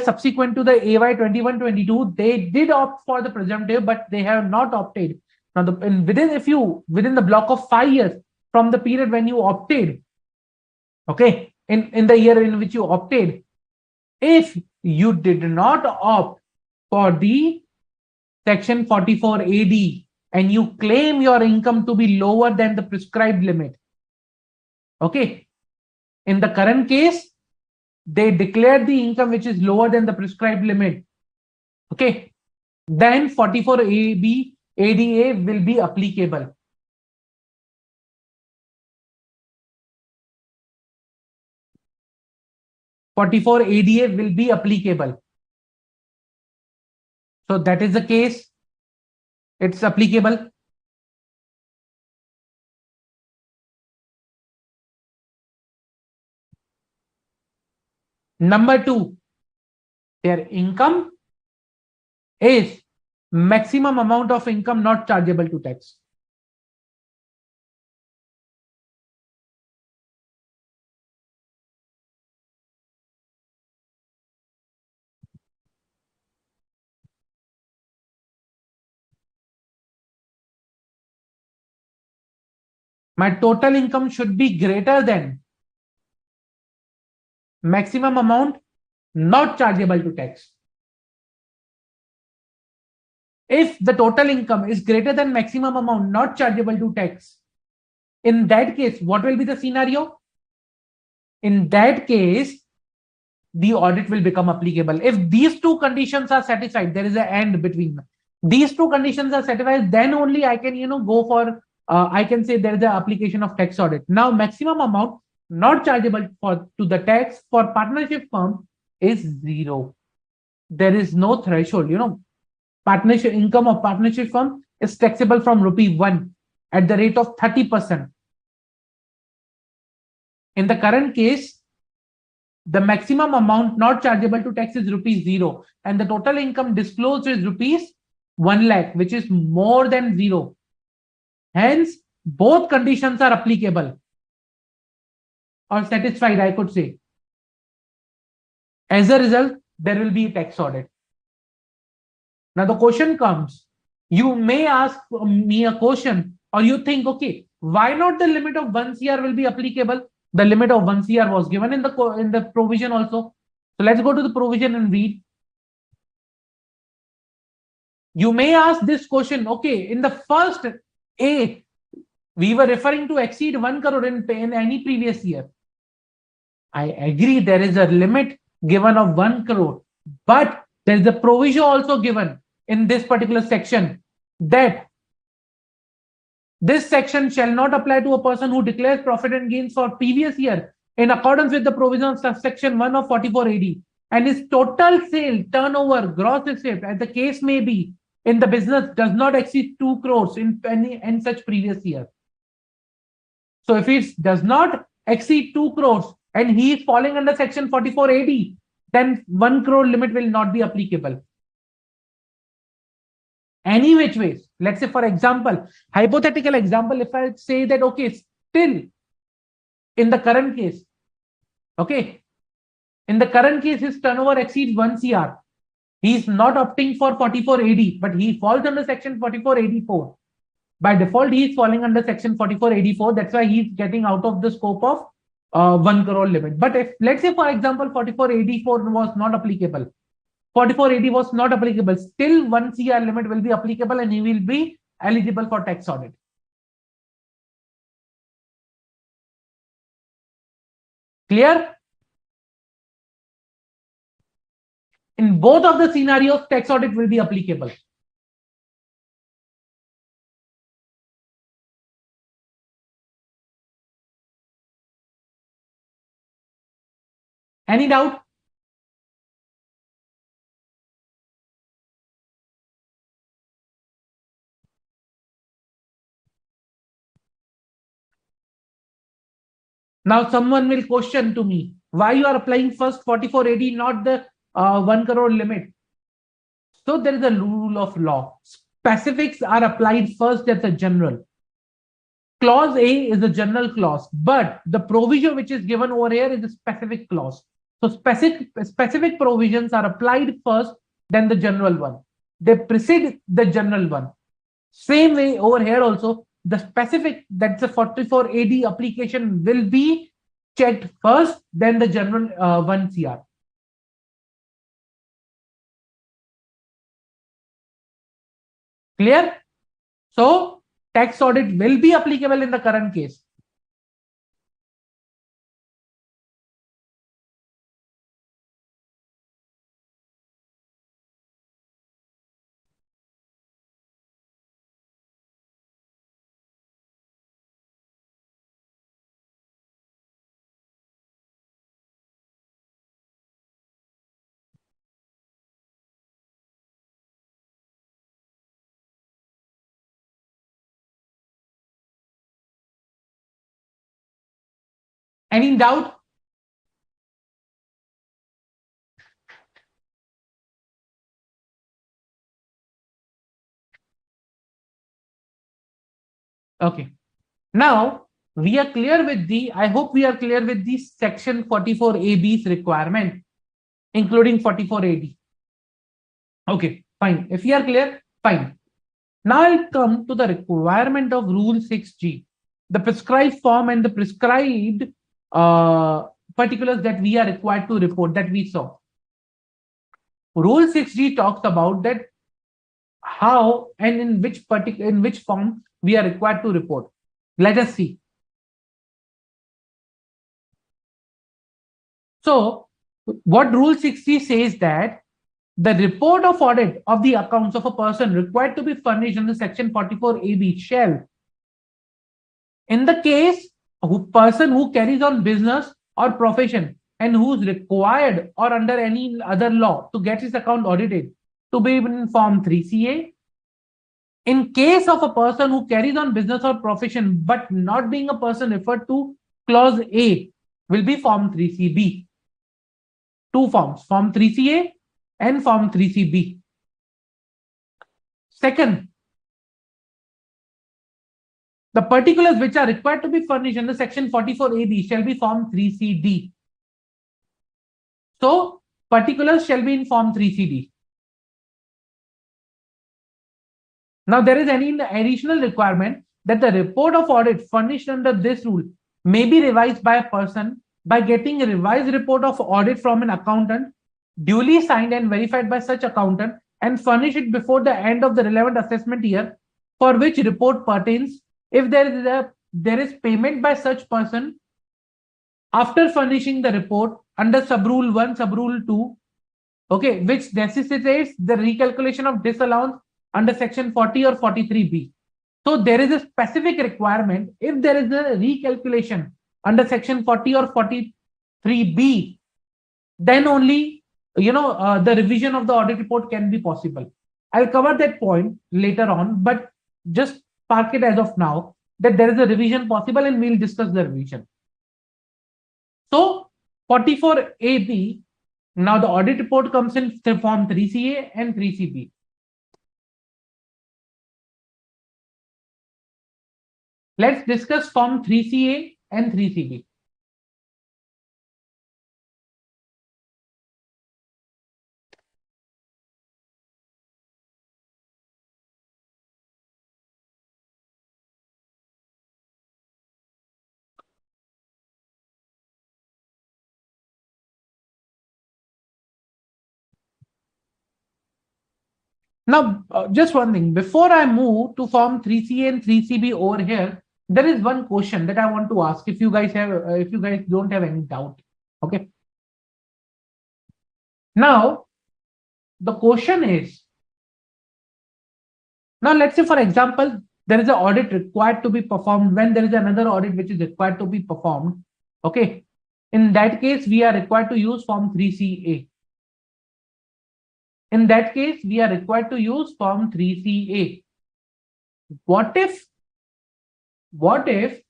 [SPEAKER 1] subsequent to the AY 21-22, they did opt for the presumptive, but they have not opted. Now, within the block of 5 years from the period when you opted, okay, in the year in which you opted, if you did not opt for the section 44 AD and you claim your income to be lower than the prescribed limit, okay, in the current case, they declared the income which is lower than the prescribed limit, okay, then 44 AB ADA will be applicable. ADA will be applicable. So that is the case. It's applicable. Number two, their income is maximum amount of income not chargeable to tax. My total income should be greater than maximum amount not chargeable to tax. If the total income is greater than maximum amount not chargeable to tax, in that case, what will be the scenario? In that case, the audit will become applicable. If these two conditions are satisfied, there is an end between them. These two conditions are satisfied, then only I can, go for, I can say there is an application of tax audit. Now, maximum amount not chargeable to the tax for partnership firm is 0. There is no threshold, partnership income of partnership firm is taxable from ₹1 at the rate of 30%. In the current case, the maximum amount not chargeable to tax is ₹0, and the total income disclosed is ₹1 lakh, which is more than 0. Hence, both conditions are applicable or satisfied, I could say. As a result, there will be a tax audit. Now the question comes, you may ask me a question, or you think, okay, why not the limit of 1 CR will be applicable? The limit of 1 CR was given in the provision also. So let's go to the provision and read. You may ask this question, okay, in the first A, we were referring to exceed 1 crore in any previous year. I agree there is a limit given of 1 crore, but there is a provision also given in this particular section that this section shall not apply to a person who declares profit and gains for previous year in accordance with the provisions of section 1 of 44 AD, and his total sale, turnover, gross receipt, as the case may be, in the business does not exceed 2 crores in such previous year. So if it does not exceed 2 crores and he is falling under section 44 AD, then 1 crore limit will not be applicable. Any which ways, let's say for example, hypothetical example, if I say that, okay, still in the current case, okay, in the current case, his turnover exceeds 1 CR. He is not opting for 44 AD, but he falls under section 4484. By default, he is falling under section 4484. That's why he is getting out of the scope of 1 crore limit. But if, let's say, for example, 4484 was not applicable, 4480 was not applicable, still 1 CR limit will be applicable and he will be eligible for tax audit. Clear? In both of the scenarios, tax audit will be applicable. Any doubt? Now someone will question to me, why you are applying first 4480, not the 1 crore limit? So there is a rule of law. Specifics are applied first as a general. Clause A is a general clause, but the provision which is given over here is a specific clause. So specific provisions are applied first, then the general one. They precede the general one. Same way over here also, the specific, that's a 44 AD application, will be checked first, then the general 1 CR. Clear? So tax audit will be applicable in the current case. Any doubt? Okay. Now we are clear with I hope we are clear with the section 44 AB's requirement, including 44 AD. Okay, fine. If you are clear, fine. Now I'll come to the requirement of Rule 6G, the prescribed form and the prescribed particulars that we are required to report that we saw. Rule 6G talks about that how and in which form we are required to report. Let us see. So what Rule 60 says that the report of audit of the accounts of a person required to be furnished under Section 44AB shall, in the case of person who carries on business or profession and who is required or under any other law to get his account audited, to be in Form 3CA. In case of a person who carries on business or profession but not being a person referred to Clause A, will be Form 3CB. Two forms, Form 3CA and Form 3CB. Second, the particulars which are required to be furnished under Section 44AB shall be Form 3CD. So, particulars shall be in Form 3CD. Now, there is any additional requirement that the report of audit furnished under this rule may be revised by a person by getting a revised report of audit from an accountant, duly signed and verified by such accountant, and furnish it before the end of the relevant assessment year for which report pertains. If there is payment by such person after furnishing the report under Subrule 1, Subrule 2, okay, which necessitates the recalculation of disallowance under Section 40 or 43B. So there is a specific requirement. If there is a recalculation under Section 40 or 43B, then only the revision of the audit report can be possible. I'll cover that point later on, but just park it as of now that there is a revision possible, and we'll discuss the revision. So 44AB, now the audit report comes in Form 3CA and 3CB. Let's discuss Form 3CA and 3CB. Now, just one thing, before I move to Form 3CA and 3CB over here, there is one question that I want to ask. If you guys don't have any doubt, okay. Now, the question is, now let's say, for example, there is an audit required to be performed when there is another audit which is required to be performed. Okay. In that case, we are required to use Form 3CA. In that case, we are required to use Form 3CA. What if the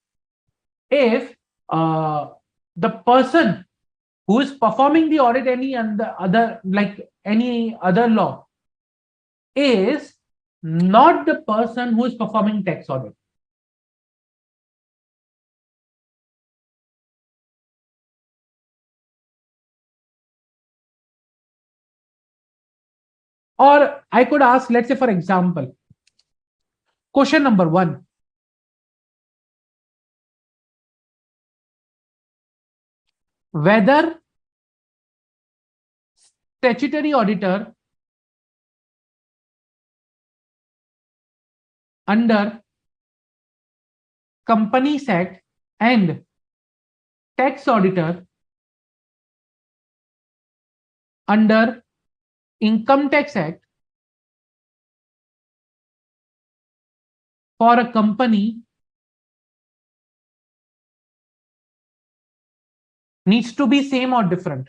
[SPEAKER 1] person who is performing the audit any other law is not the person who is performing tax audit? Or I could ask, let's say, for example, question number 1. Whether statutory auditor under Companies Act and tax auditor under Income Tax Act for a company needs to be same or different.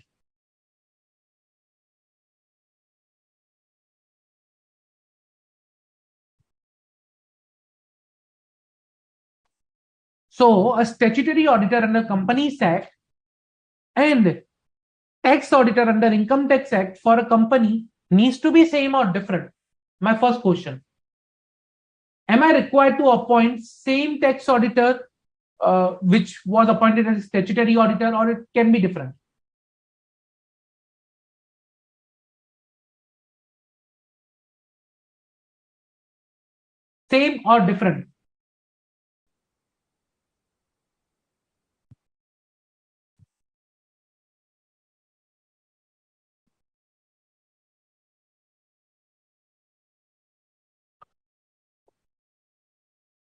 [SPEAKER 1] So a statutory auditor under Companies Act and tax auditor under Income Tax Act for a company needs to be same or different. My first question. Am I required to appoint same tax auditor which was appointed as a statutory auditor, or it can be different? Same or different?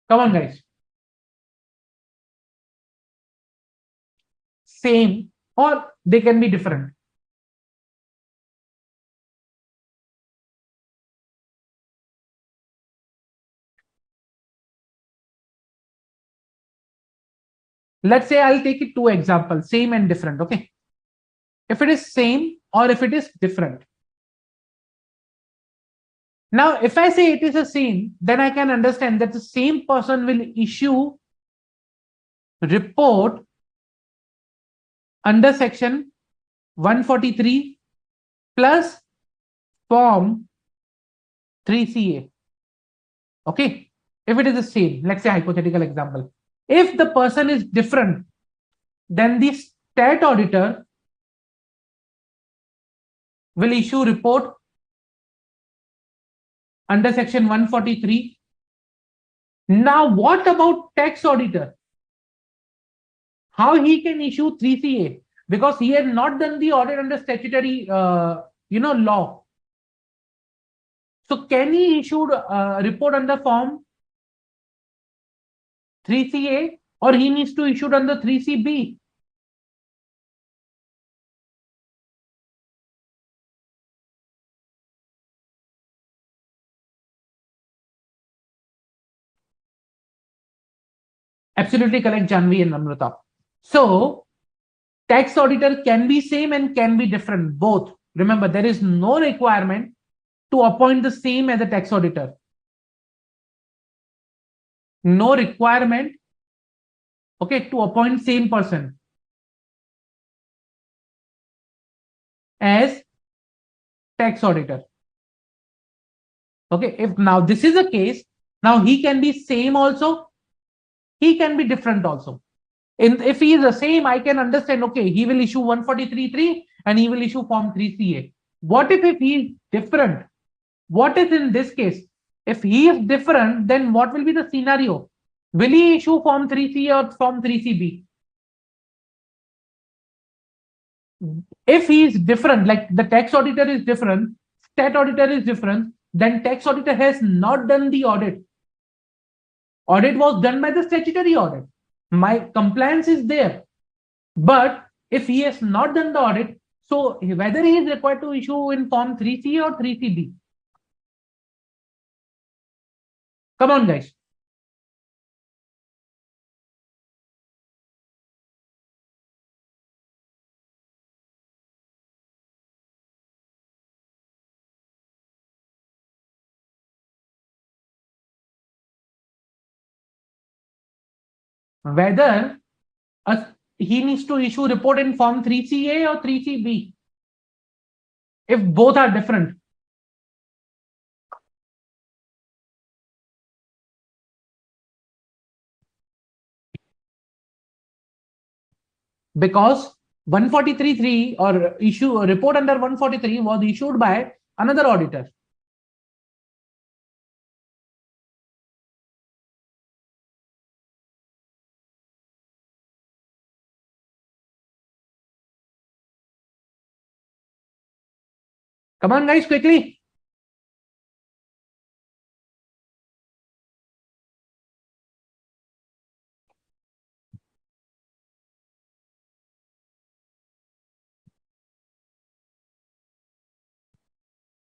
[SPEAKER 1] Come on, guys. Same or they can be different. Let's say I'll take it two examples, same and different. Okay. If it is same or if it is different. Now, if I say it is the same, then I can understand that the same person will issue report under section 143 plus form 3CA. Okay. If it is the same, let's say hypothetical example. If the person is different, then the stat auditor will issue report under section 143. Now, what about tax auditor? How he can issue 3CA? Because he has not done the audit under statutory, law. So can he issue a report under form 3CA or he needs to issue under 3CB? Absolutely correct, Janvi and Namrata. So tax auditor can be same and can be different, both. Remember, there is no requirement to appoint the same as a tax auditor. No requirement, okay, to appoint same person as tax auditor. Okay, if now this is the case, now he can be same also, he can be different also. If he is the same, I can understand, okay, he will issue 143.3 and he will issue form 3CA. What if he is different? What is in this case? If he is different, then what will be the scenario? Will he issue form 3CA or form 3CB? If he is different, like the tax auditor is different, stat auditor is different, then tax auditor has not done the audit. Audit was done by the statutory audit. My compliance is there. But if he has not done the audit, so whether he is required to issue in form 3C or 3CB. Come on, guys. Whether he needs to issue report in form 3CA or 3CB. If both are different. Because 143.3 or issue a report under 143 was issued by another auditor. Come on, guys, quickly.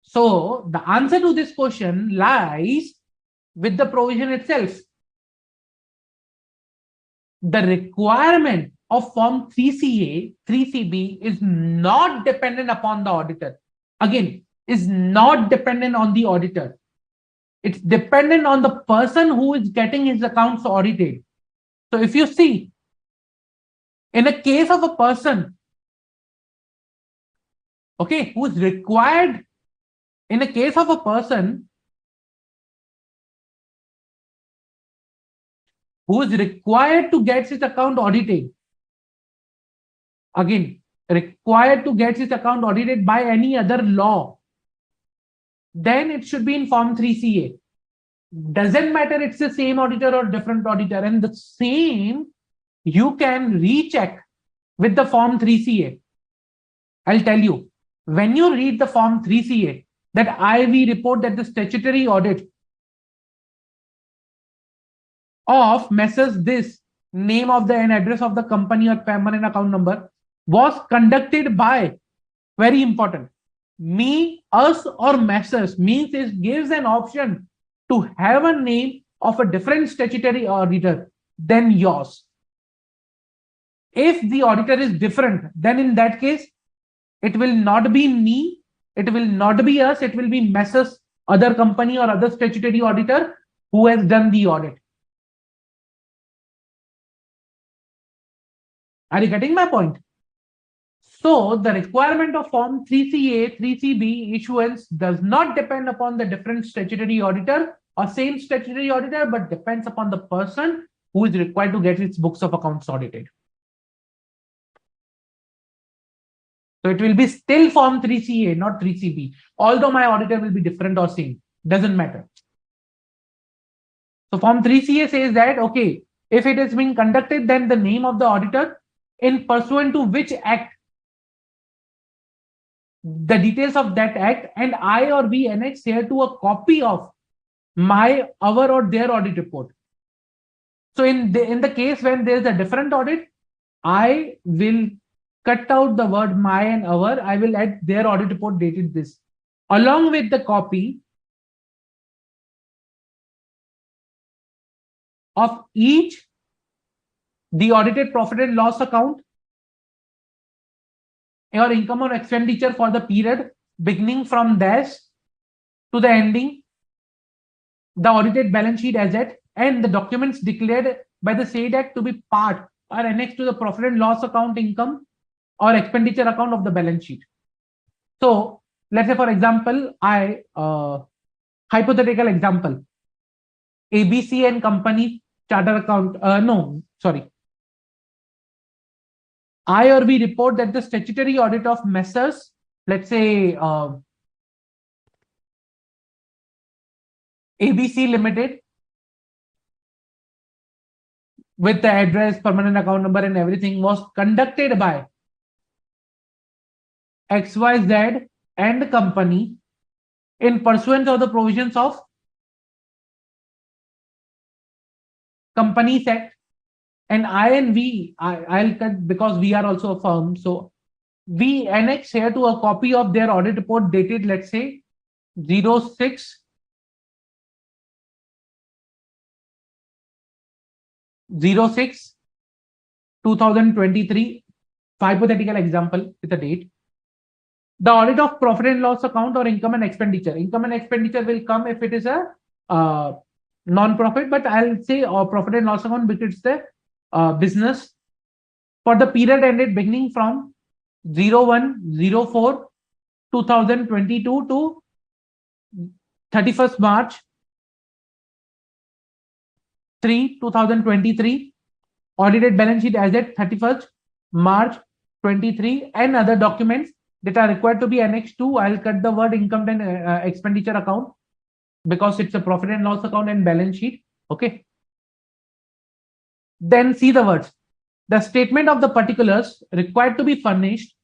[SPEAKER 1] So the answer to this question lies with the provision itself. The requirement of form 3CA, 3CB is not dependent upon the auditor. Again, is not dependent on the auditor. It's dependent on the person who is getting his accounts audited. So if you see, in a case of a person, okay, who is required, in a case of a person who is required to get his account audited, again, required to get his account audited by any other law, then it should be in form 3CA. Doesn't matter it's the same auditor or different auditor, and the same you can recheck with the form 3CA. I'll tell you, when you read the form 3CA, that IV report that the statutory audit of Messrs. This name of the and address of the company or permanent account number was conducted by, very important, me, us, or Messrs. Means it gives an option to have a name of a different statutory auditor than yours. If the auditor is different, then in that case, it will not be me, it will not be us, it will be Messrs. Other company or other statutory auditor who has done the audit. Are you getting my point? So the requirement of Form 3CA, 3CB issuance does not depend upon the different statutory auditor or same statutory auditor, but depends upon the person who is required to get its books of accounts audited. So it will be still Form 3CA, not 3CB. Although my auditor will be different or same, doesn't matter. So Form 3CA says that, okay, if it is being conducted, then the name of the auditor in pursuant to which act, the details of that act, and I or we annex here to a copy of my, our, or their audit report. So in the case when there is a different audit, I will cut out the word my and our. I will add their audit report dated this, along with the copy of each the audited profit and loss account or income or expenditure for the period beginning from dash to the ending, the audited balance sheet asset, and the documents declared by the said act to be part or annexed to the profit and loss account, income or expenditure account of the balance sheet. So let's say, for example, hypothetical example, ABC and company charter account, I or we report that the statutory audit of Messrs. Let's say ABC Limited, with the address, permanent account number, and everything, was conducted by XYZ and company in pursuance of the provisions of Companies Act. And I and we, I'll cut because we are also a firm. So we annex here to a copy of their audit report dated, let's say, 06 2023, hypothetical example with a date. The audit of profit and loss account or income and expenditure. Income and expenditure will come if it is a non-profit, but I'll say profit and loss account because it's the business for the period ended beginning from 01/04/2022 to 31st March 2023, audited balance sheet as at 31st March 23, and other documents that are required to be annexed to. I'll cut the word income and expenditure account because it's a profit and loss account and balance sheet. Okay. Then see the words. The statement of the particulars required to be furnished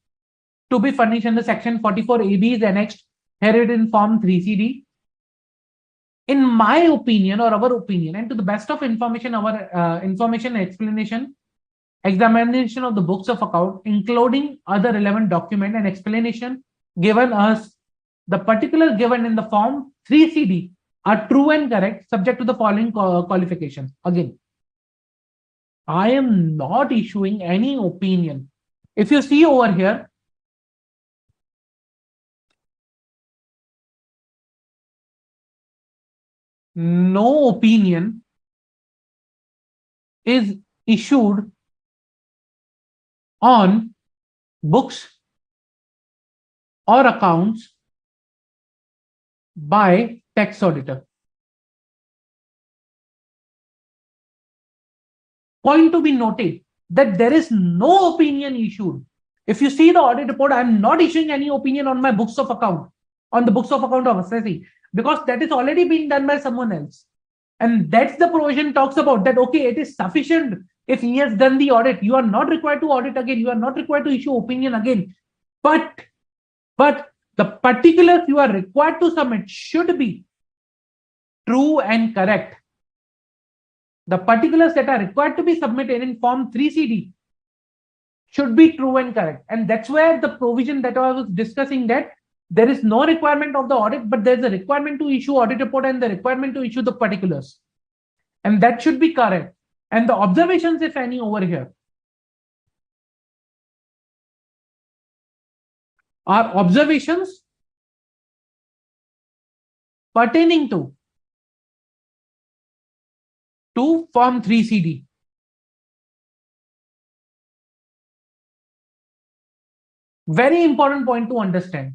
[SPEAKER 1] under section 44 AB is annexed here in Form 3CD. In my opinion or our opinion, and to the best of information, our information explanation, examination of the books of account, including other relevant document and explanation given us, the particular given in the Form 3CD are true and correct, subject to the following qualifications. Again, I am not issuing any opinion. If you see over here, no opinion is issued on books or accounts by tax auditor. Point to be noted that there is no opinion issued. If you see the audit report, I'm not issuing any opinion on my books of account, on the books of account of assessee, because that is already being done by someone else. And that's the provision talks about that, okay, it is sufficient if he has done the audit. You are not required to audit again. You are not required to issue opinion again. But the particulars you are required to submit should be true and correct. the particulars that are required to be submitted in Form 3CD should be true and correct. And that's where the provision that I was discussing, that there is no requirement of the audit, but there's a requirement to issue audit report and the requirement to issue the particulars. And that should be correct. And the observations, if any, over here are observations pertaining to Form 3CD. Very important point to understand,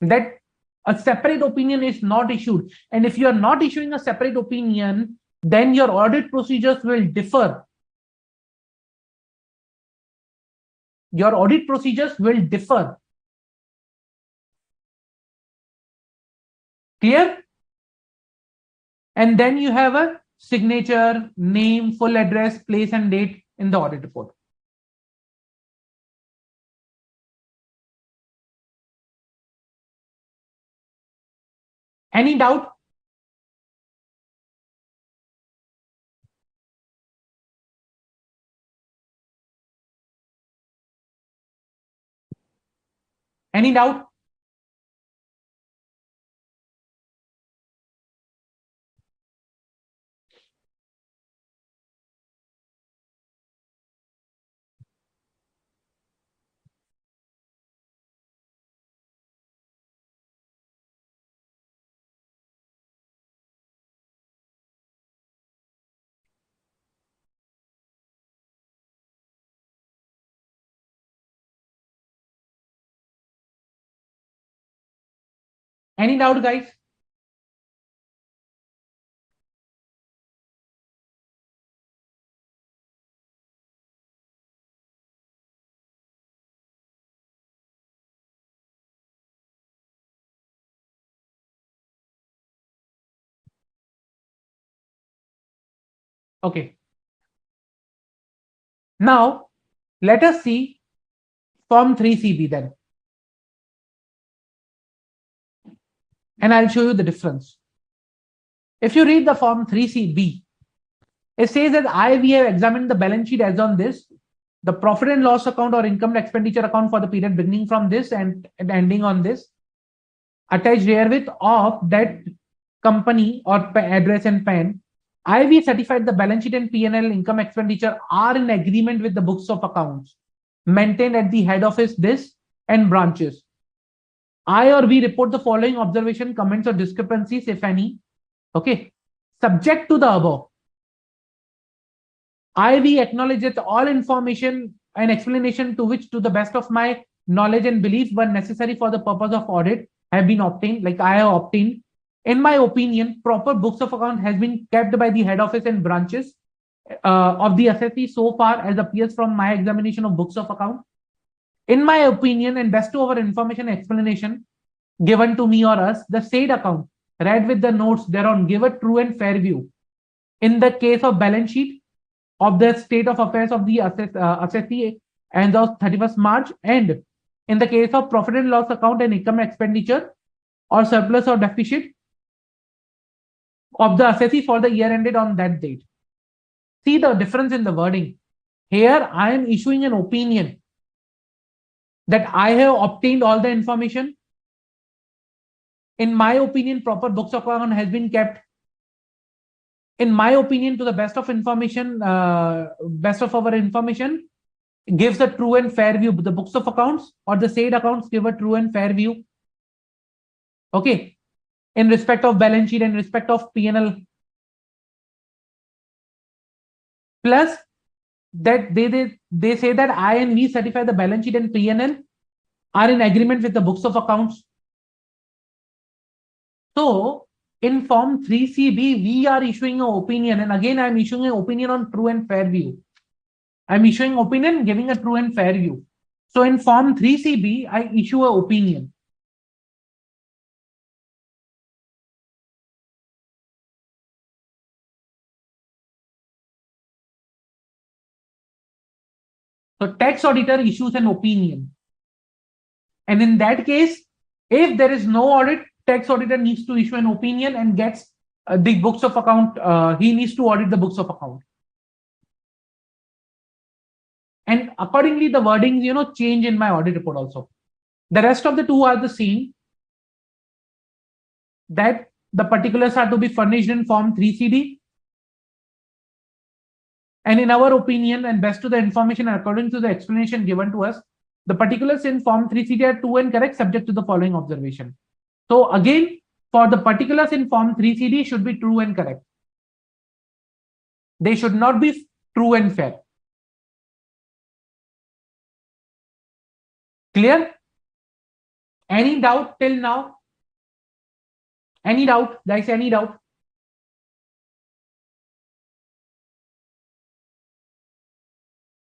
[SPEAKER 1] that a separate opinion is not issued. And if you are not issuing a separate opinion, then your audit procedures will differ. Your audit procedures will differ. Clear? And then you have a signature, name, full address, place and date in the audit report. Any doubt? Any doubt? Any doubt, guys? Okay. Now, let us see Form 3CB then. And I'll show you the difference. If you read the Form 3CB, it says that we have examined the balance sheet as on this, the profit and loss account or income and expenditure account for the period beginning from this and ending on this, attached herewith of that company or address and PAN. IV certified the balance sheet and P&L income expenditure are in agreement with the books of accounts maintained at the head office this and branches. I or we report the following observation, comments or discrepancies, if any. Okay. Subject to the above, we acknowledge that all information and explanation to which, to the best of my knowledge and belief, were necessary for the purpose of audit have been obtained, like I have obtained. In my opinion, proper books of account has been kept by the head office and branches of the assessee so far as appears from my examination of books of account. In my opinion, and best to our information and explanation given to me or us, the said account read with the notes thereon give a true and fair view in the case of balance sheet of the state of affairs of the assessee and of 31st March, and in the case of profit and loss account and income expenditure or surplus or deficit of the assessee for the year ended on that date. See the difference in the wording. Here I am issuing an opinion that I have obtained all the information. In my opinion, proper books of account has been kept. In my opinion, to the best of information, best of our information, gives a true and fair view. The books of accounts or the said accounts give a true and fair view. Okay. In respect of balance sheet and respect of P&L. Plus that they say that I and we certify the balance sheet and P&L are in agreement with the books of accounts. So in Form 3CB, we are issuing an opinion, and again I'm issuing an opinion on true and fair view. I'm issuing opinion giving a true and fair view. So in Form 3CB, I issue an opinion. So tax auditor issues an opinion. And in that case, if there is no audit, tax auditor needs to issue an opinion and gets the books of account. He needs to audit the books of account. And accordingly, the wordings, change in my audit report also. The rest of the two are the same, that the particulars are to be furnished in Form 3CD. And in our opinion, and best to the information according to the explanation given to us, the particulars in Form 3CD are true and correct subject to the following observation. So again, for the particulars in Form 3CD should be true and correct. They should not be true and fair. Clear? Any doubt till now? Any doubt, guys? Any doubt?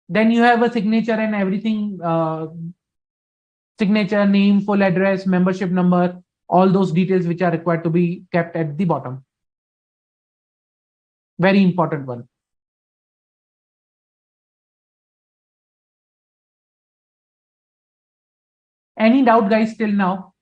[SPEAKER 1] Then you have a signature and everything, signature, name, full address, membership number, all those details which are required to be kept at the bottom. Very important one. Any doubt, guys, till now?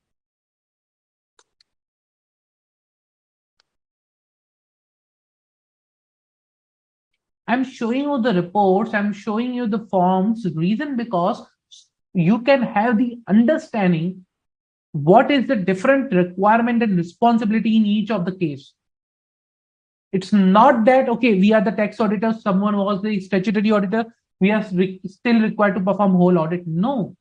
[SPEAKER 1] I'm showing you the reports, I'm showing you the forms, reason because you can have the understanding what is the different requirement and responsibility in each of the case. It's not that, okay, we are the tax auditor, someone was the statutory auditor, we are still required to perform whole audit. No,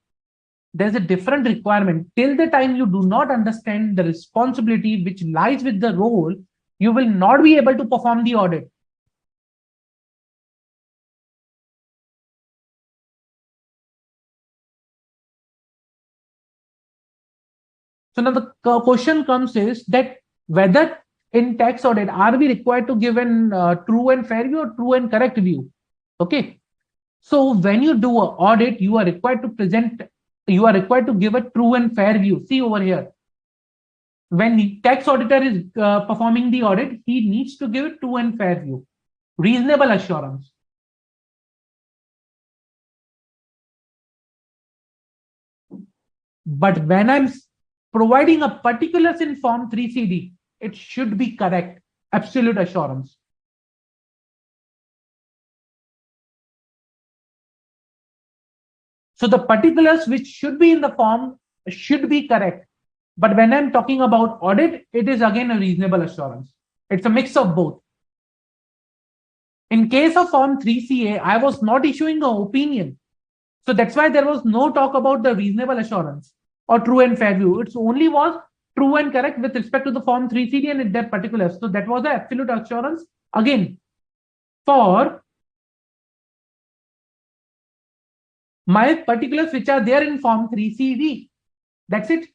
[SPEAKER 1] there's a different requirement. Till the time you do not understand the responsibility which lies with the role, you will not be able to perform the audit. So now the question comes is that whether in tax audit, are we required to give an true and fair view or true and correct view? Okay. So when you do an audit, you are required to present, you are required to give a true and fair view. See over here. When the tax auditor is performing the audit, he needs to give a true and fair view. Reasonable assurance. But when I'm providing a particulars in Form 3CD, it should be correct. Absolute assurance. So the particulars which should be in the form should be correct. But when I'm talking about audit, it is again a reasonable assurance. It's a mix of both. In case of Form 3CA, I was not issuing an opinion. So that's why there was no talk about the reasonable assurance or true and fair view. It only was true and correct with respect to the Form 3CD and their particulars. So that was the absolute assurance. Again, for my particulars which are there in Form 3CD. That's it.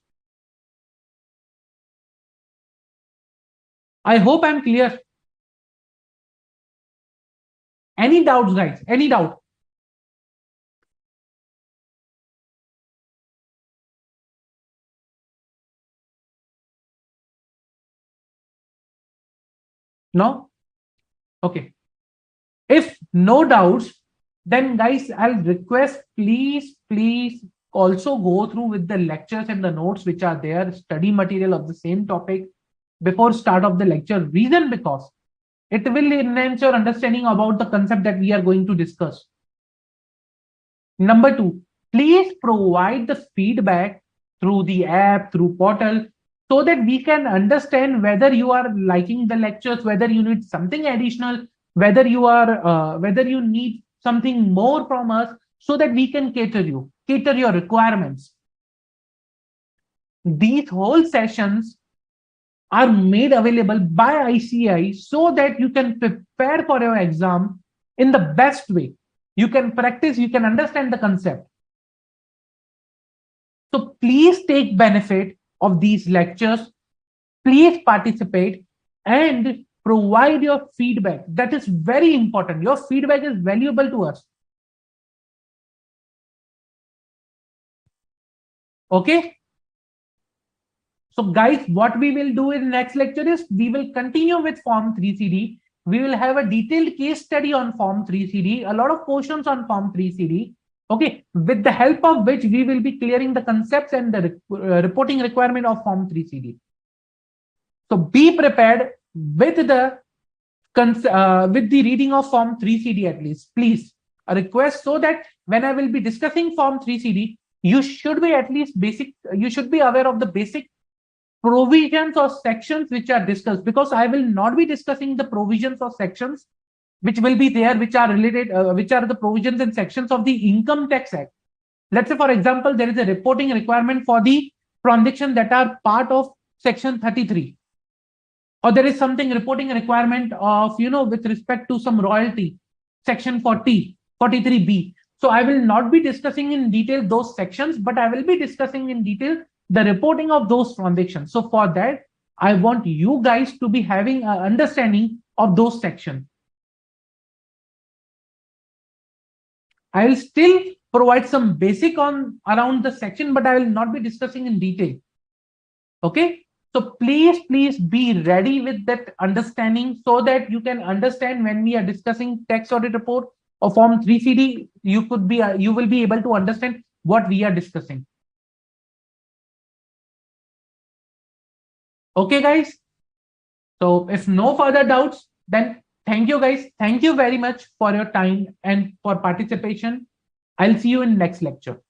[SPEAKER 1] I hope I'm clear. Any doubts, guys? Any doubt? No? Okay. If no doubts, then guys, I'll request, please also go through with the lectures and the notes which are there, study material of the same topic before start of the lecture. Reason because it will enhance your understanding about the concept that we are going to discuss. Number two, please provide the feedback through the app, through portal, so that we can understand whether you are liking the lectures, whether you need something additional, whether you need something more from us, so that we can cater your requirements. These whole sessions are made available by ICI so that you can prepare for your exam in the best way. You can practice, you can understand the concept. So please take benefit of these lectures. Please participate and provide your feedback. That is very important. Your feedback is valuable to us. Okay. So guys, what we will do in next lecture is we will continue with Form 3CD. We will have a detailed case study on Form 3CD, a lot of questions on Form 3CD. Okay, with the help of which we will be clearing the concepts and the reporting requirement of Form 3CD. So be prepared, with the with the reading of Form 3CD at least, please. A request so that when I will be discussing Form 3CD, you should be at least basic. You should be aware of the basic provisions or sections which are discussed, because I will not be discussing the provisions or sections which will be there, which are related, which are the provisions and sections of the Income Tax Act. Let's say, for example, there is a reporting requirement for the transactions that are part of Section 33, or there is something reporting requirement of, with respect to some royalty, Section 40, 43B. So I will not be discussing in detail those sections, but I will be discussing in detail the reporting of those transactions. So for that, I want you guys to be having an understanding of those sections. I will still provide some basic on around the section, but I will not be discussing in detail. Okay. So please be ready with that understanding, so that you can understand when we are discussing tax audit report or Form 3CD, you will be able to understand what we are discussing. Okay, guys. So if no further doubts, then thank you, guys. Thank you very much for your time and for participation. I'll see you in next lecture.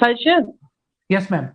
[SPEAKER 2] Harshad,
[SPEAKER 1] Yes, ma'am.